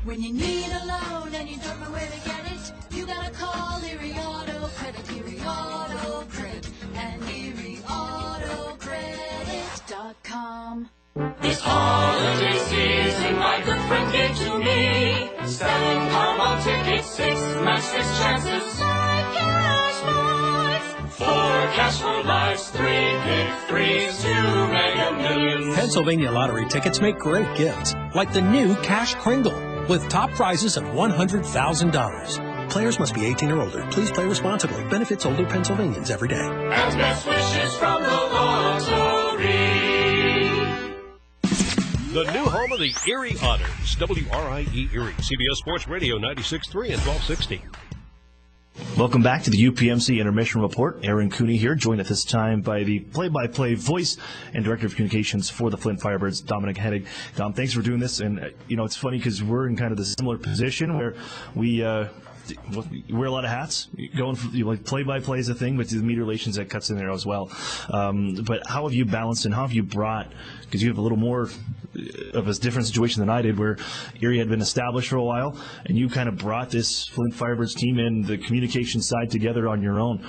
When you need a loan and you don't know where to get it, you gotta call Erie Auto Credit, Erie Auto Credit, and ErieAutoCredit.com. This holiday season, my good friend gave to me 7 Powerball tickets, 6 match 6 chances, 5 cash points, 4 cash for lives, 3 pick 3s, 2 Mega Millions. Pennsylvania lottery tickets make great gifts, like the new Cash Kringle, with top prizes of $100,000. Players must be 18 or older. Please play responsibly. Benefits older Pennsylvanians every day. And best wishes from the Lottery. The new home of the Erie Otters, WRIE Erie, CBS Sports Radio 96.3 and 1260. Welcome back to the UPMC Intermission Report. Aaron Cooney here, joined at this time by the play-by-play voice and director of communications for the Flint Firebirds, Dominic Hennig. Dom, thanks for doing this. And, it's funny because we're in kind of the similar position where we wear a lot of hats. Going for, play-by-play is a thing, but the media relations that cuts in there as well. But how have you balanced and how have you brought, because you have a little more of a different situation than I did, where Erie had been established for a while, and you kind of brought this Flint Firebirds team and the communication side together on your own.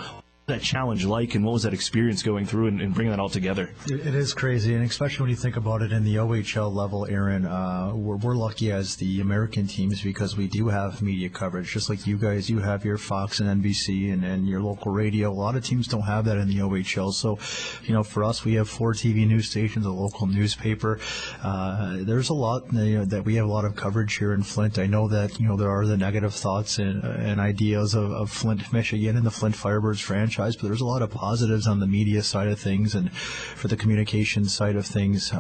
What was that challenge like, and what was that experience going through and bringing that all together? It is crazy, and especially when you think about it in the OHL level, Aaron, we're lucky as the American teams because we do have media coverage. Just like you guys, you have your Fox and NBC and your local radio. A lot of teams don't have that in the OHL. So, for us, we have 4 TV news stations, a local newspaper. There's a lot that we have a lot of coverage here in Flint. I know that there are the negative thoughts and ideas of Flint, Michigan, and the Flint Firebirds franchise. franchise, but there's a lot of positives on the media side of things and for the communication side of things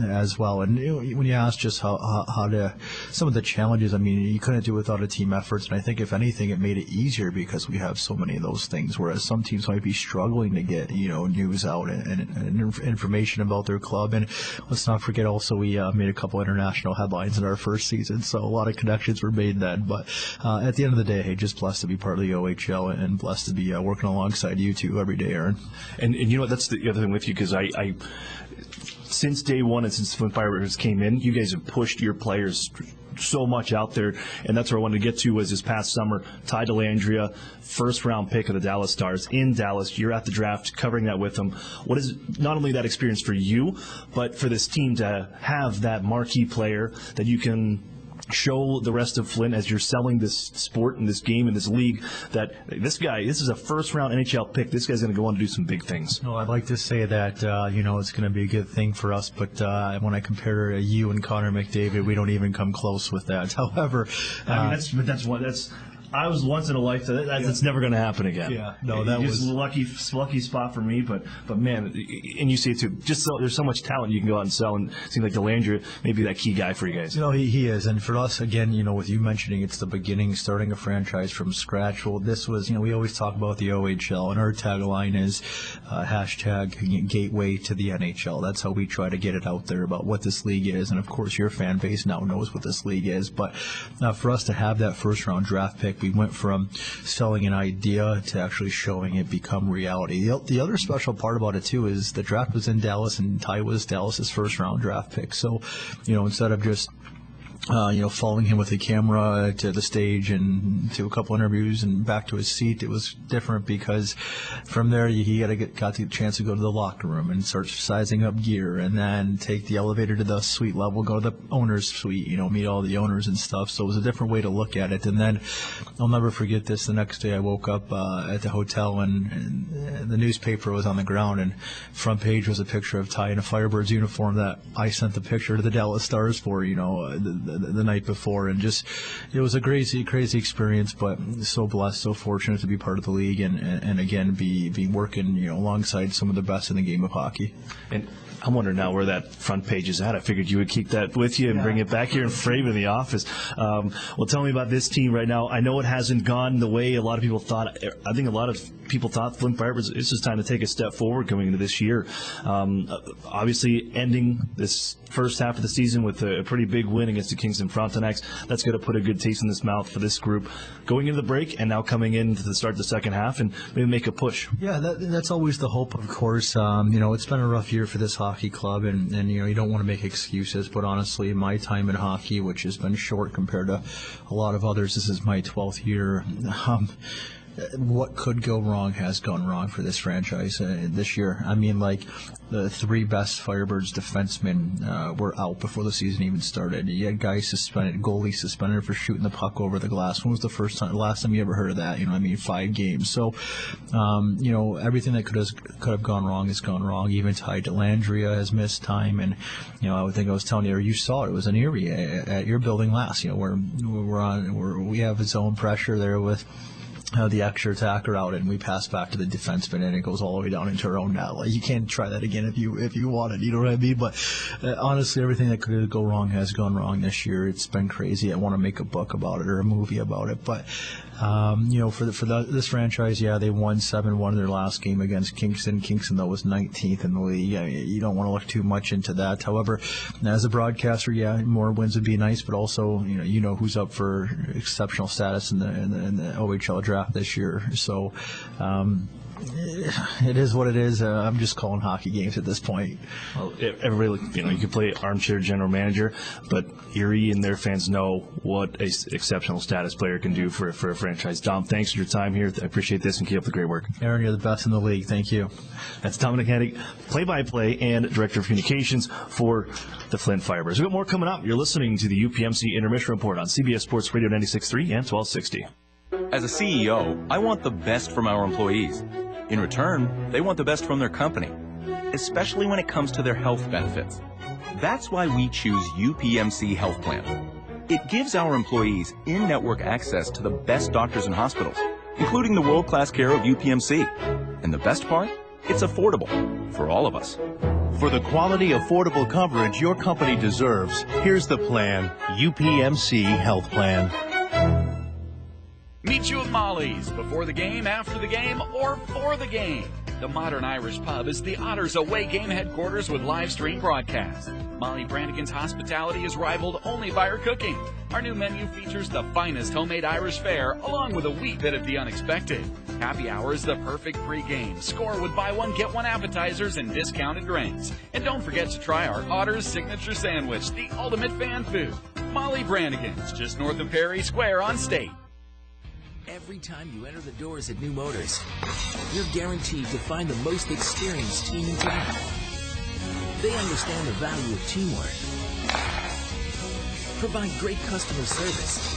as well. And when you ask just how to some of the challenges, I mean, you couldn't do it without a team efforts, and I think if anything, it made it easier because we have so many of those things. Whereas some teams might be struggling to get news out and information about their club. And let's not forget also we made a couple international headlines in our first season, so a lot of connections were made then. But at the end of the day, hey, just blessed to be part of the OHL and blessed to be working alongside you two every day, Aaron. And you know what? That's the other thing with you, because I since day one and since Flint Firebirds came in, you guys have pushed your players so much out there, and that's where I wanted to get to was this past summer. Ty Dellandrea, first-round pick of the Dallas Stars in Dallas. You're at the draft covering that with them. What is not only that experience for you, but for this team to have that marquee player that you can show the rest of Flint as you're selling this sport and this game and this league that this is a first-round NHL pick. This guy's going to go on to do some big things. No, I'd like to say that, it's going to be a good thing for us, but when I compare you and Connor McDavid, we don't even come close with that. However, I was once in a lifetime. That's never going to happen again. Yeah, no, that was a lucky spot for me. But man, and you see it too. There's so much talent you can go out and sell, and it seems like Dellandrea may be that key guy for you guys. He is, and for us again, with you mentioning it's the beginning, starting a franchise from scratch. Well, this was, we always talk about the OHL, and our tagline is hashtag gateway to the NHL. That's how we try to get it out there about what this league is, and of course, your fan base now knows what this league is. But for us to have that first round draft pick, we went from selling an idea to actually showing it become reality. The other special part about it, too, is the draft was in Dallas, and Ty was Dallas's first-round draft pick. So, instead of just following him with a camera to the stage and to a couple interviews and back to his seat, it was different because from there he got the chance to go to the locker room and start sizing up gear, and then take the elevator to the suite level, go to the owner's suite, meet all the owners and stuff. So it was a different way to look at it. And then I'll never forget this. The next day I woke up at the hotel and the newspaper was on the ground, and front page was a picture of Ty in a Firebirds uniform that I sent the picture to the Dallas Stars for, the night before. And just, it was a crazy experience, but so blessed, so fortunate to be part of the league and again be working alongside some of the best in the game of hockey. And I'm wondering now where that front page is at. I figured you would keep that with you and bring it back here and frame it in the office. Well, tell me about this team right now. I know it hasn't gone the way a lot of people thought. I think a lot of people thought Flint Firebirds, it's just time to take a step forward coming into this year. Obviously, ending this first half of the season with a pretty big win against the Kingston Frontenacs. That's going to put a good taste in this mouth for this group going into the break and now coming into the start of the second half and maybe make a push. Yeah, that's always the hope, of course. It's been a rough year for this hockey club, and you don't want to make excuses, but honestly, my time in hockey, which has been short compared to a lot of others, this is my 12th year. What could go wrong has gone wrong for this franchise this year. I mean, the three best Firebirds defensemen were out before the season even started. You had guys suspended, goalies suspended for shooting the puck over the glass. When was the last time you ever heard of that? 5 games. So, everything that could have gone wrong has gone wrong. Even Ty Dellandrea has missed time, and I would think I was telling you, or you saw it was in Erie at your building last. Where we have zone pressure there with the extra attacker out, and we pass back to the defenseman, and it goes all the way down into our own net. You can't try that again if you want it. You know what I mean? But honestly, everything that could go wrong has gone wrong this year. It's been crazy. I want to make a book about it or a movie about it. But this franchise, they won 7-1 in their last game against Kingston. Kingston, though, was 19th in the league. You don't want to look too much into that. However, as a broadcaster, more wins would be nice, but also who's up for exceptional status in the OHL draft this year. So it is what it is. I'm just calling hockey games at this point. Well, everybody, you can play armchair general manager, but Erie and their fans know what an exceptional status player can do for a franchise. Dom, thanks for your time here. I appreciate this, and keep up the great work. Aaron, you're the best in the league. Thank you. That's Dominic Hennig, play-by-play and director of communications for the Flint Firebirds. We've got more coming up. You're listening to the UPMC Intermission Report on CBS Sports Radio 96.3 and 1260. As a CEO, I want the best from our employees. In return, they want the best from their company, especially when it comes to their health benefits. That's why we choose UPMC Health Plan. It gives our employees in-network access to the best doctors and hospitals, including the world-class care of UPMC. And the best part? It's affordable for all of us. For the quality, affordable coverage your company deserves, here's the plan. UPMC Health Plan. Meet you at Molly's before the game, after the game, or for the game. The modern Irish pub is the Otters away game headquarters with live stream broadcast. Molly Brannigan's hospitality is rivaled only by her cooking. Our new menu features the finest homemade Irish fare, along with a wee bit of the unexpected. Happy hour is the perfect pregame. Score with buy one, get one appetizers and discounted drinks. And don't forget to try our Otters signature sandwich, the ultimate fan food. Molly Brannigan's, just north of Perry Square on State. Every time you enter the doors at New Motors, you're guaranteed to find the most experienced team in town. They understand the value of teamwork, provide great customer service,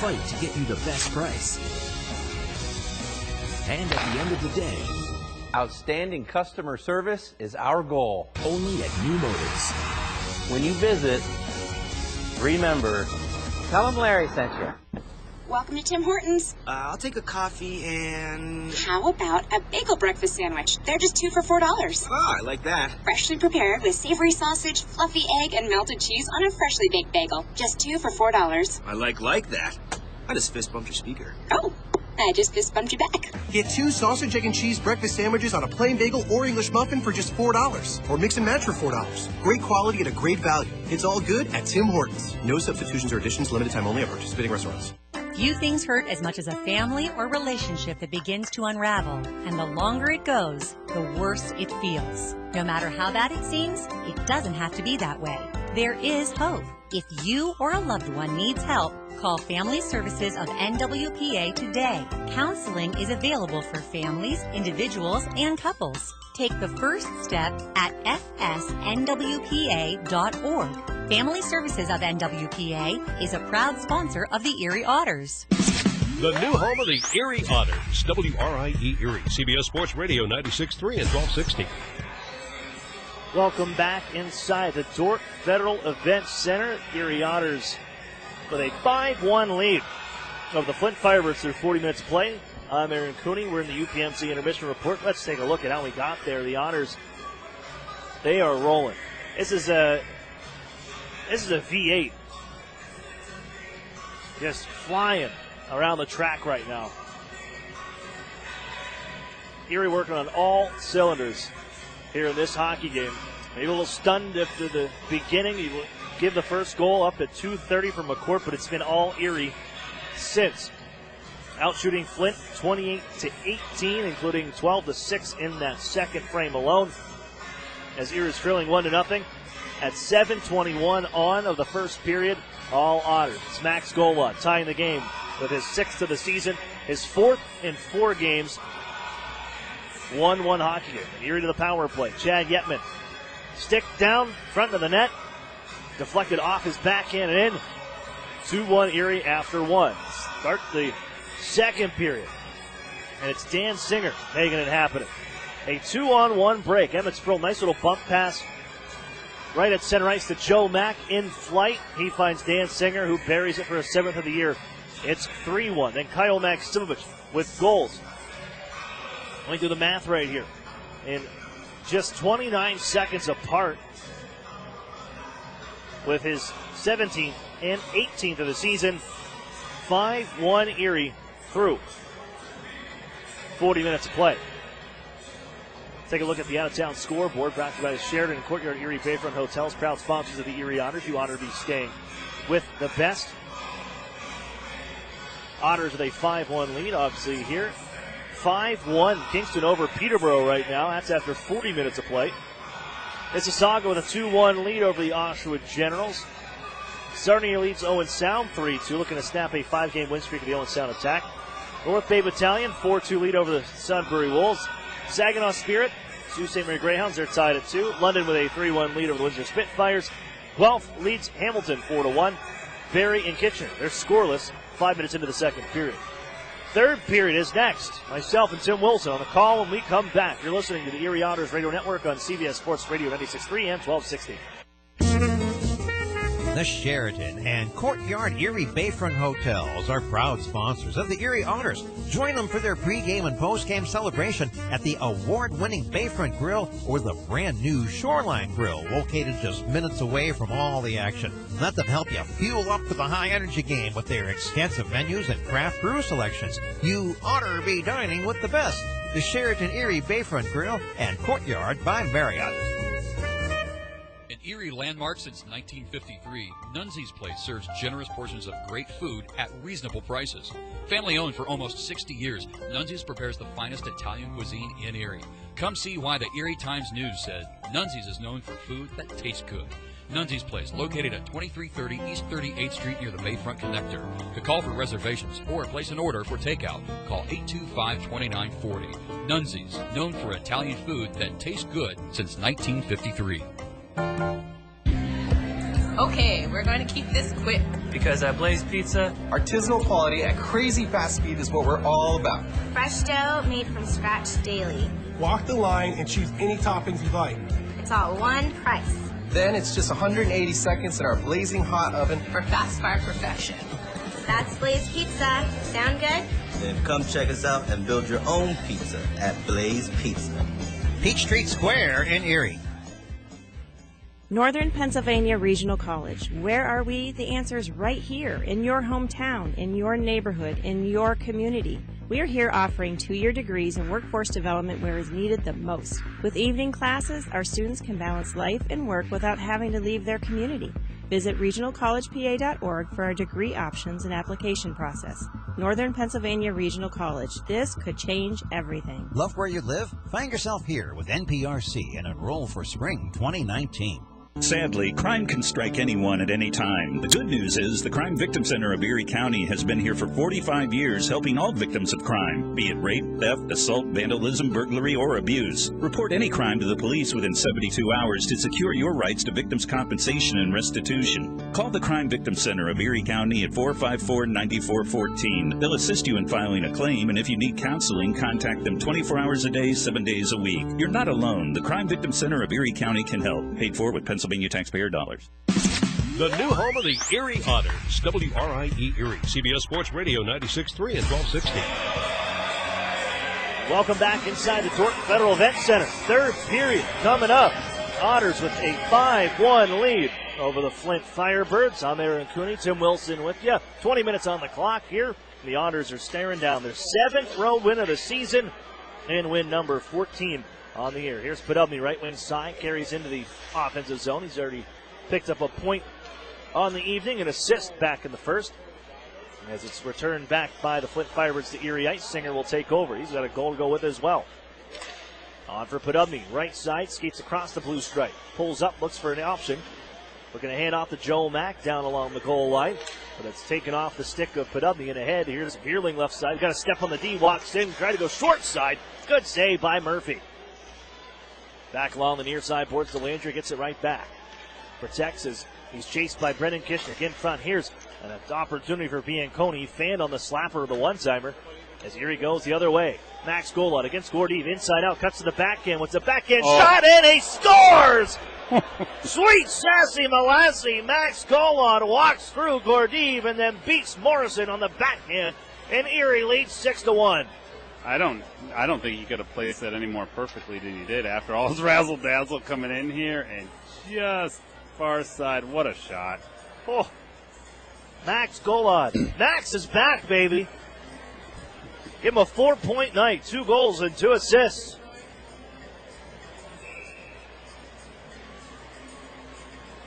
fight to get you the best price, and at the end of the day, outstanding customer service is our goal. Only at New Motors. When you visit, remember, tell them Larry sent you. Welcome to Tim Hortons. I'll take a coffee and... How about a bagel breakfast sandwich? They're just 2 for $4. Oh, I like that. Freshly prepared with savory sausage, fluffy egg, and melted cheese on a freshly baked bagel. Just 2 for $4. I like that. I just fist bumped your speaker. Oh, I just fist bumped you back. Get 2 sausage, egg, and cheese breakfast sandwiches on a plain bagel or English muffin for just $4. Or mix and match for $4. Great quality at a great value. It's all good at Tim Hortons. No substitutions or additions, limited time only at participating restaurants. Few things hurt as much as a family or relationship that begins to unravel, and the longer it goes, the worse it feels. No matter how bad it seems, it doesn't have to be that way. There is hope. If you or a loved one needs help, call Family Services of NWPA today. Counseling is available for families, individuals, and couples. Take the first step at fsnwpa.org. Family Services of NWPA is a proud sponsor of the Erie Otters. The new home of the Erie Otters, WRIE Erie, CBS Sports Radio 96.3 and 1260. Welcome back inside the Dordt Federal Event Center. Erie Otters with a 5-1 lead over the Flint Firebirds through 40 minutes of play. I'm Aaron Cooney. We're in the UPMC Intermission Report. Let's take a look at how we got there. The Otters, they are rolling. This is a V8. Just flying around the track right now. Erie working on all cylinders here in this hockey game. Maybe a little stunned after the beginning. You give the first goal up at 2:30 from McCourt, but it's been all Erie since. Outshooting Flint 28-18, including 12-6 in that second frame alone. As Erie is trailing 1-0 at 7:21 on of the first period. All Otters. It's Max Gola tying the game with his 6th of the season, his 4th in 4 games. 1-1 hockey game. Erie to the power play. Chad Yetman. Stick down, front of the net. Deflected off his backhand and in. 2-1 Erie after 1. Start the second period. And it's Dan Singer making it happen. A 2-on-1 break. Emmett Sproul, nice little bump pass right at center ice to Joe Mack in flight. He finds Dan Singer, who buries it for his 7th of the year. It's 3-1. Then Kyle Maximovic with goals. Let me do the math right here. In just 29 seconds apart, with his 17th and 18th of the season, 5-1 Erie through 40 minutes of play. Take a look at the out-of-town scoreboard brought to you by the Sheridan and Courtyard Erie Bayfront Hotels, proud sponsors of the Erie Otters. You honor to be staying with the best. Otters with a 5-1 lead, obviously, here. 5-1 Kingston over Peterborough right now. That's after 40 minutes of play. Mississauga with a 2-1 lead over the Oshawa Generals. Sarnia leads Owen Sound 3-2, looking to snap a 5-game win streak of the Owen Sound attack. North Bay Battalion, 4-2 lead over the Sudbury Wolves. Saginaw Spirit, Sault Ste. Marie Greyhounds, they're tied at 2. London with a 3-1 lead over the Windsor Spitfires. Guelph leads Hamilton 4-1. Barrie and Kitchener, they're scoreless 5 minutes into the second period. Third period is next. Myself and Tim Wilson on the call when we come back. You're listening to the Erie Otters Radio Network on CBS Sports Radio 96.3 and 1260. The Sheraton and Courtyard Erie Bayfront Hotels are proud sponsors of the Erie Otters. Join them for their pregame and postgame celebration at the award-winning Bayfront Grill or the brand-new Shoreline Grill, located just minutes away from all the action. Let them help you fuel up for the high-energy game with their extensive menus and craft brew selections. You ought to be dining with the best. The Sheraton Erie Bayfront Grill and Courtyard by Marriott. An Erie landmark since 1953, Nunzi's Place serves generous portions of great food at reasonable prices. Family owned for almost 60 years, Nunzi's prepares the finest Italian cuisine in Erie. Come see why the Erie Times-News said Nunzi's is known for food that tastes good. Nunzi's Place, located at 2330 East 38th Street near the Bayfront Connector. To call for reservations or place an order for takeout, call 825-2940. Nunzi's, known for Italian food that tastes good since 1953. Okay, we're going to keep this quick. Because at Blaze Pizza, artisanal quality at crazy fast speed is what we're all about. Fresh dough made from scratch daily. Walk the line and choose any toppings you like. It's all one price. Then it's just 180 seconds in our blazing hot oven for fast fire perfection. That's Blaze Pizza. Sound good? Then come check us out and build your own pizza at Blaze Pizza. Peachtree Square in Erie. Northern Pennsylvania Regional College. Where are we? The answer is right here, in your hometown, in your neighborhood, in your community. We are here offering 2-year degrees in workforce development where is needed the most. With evening classes, our students can balance life and work without having to leave their community. Visit regionalcollegepa.org for our degree options and application process. Northern Pennsylvania Regional College. This could change everything. Love where you live? Find yourself here with NPRC and enroll for spring 2019. Sadly, crime can strike anyone at any time. The good news is the Crime Victim Center of Erie County has been here for 45 years helping all victims of crime, be it rape, theft, assault, vandalism, burglary, or abuse. Report any crime to the police within 72 hours to secure your rights to victims' compensation and restitution. Call the Crime Victim Center of Erie County at 454-9414. They'll assist you in filing a claim, and if you need counseling, contact them 24 hours a day, 7 days a week. You're not alone. The Crime Victim Center of Erie County can help. Paid for with Pennsylvania taxpayer dollars. The new home of the Erie Otters, WRIE Erie, CBS Sports Radio 96.3 and 1260. Welcome back inside the Torque Federal Event Center. Third period coming up. Otters with a 5-1 lead over the Flint Firebirds. I'm Aaron Cooney, Tim Wilson with you. 20 minutes on the clock here. The Otters are staring down their 7th road win of the season and win number 14 on the year. Here's Podubny, right wing side, carries into the offensive zone. He's already picked up a point on the evening, an assist back in the first. As it's returned back by the Flint Firebirds to Erie Ice, Singer will take over. He's got a goal to go with as well. On for Podubny, right side, skates across the blue stripe. Pulls up, looks for an option. Looking to hand off to Joe Mack down along the goal line. But it's taken off the stick of Podubny and ahead. Here's Beerling left side. Got a step on the D, walks in, try to go short side. Good save by Murphy. Back along the near side boards to Landry, gets it right back. Protects as he's chased by Brendan Kishnick in front. Here's an opportunity for Bianconi. Fanned on the slapper of the one-timer as Erie goes the other way. Max Golod against Gordeev, inside out, cuts to the backhand. What's a backhand shot, and he scores! Sweet sassy Molassie. Max Golod walks through Gordeev and then beats Morrison on the backhand, and Erie leads 6-1. I don't think he could have placed that any more perfectly than he did after all his razzle-dazzle coming in here, and just far side. What a shot. Oh, Max Golod. Max is back, baby. Give him a 4-point night. 2 goals and 2 assists.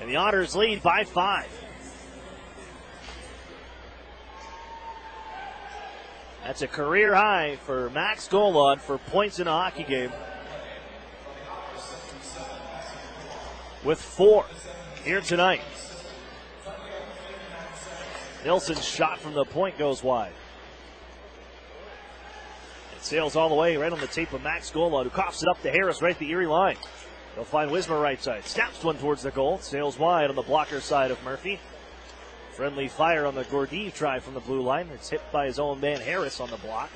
And the Otters lead by 5. That's a career high for Max Golod for points in a hockey game. With 4 here tonight. Nilsson's shot from the point goes wide. It sails all the way right on the tape of Max Golod, who coughs it up to Harris right at the Erie line. They'll find Wismer right side. Snaps one towards the goal. Sails wide on the blocker side of Murphy. Friendly fire on the Gordeev try from the blue line. It's hit by his own man Harris on the block.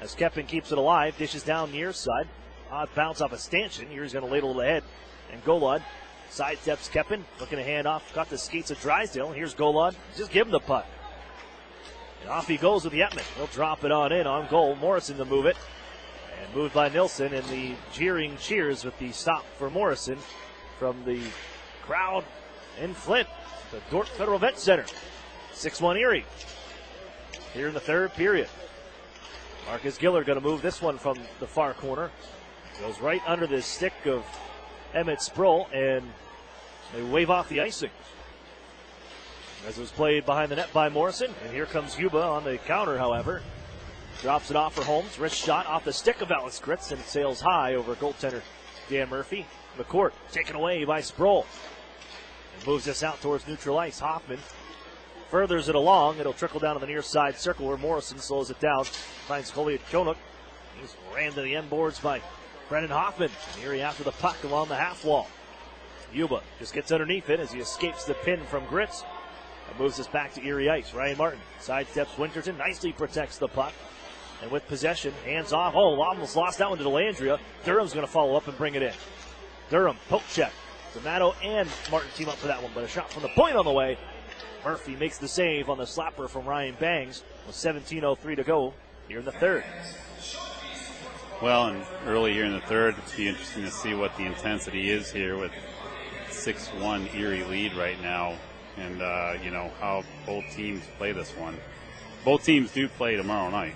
As Kepin keeps it alive, dishes down near side. Odd bounce off a stanchion. Erie's going to ladle it ahead. And Golod Sidesteps Keppen, looking to hand off, got the skates of Drysdale. Here's Golod, just give him the puck. And off he goes with Yetman. He'll drop it on goal. Morrison to move it. And moved by Nilsson, and the jeering cheers with the stop for Morrison from the crowd in Flint, the Dordt Federal Vet Center. 6-1 Erie here in the third period. Marcus Giller going to move this one from the far corner. Goes right under the stick of Emmett Sproul, and they wave off the icing. As it was played behind the net by Morrison, and here comes Yuba on the counter, however. Drops it off for Holmes. Wrist shot off the stick of Alex Gritz, and it sails high over goaltender Dan Murphy. McCourt taken away by Sproul. And moves this out towards neutral ice. Hoffman furthers it along. It'll trickle down to the near side circle where Morrison slows it down. Finds Kolyachonok. He's ran to the end boards by Brennan Hoffman. And Erie after the puck along the half wall. Yuba just gets underneath it as he escapes the pin from Gritz. And moves this back to Erie ice. Ryan Martin sidesteps Winterton. Nicely protects the puck. And with possession, hands off. Oh, almost lost that one to DeLandria. Durham's going to follow up and bring it in. Durham, poke check. D'Amato and Martin team up for that one, but a shot from the point on the way. Murphy makes the save on the slapper from Ryan Bangs with 17:03 to go here in the third. Well, and early here in the third, it'll be interesting to see what the intensity is here with 6-1 Erie lead right now, and how both teams play this one. Both teams do play tomorrow night.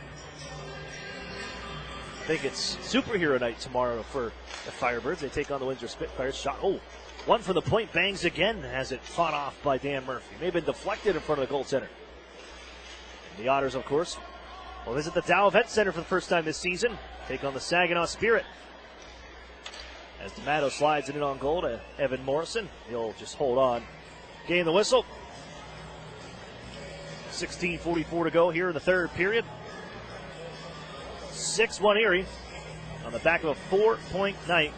I think it's superhero night tomorrow for the Firebirds. They take on the Windsor Spitfires. Shot, one from the point. Bangs again, has it fought off by Dan Murphy. May have been deflected in front of the goaltender. The Otters, of course, will visit the Dow Vet Center for the first time this season. Take on the Saginaw Spirit. As D'Amato slides it in on goal to Evan Morrison. He'll just hold on. Gain the whistle. 16:44 to go here in the third period. 6-1 Erie on the back of a 4-point night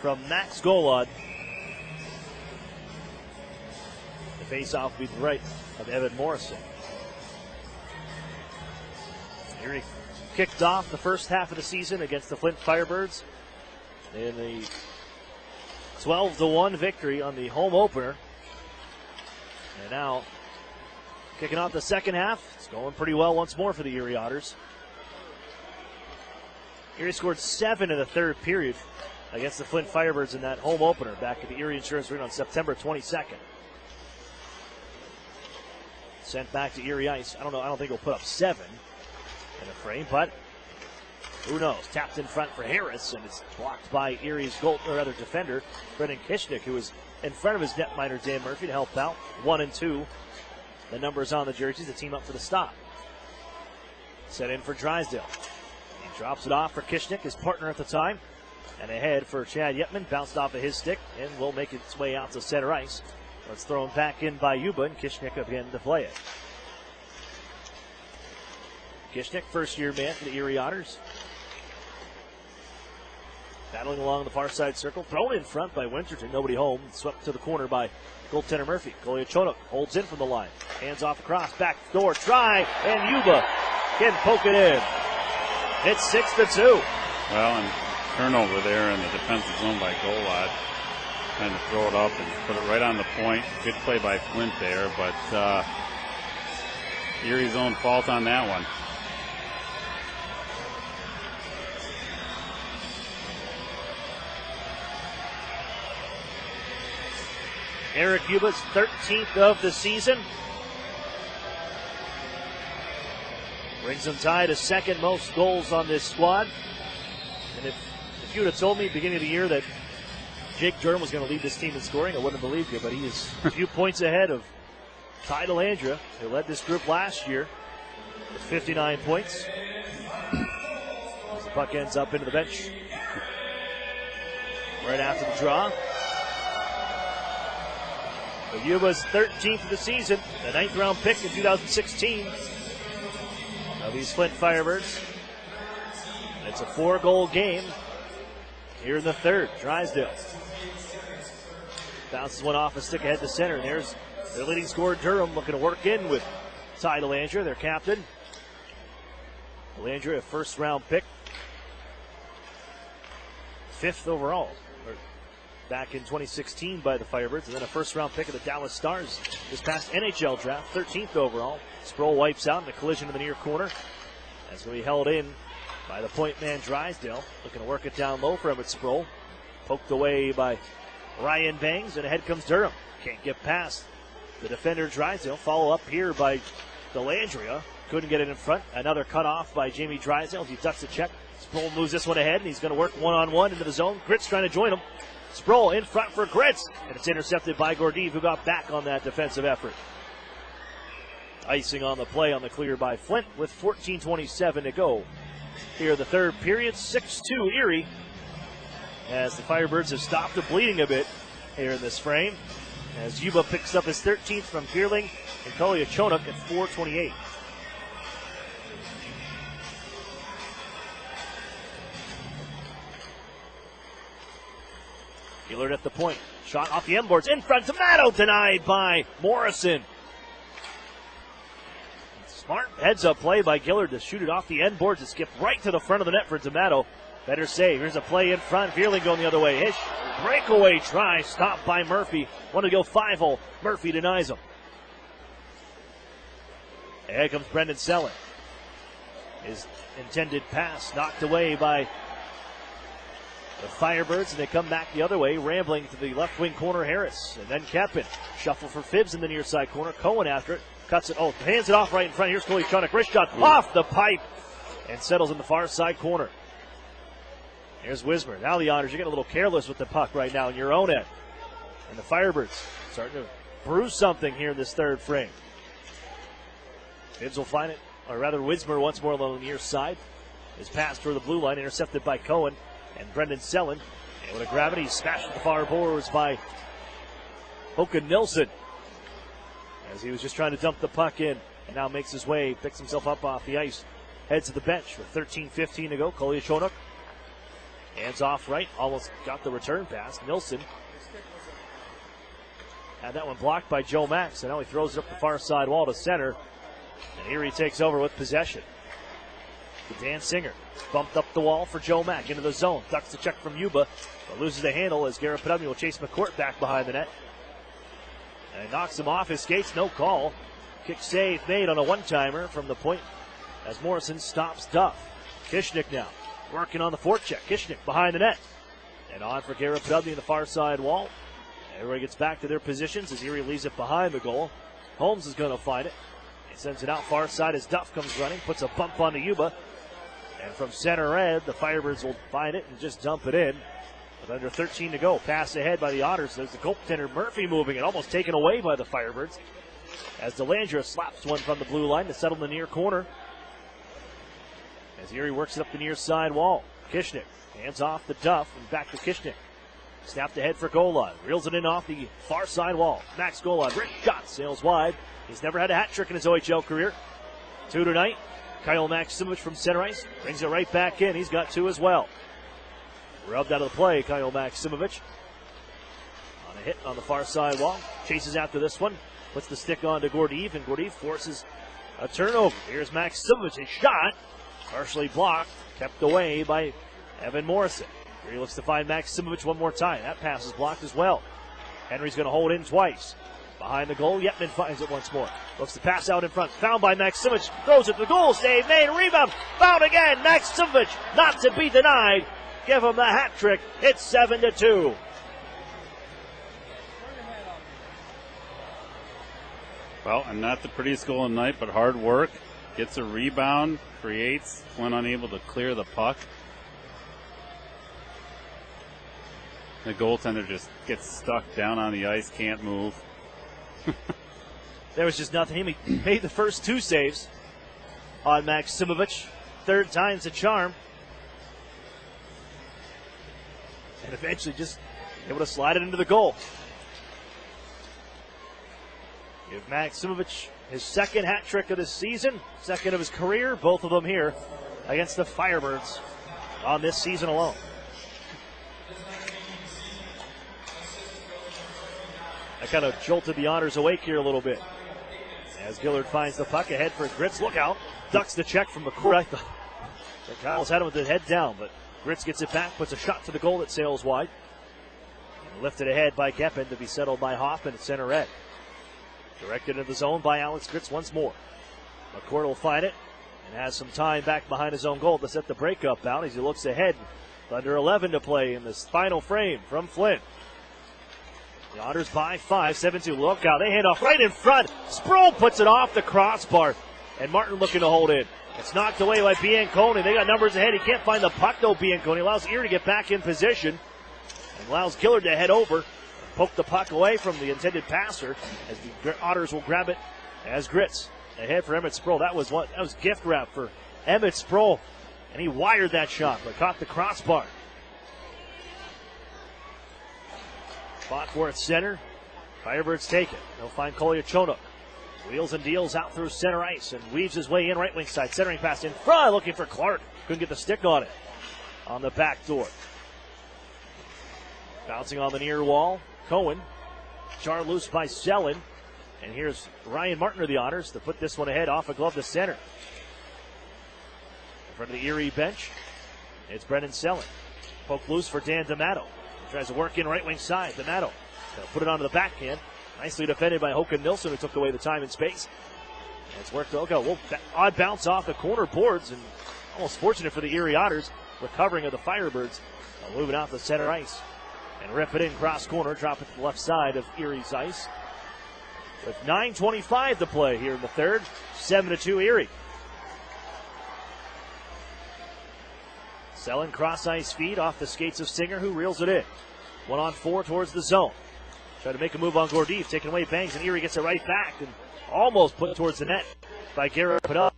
from Max Golod. The face-off will be to the right of Evan Morrison. Erie kicked off the first half of the season against the Flint Firebirds in the 12-1 victory on the home opener. And now, kicking off the second half, it's going pretty well once more for the Erie Otters. Erie scored 7 in the third period against the Flint Firebirds in that home opener back at the Erie Insurance Arena on September 22nd. Sent back to Erie ice. I don't think he'll put up 7 in the frame, but who knows? Tapped in front for Harris, and it's blocked by Erie's defender, Brendan Kishnick, who was in front of his netminder, Dan Murphy, to help out. 1 and 2. The numbers on the jerseys, the team up for the stop. Set in for Drysdale. He drops it off for Kishnick, his partner at the time. And ahead for Chad Yetman, bounced off of his stick, and will make its way out to center ice. Let's throw him back in by Yuba, and Kishnick again to play it. Kishnick, first-year man for the Erie Otters. Battling along the far side circle, thrown in front by Winterton, nobody home. Swept to the corner by goaltender Murphy. Kolyachonok holds in from the line. Hands off across, back door, try, and Yuba can poke it in. It's 6-2. Well, and turnover there in the defensive zone by Golod. Trying to throw it up and put it right on the point. Good play by Flint there, but Erie's own fault on that one. Eric Yuba's 13th of the season. Brings him tied to second most goals on this squad. And if you would have told me at the beginning of the year that Jake Durham was going to lead this team in scoring, I wouldn't have believed you, but he is a few points ahead of Ty DeLandria, who led this group last year with 59 points. As the puck ends up into the bench right after the draw. But Yuba's 13th of the season, the 9th round pick in 2016 of these Flint Firebirds. It's a 4-goal game here in the third. Drysdale bounces one off a stick ahead to center. And there's their leading scorer, Durham, looking to work in with Ty DeLandria, their captain. DeLandria, a first-round pick. 5th overall. Or back in 2016 by the Firebirds, and then a first-round pick of the Dallas Stars this past NHL draft, 13th overall. Sproul wipes out in a collision in the near corner. That's going to be held in by the point man Drysdale. Looking to work it down low for Emmett Sproul. Poked away by Ryan Bangs, and ahead comes Durham. Can't get past the defender Drysdale. Follow up here by Delandria. Couldn't get it in front. Another cut off by Jamie Drysdale. He ducks the check. Sproul moves this one ahead, and he's going to work one-on-one into the zone. Gritz trying to join him. Sproul in front for Gritz, and it's intercepted by Gordeev, who got back on that defensive effort. Icing on the play on the clear by Flint with 14:27 to go. Here the third period, 6-2 Erie, as the Firebirds have stopped the bleeding a bit here in this frame, as Yuba picks up his 13th from Fearling and Kolyachonok at 4:28. Gillard at the point. Shot off the end boards. In front to Matto. Denied by Morrison. Smart heads-up play by Gillard to shoot it off the end boards. It skipped right to the front of the net for D'Amato. Better save. Here's a play in front. Fearling going the other way. Hish. Breakaway try. Stopped by Murphy. Want to go 5-hole. Murphy denies him. Here comes Brendan Selleck. His intended pass knocked away by the Firebirds, and they come back the other way, rambling to the left wing corner, Harris. And then Kepin. Shuffle for Phibbs in the near side corner. Cohen after it. Cuts it. Oh, hands it off right in front. Here's Kolyachonok. Wrist shot off the pipe and settles in the far side corner. Here's Wismer. Now the Otters, you're getting a little careless with the puck right now in your own end. And the Firebirds starting to bruise something here in this third frame. Phibbs will find it, or rather Wismer once more along the near side. His pass through the blue line, intercepted by Cohen. And Brendan Sellen able to grab it. He's smashed at the far boards by Håkan Nilsson, as he was just trying to dump the puck in, and now makes his way, picks himself up off the ice, heads to the bench with 13:15 to go. Kolyachonok hands off right, almost got the return pass. Nilsson had that one blocked by Joe Max, and now he throws it up the far side wall to center, and Erie takes over with possession. Dan Singer bumped up the wall for Joe Mack into the zone. Ducks the check from Yuba, but loses the handle as Garrett Pedubny will chase McCourt back behind the net. And he knocks him off his skates, no call. Kick save made on a one-timer from the point as Morrison stops Duff. Kishnick now working on the forecheck. Kishnick behind the net. And on for Garrett Pedubny in the far side wall. Everybody gets back to their positions as Erie leaves it behind the goal. Holmes is going to find it. He sends it out far side as Duff comes running, puts a bump onto Yuba. And from center red, the Firebirds will find it and just dump it in. With under 13 to go. Pass ahead by the Otters. There's the goaltender Murphy moving it, almost taken away by the Firebirds. As Delandria slaps one from the blue line to settle in the near corner. As Erie works it up the near side wall. Kishnick hands off the Duff and back to Kishnick. Snapped ahead for Golod. Reels it in off the far side wall. Max Golod, wrist shot, sails wide. He's never had a hat trick in his OHL career. 2 tonight. Kyle Maximovic from center ice brings it right back in. He's got 2 as well. Rubbed out of the play, Kyle Maximovic. On a hit on the far side wall. Chases after this one. Puts the stick on to Gordeev, and Gordeev forces a turnover. Here's Maximovic. His shot, partially blocked, kept away by Evan Morrison. Here he looks to find Maximovic one more time. That pass is blocked as well. Henry's going to hold in twice. Behind the goal, Yetman finds it once more. Looks to pass out in front. Found by Maximovic. Throws it to the goal. Save made. Rebound. Found again. Maximovic not to be denied. Give him the hat trick. It's 7-2. Well, and not the prettiest goal of the night, but hard work. Gets a rebound. Creates. When unable to clear the puck. The goaltender just gets stuck down on the ice. Can't move. There was just nothing. He made the first 2 saves on Maximovic. Third time's a charm. And eventually just able to slide it into the goal. Give Maximovic his second hat trick of the season, second of his career, both of them here against the Firebirds on this season alone. That kind of jolted the Otters awake here a little bit. As Gillard finds the puck ahead for Gritz. Look out. Ducks the check from McCourt. Kyle's had him with the head down, but Gritz gets it back, puts a shot to the goal that sails wide. Lifted ahead by Geppen to be settled by Hoffman at center red. Directed into the zone by Alex Gritz once more. McCord will find it and has some time back behind his own goal to set the breakup out as he looks ahead. Under 11 to play in this final frame from Flint. The Otters by 5, 7-2. Look out, they hand off right in front. Sproul puts it off the crossbar, and Martin looking to hold in. It's knocked away by Bianconi. They got numbers ahead. He can't find the puck though, Bianconi. Allows Erie to get back in position and allows Gillard to head over. Poke the puck away from the intended passer as the Otters will grab it as Gritz. Ahead for Emmett Sproul. That was gift wrap for Emmett Sproul. And he wired that shot, but caught the crossbar. Fought for it center. Firebirds take it. They'll find Kolyachonok. Wheels and deals out through center ice and weaves his way in right wing side. Centering pass in front, looking for Clark. Couldn't get the stick on it. On the back door. Bouncing on the near wall. Cohen. Jar loose by Selin. And here's Ryan Martin of the Otters to put this one ahead off a glove to center. In front of the Erie bench, it's Brendan Selin. Poke loose for Dan D'Amato. Tries to work in right wing side. D'Amato gonna put it onto the backhand. Nicely defended by Håkan Nilsson, who took away the time and space. And it's worked. Odd bounce off the corner boards, and almost fortunate for the Erie Otters. Recovering of the Firebirds. Moving out the center ice. And rip it in cross corner. Drop it to the left side of Erie's ice. With 9:25 to play here in the third. 7-2 Erie. Selling cross ice feed off the skates of Singer, who reels it in. 1-on-4 towards the zone. Try to make a move on Gordiev, taking away Bangs, and Erie gets it right back and almost put towards the net by Garrett. Put up.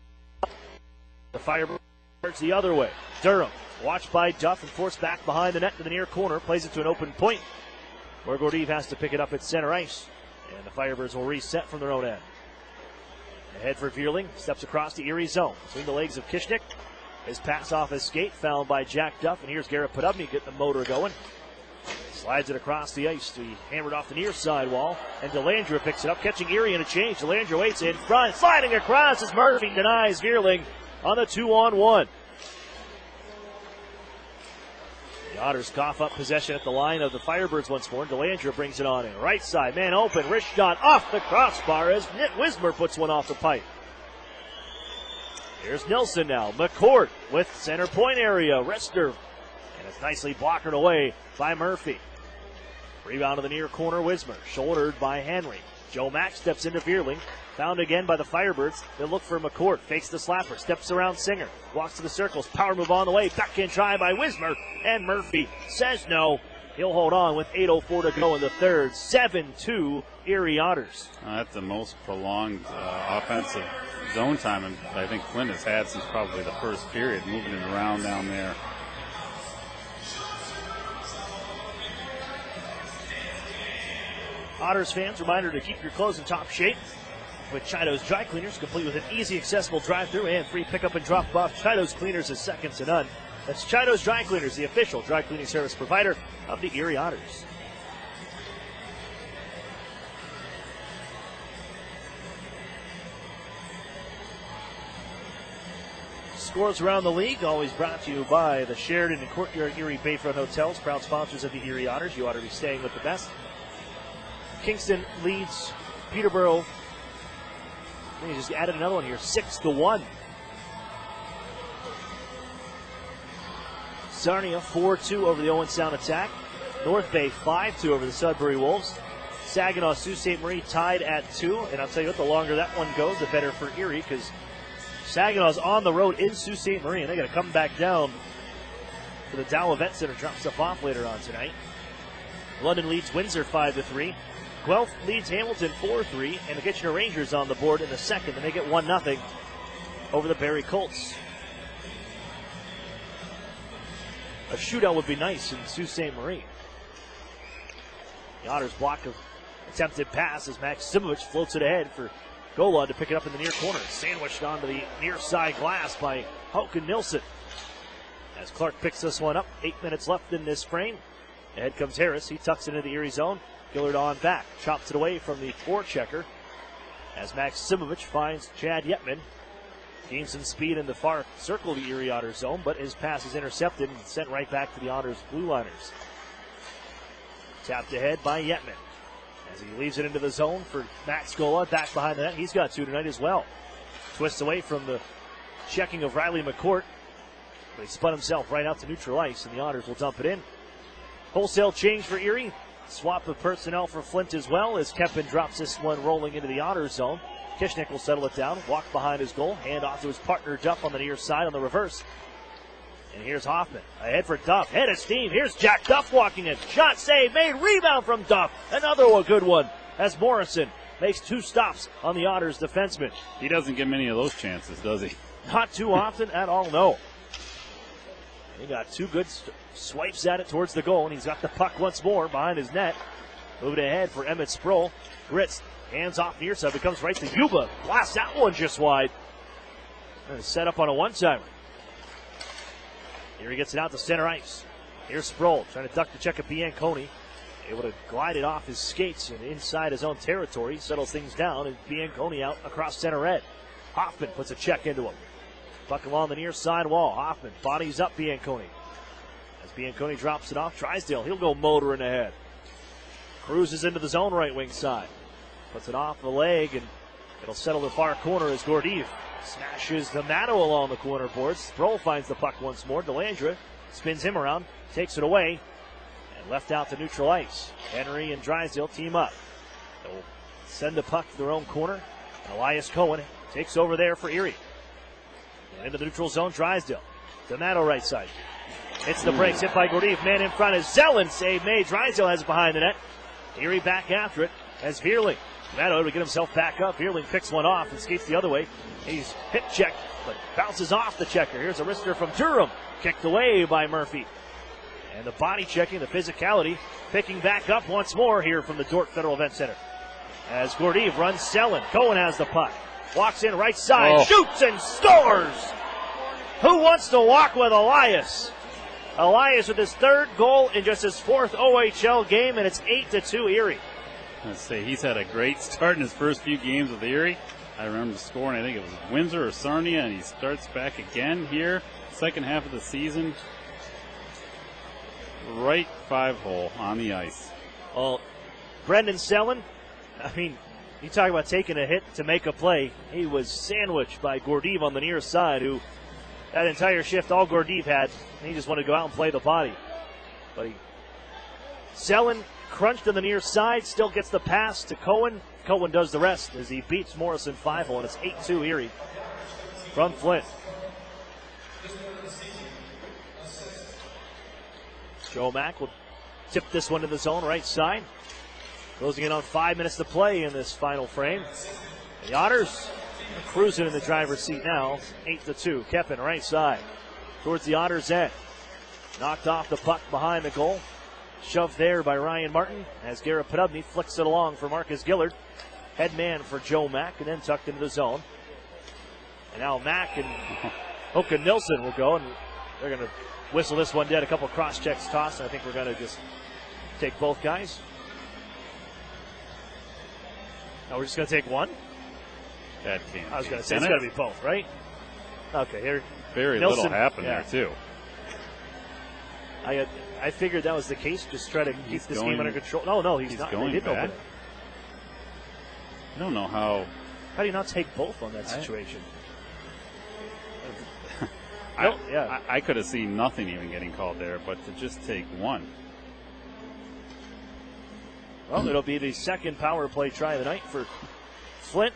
The Firebirds the other way. Durham, watched by Duff and forced back behind the net to the near corner, plays it to an open point where Gordiev has to pick it up at center ice. And the Firebirds will reset from their own end. Ahead for Vierling, steps across the Erie zone. Between the legs of Kishnik. His pass off his skate, fouled by Jack Duff. And here's Garrett Podubny getting the motor going. Slides it across the ice to be hammered off the near side wall. And Delandra picks it up, catching Erie in a change. Delandra waits in front, sliding across as Murphy denies Vierling on the 2-on-1. The Otters cough up possession at the line of the Firebirds once more. Delandra brings it on in. Right side, man open, wrist shot off the crossbar as Nick Wismer puts one off the pipe. Here's Nelson now. McCord with center point area. Rester. And it's nicely blockered away by Murphy. Rebound to the near corner, Wismer. Shouldered by Henry. Joe Mack steps into Vierling. Found again by the Firebirds. They look for McCord. Fakes the slapper. Steps around Singer. Walks to the circles. Power move on the way. Backhand try by Wismer. And Murphy says no. He'll hold on with 8:04 to go in the third. 7-2 Erie Otters. That's the most prolonged offensive zone time, and I think Flint has had since probably the first period, moving it around down there. Otters fans, reminder to keep your clothes in top shape with Chido's Dry Cleaners, complete with an easy, accessible drive-thru and free pickup and drop-off. Chido's Cleaners is second to none. That's Chido's Dry Cleaners, the official dry cleaning service provider of the Erie Otters. Scores around the league, always brought to you by the Sheridan and Courtyard Erie Bayfront Hotels, proud sponsors of the Erie Otters. You ought to be staying with the best. Kingston leads Peterborough. He just added another one here, 6-1. Sarnia 4-2 over the Owen Sound Attack. North Bay 5-2 over the Sudbury Wolves. Saginaw Sault Ste. Marie tied at 2. And I'll tell you what, the longer that one goes, the better for Erie, because Saginaw's on the road in Sault Ste. Marie, and they got to come back down to the Dow Event Center, drop stuff off later on tonight. London leads Windsor 5-3. Guelph leads Hamilton 4-3, and the Kitchener Rangers on the board in the second, and they get 1-0 over the Barrie Colts. A shootout would be nice in Sault Ste. Marie. The Otters block of attempted pass as Maximovic floats it ahead for Gola to pick it up in the near corner. Sandwiched onto the near side glass by Håkan Nilsson. As Clark picks this one up, 8 minutes left in this frame. Ahead comes Harris. He tucks it into the Erie zone. Gillard on back. Chops it away from the forechecker as Maximovic finds Chad Yetman. Gains some speed in the far circle of the Erie Otters zone, but his pass is intercepted and sent right back to the Otters blue liners. Tapped ahead by Yetman. As he leaves it into the zone for Max Gola, back behind the net. He's got 2 tonight as well. Twists away from the checking of Riley McCourt. But he spun himself right out to neutral ice, and the Otters will dump it in. Wholesale change for Erie. Swap of personnel for Flint as well, as Kempin drops this one rolling into the Otters zone. Kishnick will settle it down, walk behind his goal, hand off to his partner Duff on the near side on the reverse. And here's Hoffman, ahead for Duff, head of steam. Here's Jack Duff walking in. Shot save made, rebound from Duff. Another one, good one, as Morrison makes 2 stops on the Otters defenseman. He doesn't get many of those chances, does he? Not too often at all, no. He got 2 good swipes at it towards the goal, and he's got the puck once more behind his net. Moving ahead for Emmett Sproul. Gritz, hands off near side, becomes right to Yuba. Blasts that one just wide. And set up on a one-timer. Here he gets it out to center ice. Here's Sproul trying to duck the check of Bianconi. Able to glide it off his skates and inside his own territory. Settles things down, and Bianconi out across center red. Hoffman puts a check into him. Puck along the near side wall. Hoffman bodies up Bianconi. As Bianconi drops it off, Drysdale, he'll go motoring ahead. Cruises into the zone right wing side. Puts it off the leg, and it'll settle the far corner as Gordeev smashes the Matto along the corner boards. Sproul finds the puck once more. Delandra spins him around, takes it away, and left out to neutral ice. Henry and Drysdale team up. They'll send the puck to their own corner. Elias Cohen takes over there for Erie. And into the neutral zone, Drysdale. Donato right side. Hits the brakes, hit by Gordeev. Man in front is Zelen. Save made. Drysdale has it behind the net. Erie back after it as Vierling. Donato to get himself back up. Vierling picks one off and skates the other way. He's hip checked, but bounces off the checker. Here's a wrister from Durham. Kicked away by Murphy. And the body checking, the physicality, picking back up once more here from the Dordt Federal Event Center. As Gordeev runs Zelen. Cohen has the puck. Walks in right side, shoots and scores! Who wants to walk with Elias? Elias with his 3rd goal in just his 4th OHL game, and it's 8-2 Erie. Let's say he's had a great start in his first few games with Erie. I remember scoring, I think it was Windsor or Sarnia, and he starts back again here, second half of the season. Right 5-hole on the ice. Well, Brendan Zelen, I mean, you talk about taking a hit to make a play. He was sandwiched by Gordeev on the near side, who that entire shift, all Gordeev had, he just wanted to go out and play the body. But Zelen crunched on the near side, still gets the pass to Cohen. Cohen does the rest as he beats Morrison 5-0, and it's 8-2 Erie from Flint. Joe Mack will tip this one to the zone right side. Closing in on 5 minutes to play in this final frame. The Otters are cruising in the driver's seat now. 8-2. Kempin right side towards the Otters' end. Knocked off the puck behind the goal. Shoved there by Ryan Martin as Garrett Podubny flicks it along for Marcus Gillard. Head man for Joe Mack, and then tucked into the zone. And now Mack and Håkan Nilsson will go, and they're going to whistle this one dead. A couple cross checks tossed, and I think we're going to just take both guys. No, we're just going to take one? That can't. I was going to say, it's got to be both, right? Okay, here. Very Nilsson, little happened there, too. I figured that was the case. Just try to keep this game under control. No, he's not. Going they didn't open it. I don't know how. How do you not take both on that situation? I could have seen nothing even getting called there, but to just take one. Well, it'll be the second power play try of the night for Flint.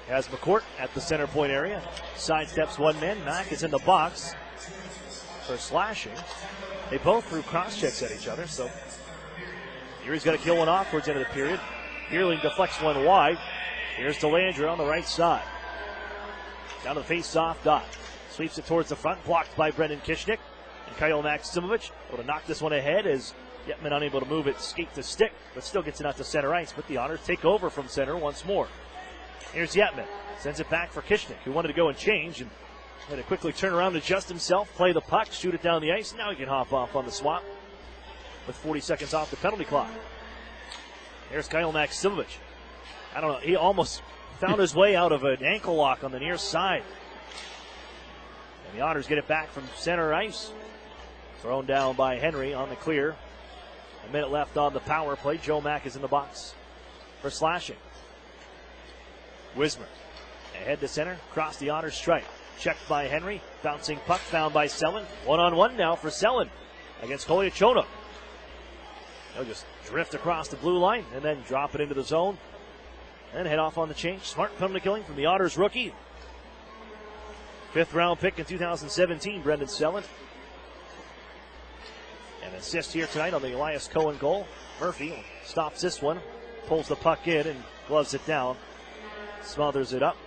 Has McCourt at the center point area. Sidesteps one man. Mack is in the box for slashing. They both threw cross checks at each other, so Erie's got to kill one off towards the end of the period. Earling deflects one wide. Here's Delandra on the right side. Down to the face-off dot. Sweeps it towards the front, blocked by Brendan Kishnick. And Kyle Maximovich able to knock this one ahead as Yetman unable to move it skate to stick, but still gets it out to center ice. But the Otters take over from center once more. Here's Yetman. Sends it back for Kishnick, who wanted to go and change and had to quickly turn around, adjust himself, play the puck, shoot it down the ice. Now he can hop off on the swap with 40 seconds off the penalty clock. Here's Kyle Maximovich. I don't know, he almost found his way out of an ankle lock on the near side. And the Otters get it back from center ice. Thrown down by Henry on the clear A minute left on the power play. Joe Mack is in the box for slashing. Wismer ahead to center, across the Otters stripe. Checked by Henry. Bouncing puck found by Selin. One-on-one now for Selin against Koliachonok. They'll just drift across the blue line and then drop it into the zone and head off on the change. Smart penalty killing from the Otters rookie. 5th round pick in 2017, Brendan Selin. An assist here tonight on the Elias Cohen goal. Murphy stops this one, pulls the puck in and gloves it down. Smothers it up.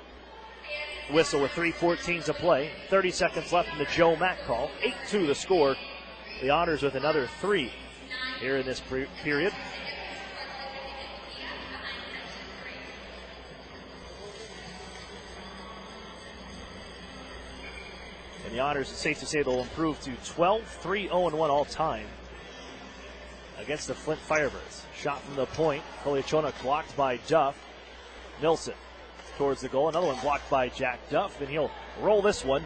Whistle with 3:14 to play. 30 seconds left in the Joe Mack call. 8-2 the score. The Otters with another 3 here in this period. And the Otters, it's safe to say they'll improve to 12-3-0-1 all time against the Flint Firebirds. Shot from the point. Koliachonok blocked by Duff. Nilsson towards the goal. Another one blocked by Jack Duff, and he'll roll this one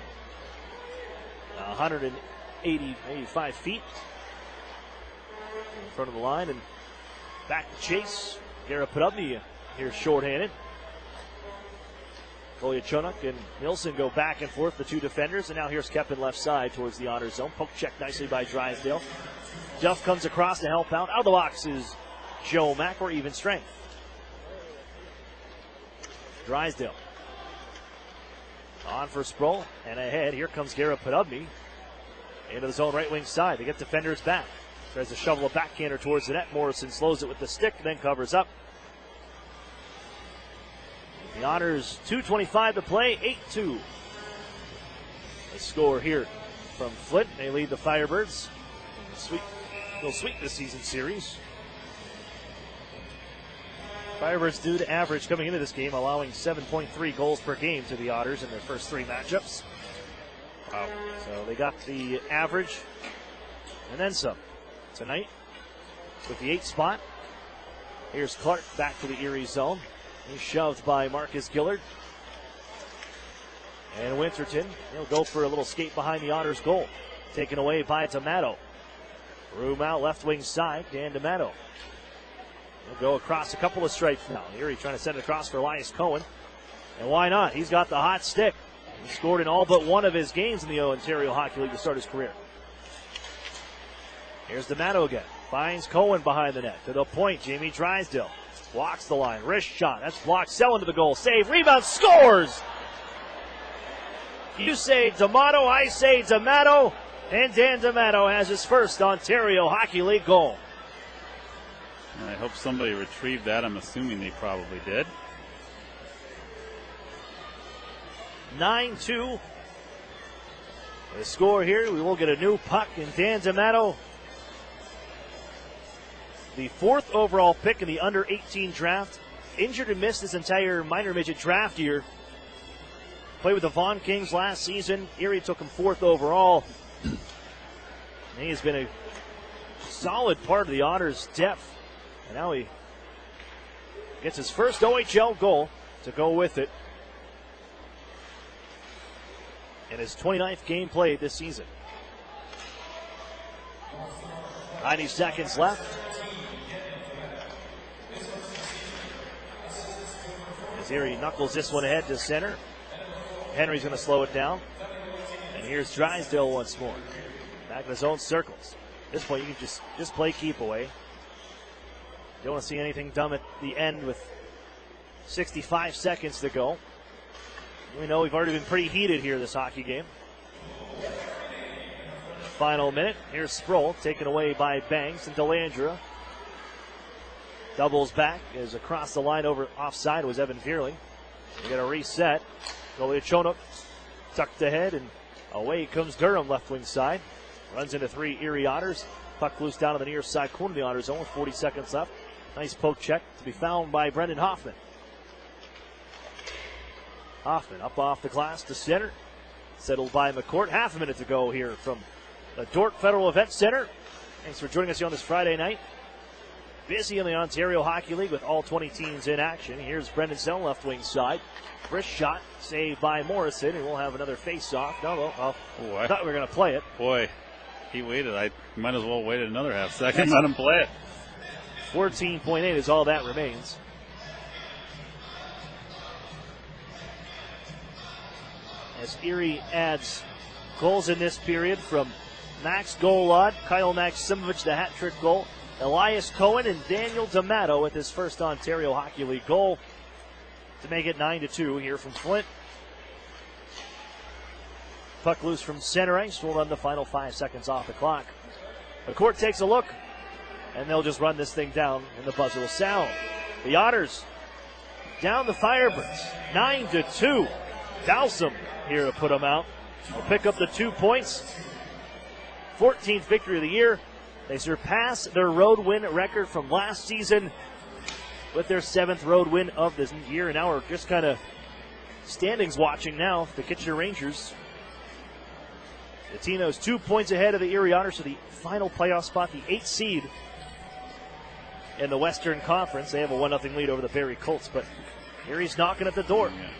185 feet in front of the line and back to chase. Garrett Podubny here shorthanded. Koliachonok and Nilsson go back and forth, the two defenders, and now here's Kepin left side towards the Otters zone. Poke check nicely by Drysdale. Duff comes across to help out. Out of the box is Joe Mack, or even strength. Drysdale on for Sproul and ahead. Here comes Garrett Podubny into the zone right wing side. They get defenders back. Tries to shovel a backhander towards the net. Morrison slows it with the stick, then covers up. The Otters 2:25 to play, 8-2. The score here from Flint. They lead the Firebirds. They'll sweep this season series. Firebirds due to average coming into this game, allowing 7.3 goals per game to the Otters in their first 3 matchups. Wow. So they got the average and then some. Tonight, with the 8th spot, here's Clark back to the Erie zone. He's shoved by Marcus Gillard. And Winterton, he'll go for a little skate behind the Otters goal. Taken away by D'Amato. Room out left wing side, Dan D'Amato. He'll go across a couple of stripes now. Erie trying to send it across for Elias Cohen. And why not? He's got the hot stick. He scored in all but one of his games in the Ontario Hockey League to start his career. Here's D'Amato again. Finds Cohen behind the net. To the point, Jamie Drysdale. Blocks the line. Wrist shot. That's blocked. Selin to the goal. Save. Rebound. Scores! You say D'Amato. I say D'Amato. And Dan D'Amato has his first Ontario Hockey League goal. I hope somebody retrieved that. I'm assuming they probably did. 9-2. The score here. We will get a new puck, and Dan D'Amato, the 4th overall pick in the under-18 draft, injured and missed his entire minor midget draft year. Played with the Vaughan Kings last season. Erie took him 4th overall. And he has been a solid part of the Otters' depth. And now he gets his first OHL goal to go with it in his 29th game played this season. 90 seconds left. As Erie knuckles this one ahead to center. Henry's going to slow it down. And here's Drysdale once more. Back in his own circles. At this point, you can just play keep away. Don't want to see anything dumb at the end with 65 seconds to go. We know we've already been pretty heated here this hockey game. Final minute. Here's Sproul taken away by Banks, and Delandra doubles back as across the line over offside was Evan Vierling. They got a reset. Koliachonok tucked ahead, and away comes Durham left wing side. Runs into 3 Erie Otters. Puck loose down to the near side corner of the Otters zone with 40 seconds left. Nice poke check to be found by Brendan Hoffman. Hoffman up off the glass to center. Settled by McCourt. Half a minute to go here from the Dordt Federal Event Center. Thanks for joining us here on this Friday night. Busy in the Ontario Hockey League with all 20 teams in action. Here's Brendan Selin left wing side. Wrist shot saved by Morrison, and we'll have another face-off. No, I thought we were going to play it. Boy, he waited. I might as well wait another half second. Let him play it. 14.8 is all that remains. As Erie adds goals in this period from Max Golod, Kyle Maximovich, the hat trick goal, Elias Cohen, and Daniel D'Amato with his first Ontario Hockey League goal to make it 9-2 here from Flint. Puck loose from center ice. We'll run the final 5 seconds off the clock. The court takes a look, and they'll just run this thing down, and the buzzer will sound. The Otters down the Firebirds, 9-2. Dowsum here to put them out. Will pick up the 2 points. 14th victory of the year. They surpass their road win record from last season with their 7th road win of this year. And now we're just kind of standings watching now. The Kitchener Rangers. The team that was 2 points ahead of the Erie Otters for the final playoff spot, the 8th seed in the Western Conference. They have a 1-0 lead over the Barrie Colts, but Erie's knocking at the door. Yeah.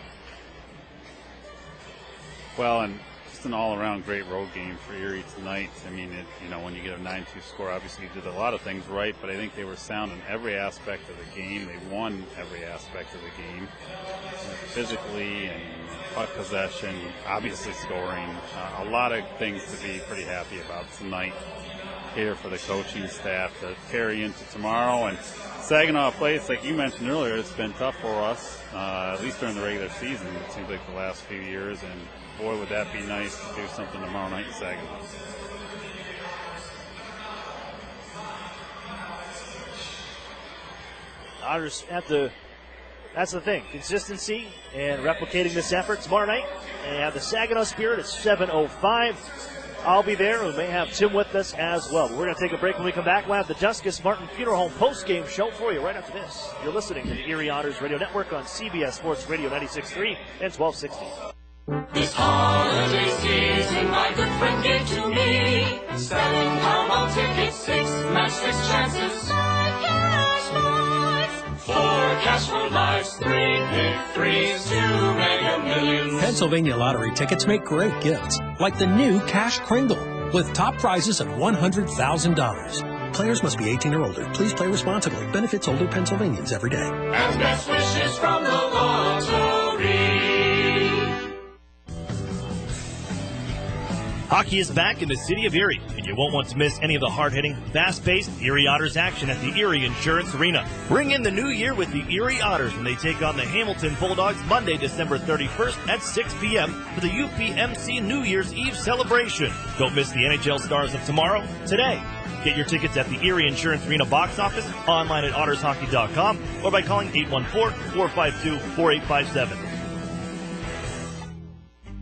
Well, and just an all-around great road game for Erie tonight. I mean, when you get a 9-2 score, obviously you did a lot of things right, but I think they were sound in every aspect of the game. They won every aspect of the game, physically and puck possession, obviously scoring. A lot of things to be pretty happy about tonight here for the coaching staff to carry into tomorrow. And Saginaw Place, like you mentioned earlier, it's been tough for us, at least during the regular season. It seems like the last few years, and boy, would that be nice to do something tomorrow night in Saginaw. Otters that's the thing, consistency and replicating this effort tomorrow night. And have the Saginaw Spirit at 7:05. I'll be there. We may have Tim with us as well. But we're going to take a break. When we come back, we'll have the Duskus Martin Funeral Home post-game show for you right after this. You're listening to the Erie Otters Radio Network on CBS Sports Radio 96.3 and 1260. This holiday season, my good friend gave to me 7 Powerball tickets, 6 match-fix chances, 5 cash lives, 4 cash for lives, 3 pick 3s, 2 Mega Millions. Pennsylvania lottery tickets make great gifts, like the new Cash Kringle, with top prizes of $100,000. Players must be 18 or older. Please play responsibly. Benefits older Pennsylvanians every day. And best wishes from the lottery. Hockey is back in the city of Erie, and you won't want to miss any of the hard-hitting, fast-paced Erie Otters action at the Erie Insurance Arena. Bring in the new year with the Erie Otters when they take on the Hamilton Bulldogs Monday, December 31st at 6 p.m. for the UPMC New Year's Eve celebration. Don't miss the NHL stars of tomorrow, today. Get your tickets at the Erie Insurance Arena box office, online at ottershockey.com, or by calling 814-452-4857.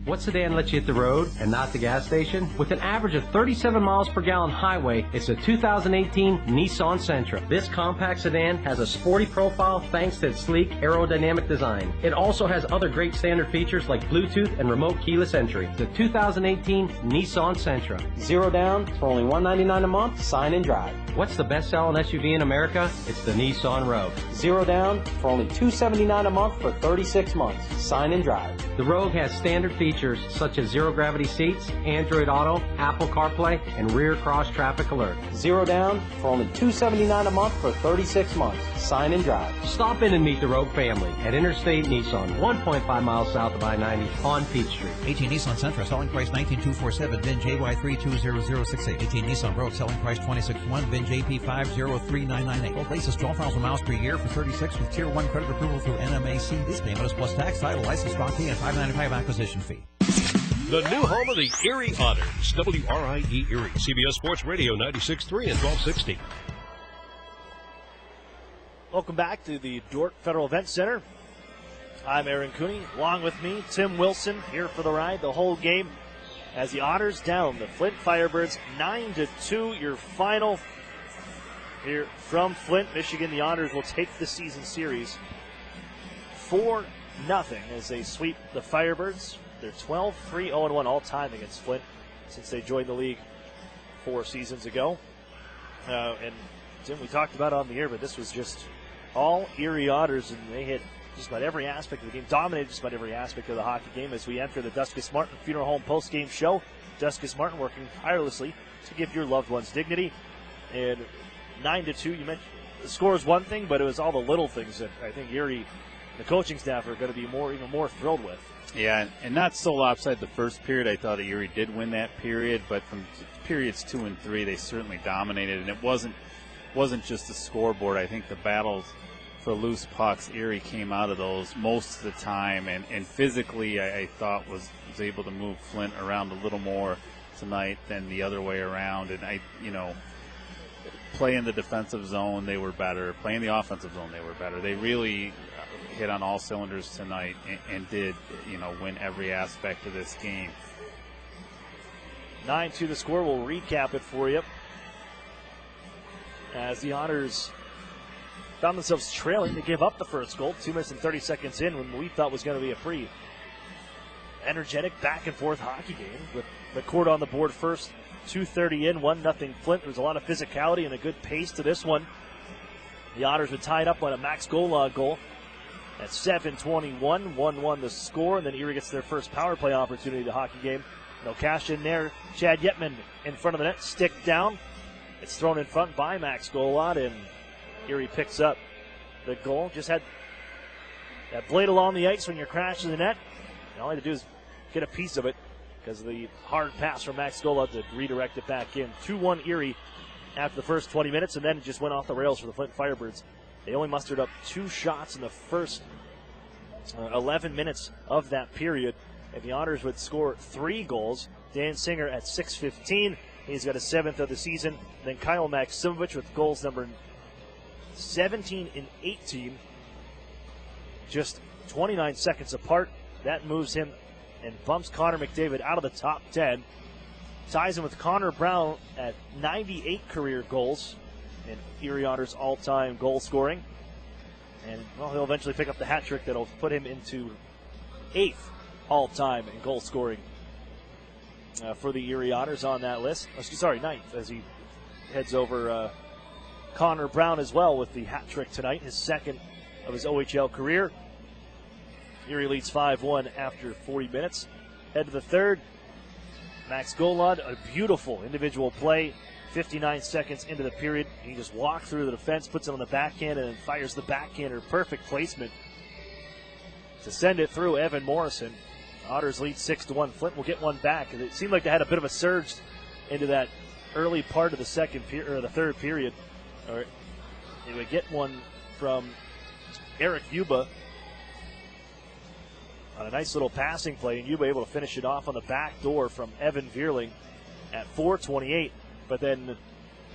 What sedan lets you hit the road and not the gas station? With an average of 37 miles per gallon highway, it's a 2018 Nissan Sentra. This compact sedan has a sporty profile thanks to its sleek aerodynamic design. It also has other great standard features like Bluetooth and remote keyless entry. The 2018 Nissan Sentra. 0 down for only $199 a month. Sign and drive. What's the best-selling SUV in America? It's the Nissan Rogue. 0 down for only $279 a month for 36 months. Sign and drive. The Rogue has standard features such as zero-gravity seats, Android Auto, Apple CarPlay, and rear cross-traffic alert. 0 down for only $279 a month for 36 months. Sign and drive. Stop in and meet the Rogue family at Interstate Nissan, 1.5 miles south of I-90 on Peach Street. 18 Nissan Sentra, selling price $19,247, VIN JY320068. 18 Nissan Rogue, selling price $26,100, VIN JP503998. Both leases 12,000 miles per year for 36 with Tier 1 credit approval through NMAC. This payment is plus tax, title, license, stock fee, and $595 acquisition fee. The new home of the Erie Otters, WRIE Erie, CBS Sports Radio 96.3 and 1260. Welcome back to the Dordt Federal Event Center. I'm Aaron Cooney. Along with me, Tim Wilson, here for the ride the whole game as the Otters down the Flint Firebirds 9-2. Your final here from Flint, Michigan. The Otters will take the season series 4-0 as they sweep the Firebirds. They're 12-3-0-1 all-time against Flint since they joined the league 4 seasons ago. And Tim, we talked about it on the air, but this was just all Erie Otters, and they hit just about every aspect of the game, dominated just about every aspect of the hockey game as we enter the Duskus Martin Funeral Home post-game show. Duskus Martin working tirelessly to give your loved ones dignity. And 9-2, you mentioned the score is one thing, but it was all the little things that I think Erie, the coaching staff, are going to be even more thrilled with. Yeah, and not so lopsided the first period. I thought Erie did win that period, but from periods 2 and 3, they certainly dominated, and it wasn't just the scoreboard. I think the battles for loose pucks, Erie came out of those most of the time, and physically I thought was able to move Flint around a little more tonight than the other way around. And play in the defensive zone, they were better. Play in the offensive zone, they were better. They really hit on all cylinders tonight and did, win every aspect of this game. 9-2 the score. We'll recap it for you. As the Otters found themselves trailing to give up the first goal 2 minutes and 30 seconds in when we thought was going to be a pretty energetic back-and-forth hockey game with the court on the board first. 2:30 in, 1-0 Flint. There was a lot of physicality and a good pace to this one. The Otters were tied up on a Max Golod goal at 7:21, 1-1 the score, and then Erie gets their first power play opportunity of the hockey game. They'll cash in there. Chad Yetman in front of the net, stick down. It's thrown in front by Max Golod, and Erie picks up the goal. Just had that blade along the ice when you're crashing the net. And all you have to do is get a piece of it because of the hard pass from Max Golod to redirect it back in. 2-1 Erie after the first 20 minutes, and then it just went off the rails for the Flint Firebirds. They only mustered up 2 shots in the first 11 minutes of that period, and the Otters would score 3 goals. Dan Singer at 6:15. He's got his 7th of the season. Then Kyle Maximovich with goals number 17 and 18. Just 29 seconds apart. That moves him and bumps Connor McDavid out of the top 10. Ties him with Connor Brown at 98 career goals in Erie Otters all-time goal scoring. And, well, he'll eventually pick up the hat trick that'll put him into 8th all-time in goal scoring for the Erie Otters on that list. 9th as he heads over Connor Brown as well with the hat trick tonight, his 2nd of his OHL career. Erie leads 5-1 after 40 minutes. Head to the 3rd. Max Golod, a beautiful individual play. 59 seconds into the period. He just walked through the defense, puts it on the backhand, and then fires the backhander. Perfect placement to send it through Evan Morrison. Otters lead 6-1. Flint will get one back. It seemed like they had a bit of a surge into that early part of the the 3rd period. Or they would get one from Eric Yuba on a nice little passing play, and Yuba able to finish it off on the back door from Evan Vierling at 4:28. But then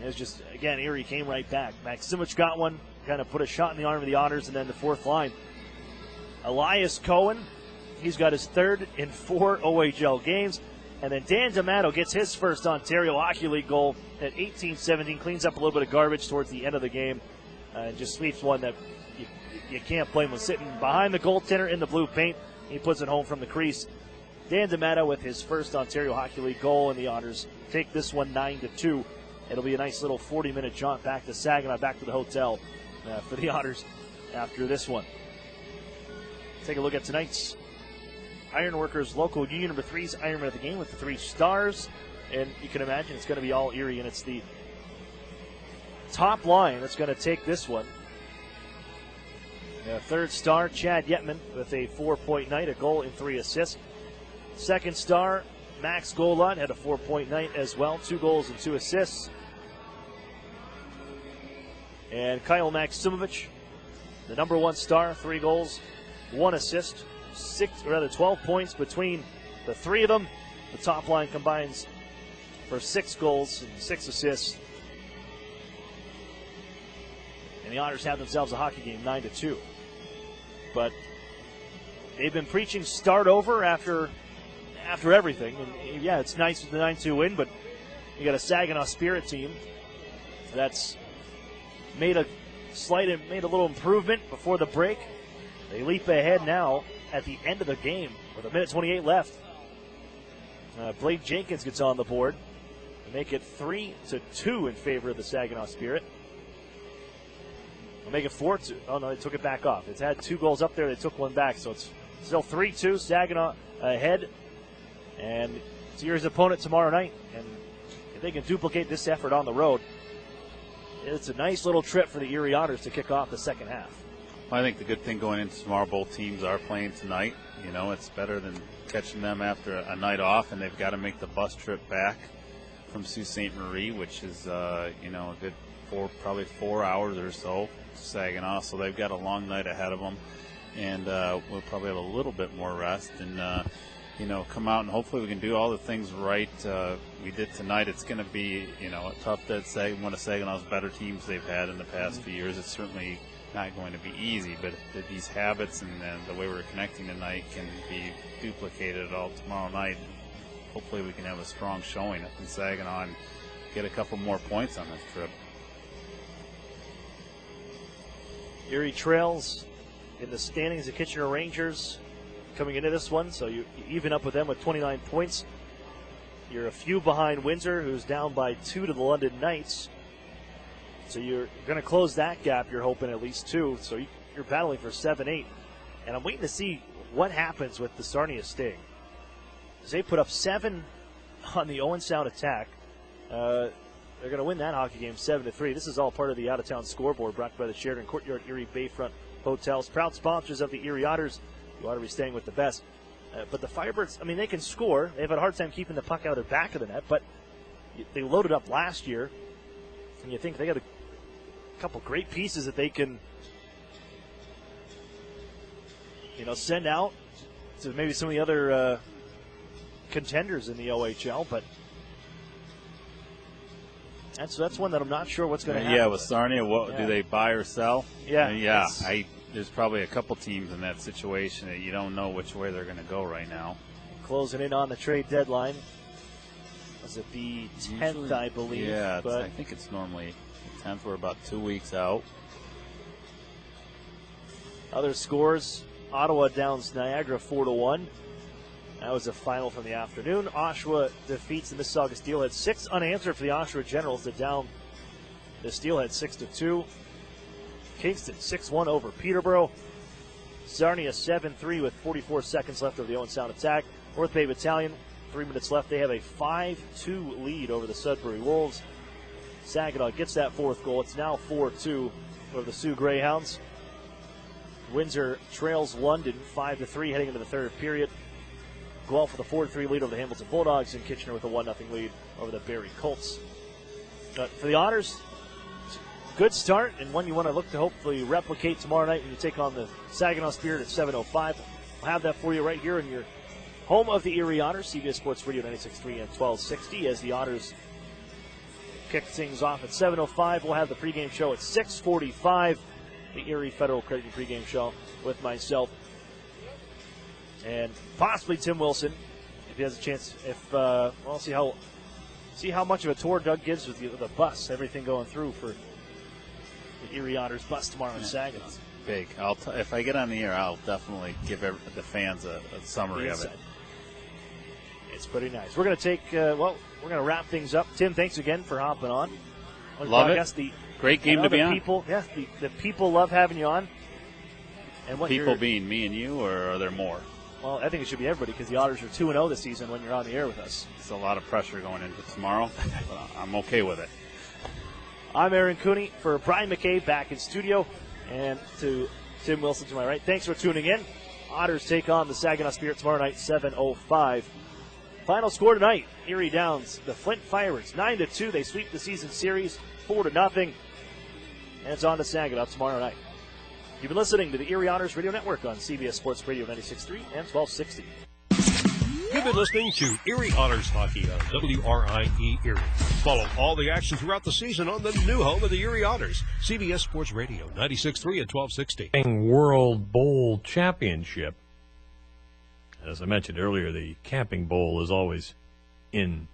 it was just, again, Erie came right back. Maximich got one, kind of put a shot in the arm of the Otters, and then the 4th line. Elias Cohen, he's got his 3rd in 4 OHL games. And then Dan D'Amato gets his first Ontario Hockey League goal at 18-17, cleans up a little bit of garbage towards the end of the game, and just sweeps one that you can't blame him. Sitting behind the goaltender in the blue paint, he puts it home from the crease. Dan D'Amato with his first Ontario Hockey League goal, and the Otters take this one 9-2. It'll be a nice little 40-minute jaunt back to Saginaw, back to the hotel for the Otters after this one. Take a look at tonight's Ironworkers Local Union number 3's Ironman of the game with the 3 stars. And you can imagine it's going to be all Erie, and it's the top line that's going to take this one. 3rd star, Chad Yetman with a 4-point night, a goal and 3 assists. 2nd star, Max Golod had a 4-point night as well, 2 goals and 2 assists. And Kyle Maximovich, the number 1 star, 3 goals, 1 assist, 12 points between the 3 of them. The top line combines for 6 goals and 6 assists. And the Otters have themselves a hockey game, 9-2. But they've been preaching start over after everything. And yeah, it's nice with the 9-2 win, but you got a Saginaw Spirit team that's made a little improvement before the break. They leap ahead now at the end of the game with 1:28 left. Blake Jenkins gets on the board to make it 3-2 in favor of the Saginaw Spirit. make it 4-2. Oh, no, they took it back off. It's had 2 goals up there. They took one back, so it's still 3-2. Saginaw ahead. And it's Erie's opponent tomorrow night. And if they can duplicate this effort on the road, it's a nice little trip for the Erie Otters to kick off the second half. I think the good thing going into tomorrow, both teams are playing tonight. You know, it's better than catching them after a night off, and they've got to make the bus trip back from Sault Ste. Marie, which is, you know, a good probably 4 hours or so, Saginaw. So they've got a long night ahead of them, and we'll probably have a little bit more rest and, you know, come out and hopefully we can do all the things right we did tonight. It's going to be, you know, a tough one of Saginaw's better teams they've had in the past few years. It's certainly not going to be easy, but these habits and the way we're connecting tonight can be duplicated all tomorrow night. Hopefully we can have a strong showing up in Saginaw and get a couple more points on this trip. Erie trails in the standings, the Kitchener Rangers coming into this one, so you even up with them with 29 points. You're a few behind Windsor, who's down by 2 to the London Knights. So you're going to close that gap, you're hoping at least 2. So you're battling for 7-8. And I'm waiting to see what happens with the Sarnia Sting. As they put up 7 on the Owen Sound attack. They're going to win that hockey game 7-3. This is all part of the out-of-town scoreboard brought by the Sheridan Courtyard Erie Bayfront Hotels. Proud sponsors of the Erie Otters. You ought to be staying with the best. But the Firebirds, I mean, they can score. They've had a hard time keeping the puck out of the back of the net, but they loaded up last year. And you think they got a couple great pieces that they can, you know, send out to maybe some of the other contenders in the OHL, but that's one that I'm not sure what's going to happen. Yeah, with Sarnia, do they buy or sell? Yeah. There's probably a couple teams in that situation that you don't know which way they're going to go right now. Closing in on the trade deadline. Was it the 10th, I believe? Yeah, but I think it's normally the 10th. We're about 2 weeks out. Other scores, Ottawa downs Niagara 4-1. That was the final from the afternoon. Oshawa defeats the Mississauga Steelhead. 6 unanswered for the Oshawa Generals to down the Steelhead 6-2. Kingston 6-1 over Peterborough. Sarnia 7-3 with 44 seconds left of the Owen Sound attack. North Bay Battalion, 3 minutes left. They have a 5-2 lead over the Sudbury Wolves. Saginaw gets that 4th goal. It's now 4-2 over the Sioux Greyhounds. Windsor trails London 5-3 heading into the 3rd period. Guelph with a 4-3 lead over the Hamilton Bulldogs, and Kitchener with a 1-0 lead over the Barrie Colts. But for the Otters, good start, and one you want to look to hopefully replicate tomorrow night when you take on the Saginaw Spirit at 7:05. We'll have that for you right here in your home of the Erie Otters, CBS Sports Radio 96.3 and 1260. As the Otters kick things off at 7:05, we'll have the pregame show at 6:45, the Erie Federal Credit Union pregame show with myself and possibly Tim Wilson, if he has a chance. If we'll see how much of a tour Doug gives with the bus, everything going through for the Erie Otters bus tomorrow in Saginaw. It's big. If I get on the air, I'll definitely give the fans a summary of it. It's pretty nice. We're going to take, we're going to wrap things up. Tim, thanks again for hopping on. Love it. Great game to be on. The people love having you on. And what people being me and you, or are there more? Well, I think it should be everybody because the Otters are 2-0 this season when you're on the air with us. It's a lot of pressure going into tomorrow, but I'm okay with it. I'm Aaron Cooney for Brian McKay back in studio, and to Tim Wilson to my right. Thanks for tuning in. Otters take on the Saginaw Spirit tomorrow night, 7:05. Final score tonight, Erie downs the Flint Firebirds 9-2. They sweep the season series 4-0, and it's on to Saginaw tomorrow night. You've been listening to the Erie Otters Radio Network on CBS Sports Radio 96.3 and 1260. You've been listening to Erie Otters Hockey on WRIE Erie. Follow all the action throughout the season on the new home of the Erie Otters, CBS Sports Radio 96.3 and 1260. World Bowl Championship. As I mentioned earlier, the Camping Bowl is always in